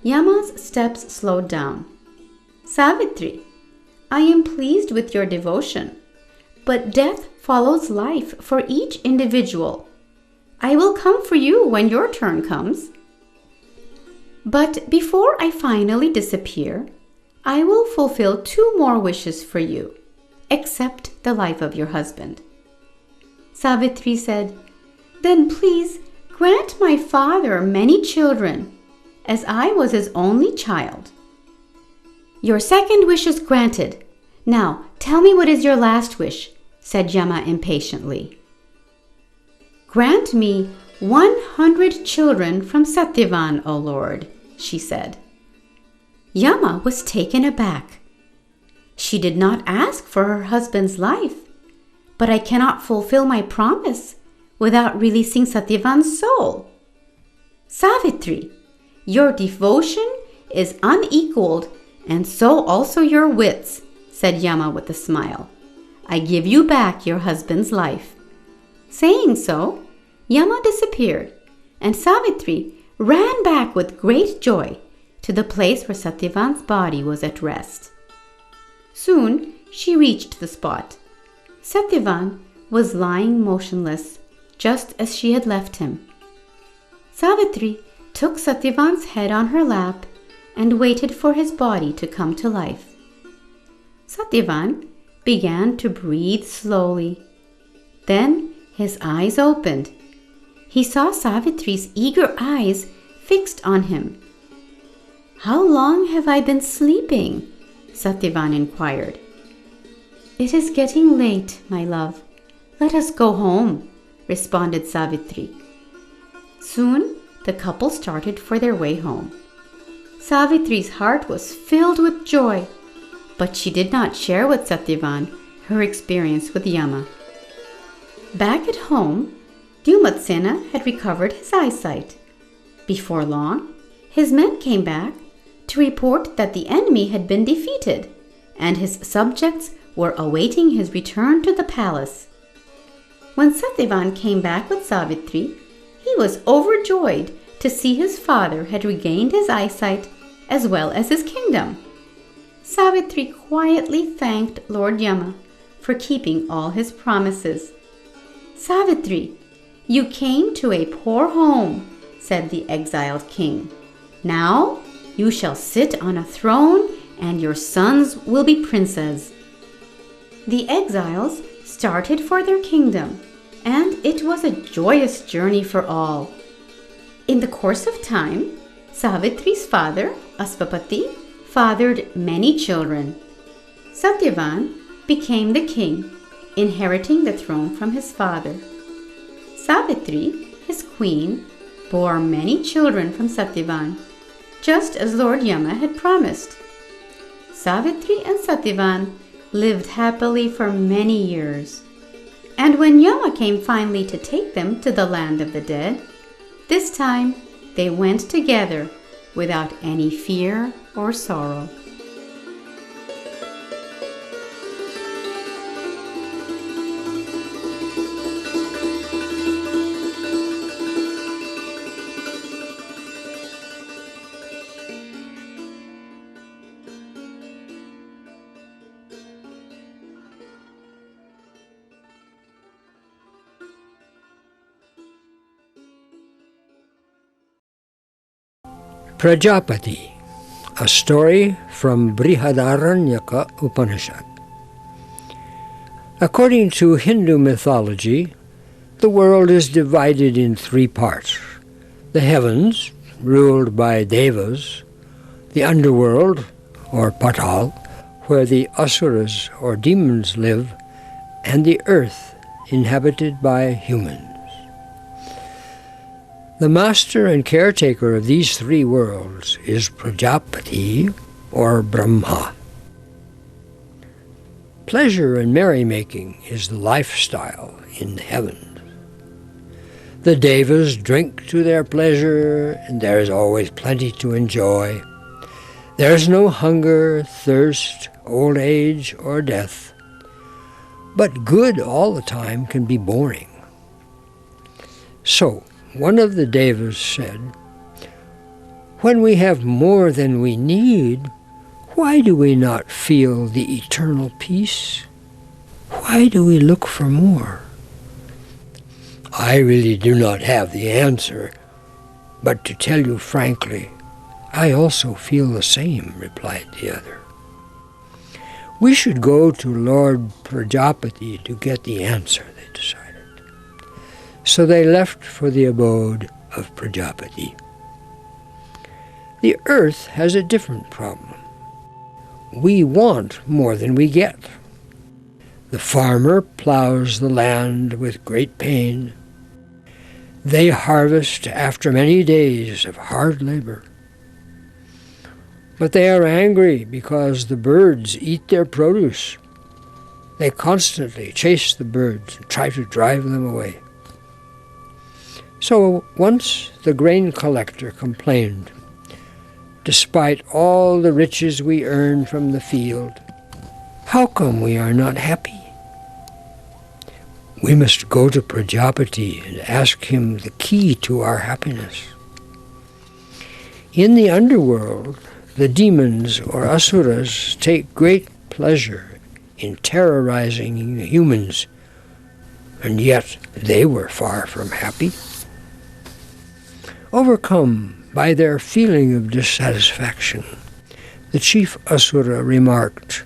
S1: Yama's steps slowed down. "Savitri, I am pleased with your devotion, but death follows life for each individual. I will come for you when your turn comes. But before I finally disappear, I will fulfill 2 more wishes for you. Accept the life of your husband." Savitri said, "Then please grant my father many children, as I was his only child." "Your second wish is granted. Now tell me, what is your last wish?" said Yama impatiently. "Grant me 100 children from Satyavan, O Lord," she said. Yama was taken aback. "She did not ask for her husband's life, but I cannot fulfill my promise without releasing Satyavan's soul. Savitri, your devotion is unequaled, and so also your wits," said Yama with a smile. "I give you back your husband's life." Saying so, Yama disappeared, and Savitri ran back with great joy to the place where Satyavan's body was at rest. Soon she reached the spot. Satyavan was lying motionless, just as she had left him. Savitri took Satyavan's head on her lap and waited for his body to come to life. Satyavan began to breathe slowly. Then his eyes opened. He saw Savitri's eager eyes fixed on him. "How long have I been sleeping?" Satyavan inquired. "It is getting late, my love. Let us go home," responded Savitri. Soon the couple started for their way home. Savitri's heart was filled with joy, but she did not share with Satyavan her experience with Yama. Back at home, Dyumatsena had recovered his eyesight. Before long, his men came back to report that the enemy had been defeated, and his subjects were awaiting his return to the palace. When Satyavan came back with Savitri, he was overjoyed to see his father had regained his eyesight as well as his kingdom. Savitri quietly thanked Lord Yama for keeping all his promises. "Savitri, you came to a poor home," said the exiled king. "Now You shall sit on a throne, and your sons will be princes." The exiles started for their kingdom, and it was a joyous journey for all. In the course of time, Savitri's father, Aspapati, fathered many children. Satyavan became the king, inheriting the throne from his father. Savitri, his queen, bore many children from Satyavan, just as Lord Yama had promised. Savitri and Satyavan lived happily for many years. And when Yama came finally to take them to the land of the dead, this time they went together without any fear or sorrow.
S7: Prajapati, a story from Brihadaranyaka Upanishad. According to Hindu mythology, the world is divided in three parts: the heavens, ruled by devas; the underworld, or patal, where the asuras or demons live; and the earth, inhabited by humans. The master and caretaker of these three worlds is Prajapati, or Brahma. Pleasure and merrymaking is the lifestyle in the heavens. The devas drink to their pleasure, and there is always plenty to enjoy. There is no hunger, thirst, old age, or death. But good all the time can be boring. So, one of the devas said, "When we have more than we need, why do we not feel the eternal peace? Why do we look for more?" "I really do not have the answer, but to tell you frankly, I also feel the same," replied the other. "We should go to Lord Prajapati to get the answer," they decided. So they left for the abode of Prajapati. The earth has a different problem. We want more than we get. The farmer plows the land with great pain. They harvest after many days of hard labor. But they are angry because the birds eat their produce. They constantly chase the birds and try to drive them away. So once the grain collector complained, "Despite all the riches we earn from the field, how come we are not happy? We must go to Prajapati and ask him the key to our happiness." In the underworld, the demons or asuras take great pleasure in terrorizing the humans, and yet they were far from happy. Overcome by their feeling of dissatisfaction, the chief asura remarked,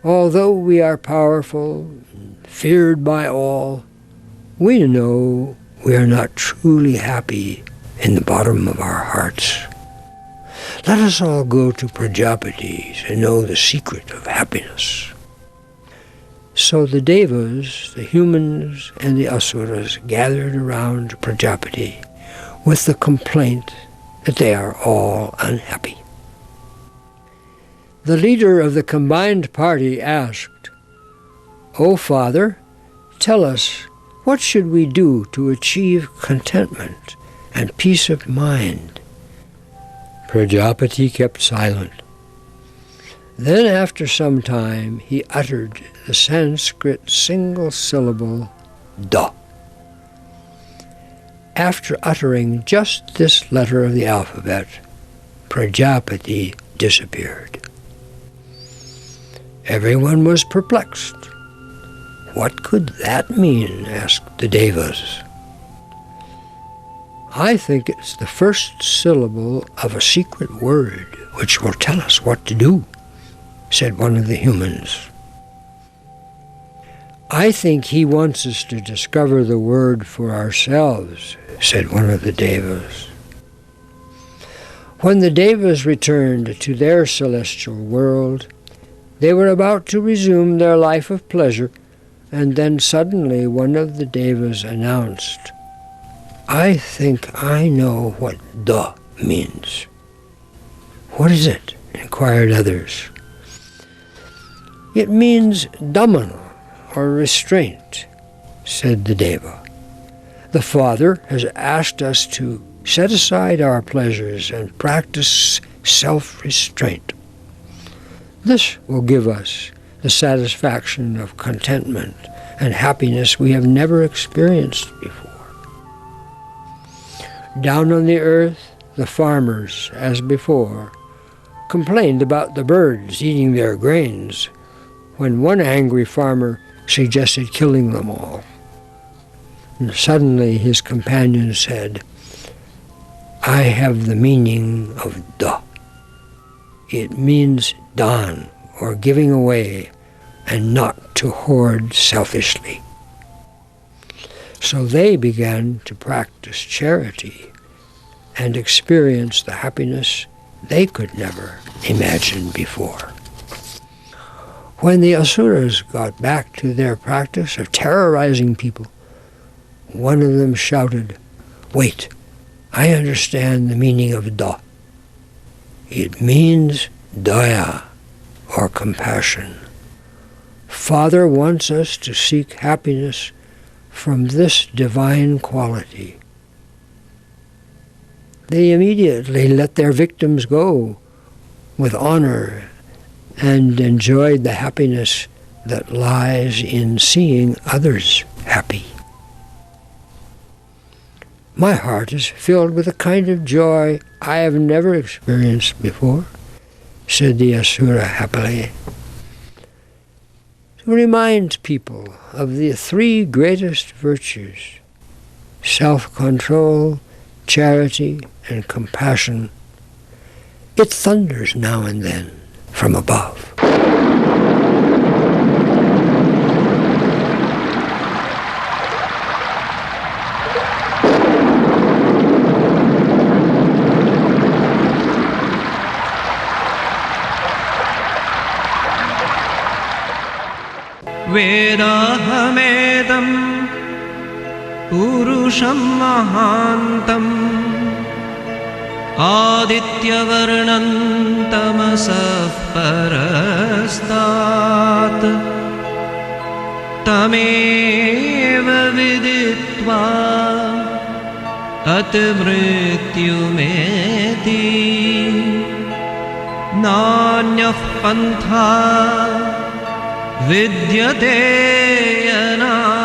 S7: "Although we are powerful and feared by all, we know we are not truly happy in the bottom of our hearts. Let us all go to Prajapati to know the secret of happiness." So the devas, the humans, and the asuras gathered around Prajapati with the complaint that they are all unhappy. The leader of the combined party asked, "O Father, tell us, what should we do to achieve contentment and peace of mind?" Prajapati kept silent. Then after some time he uttered the Sanskrit single syllable, "Da." After uttering just this letter of the alphabet, Prajapati disappeared. Everyone was perplexed. What could that mean? Asked the devas. I think it's the first syllable of a secret word which will tell us what to do, said one of the humans. I think he wants us to discover the word for ourselves, said one of the devas. When the devas returned to their celestial world, they were about to resume their life of pleasure, and then suddenly one of the devas announced, I think I know what da means. What is it? Inquired others. It means damana, or restraint, said the deva. The Father has asked us to set aside our pleasures and practice self-restraint. This will give us the satisfaction of contentment and happiness we have never experienced before. Down on the earth, the farmers, as before, complained about the birds eating their grains, when one angry farmer suggested killing them all. And suddenly his companion said, I have the meaning of da. It means dan, or giving away, and not to hoard selfishly. So they began to practice charity and experience the happiness they could never imagine before. When the asuras got back to their practice of terrorizing people, one of them shouted, Wait, I understand the meaning of da. It means daya, or compassion. Father wants us to seek happiness from this divine quality. They immediately let their victims go with honor and enjoyed the happiness that lies in seeing others happy. My heart is filled with a kind of joy I have never experienced before, said the asura happily. To remind people of the three greatest virtues, self-control, charity, and compassion, it thunders now and then from above.
S8: वेदाहमेदं पुरुषं महान्तम् आदित्यवर्णं तमसः परस्तात् तमेव विदित्वा अतिमृत्युमेति नान्यः पन्था विद्यते यना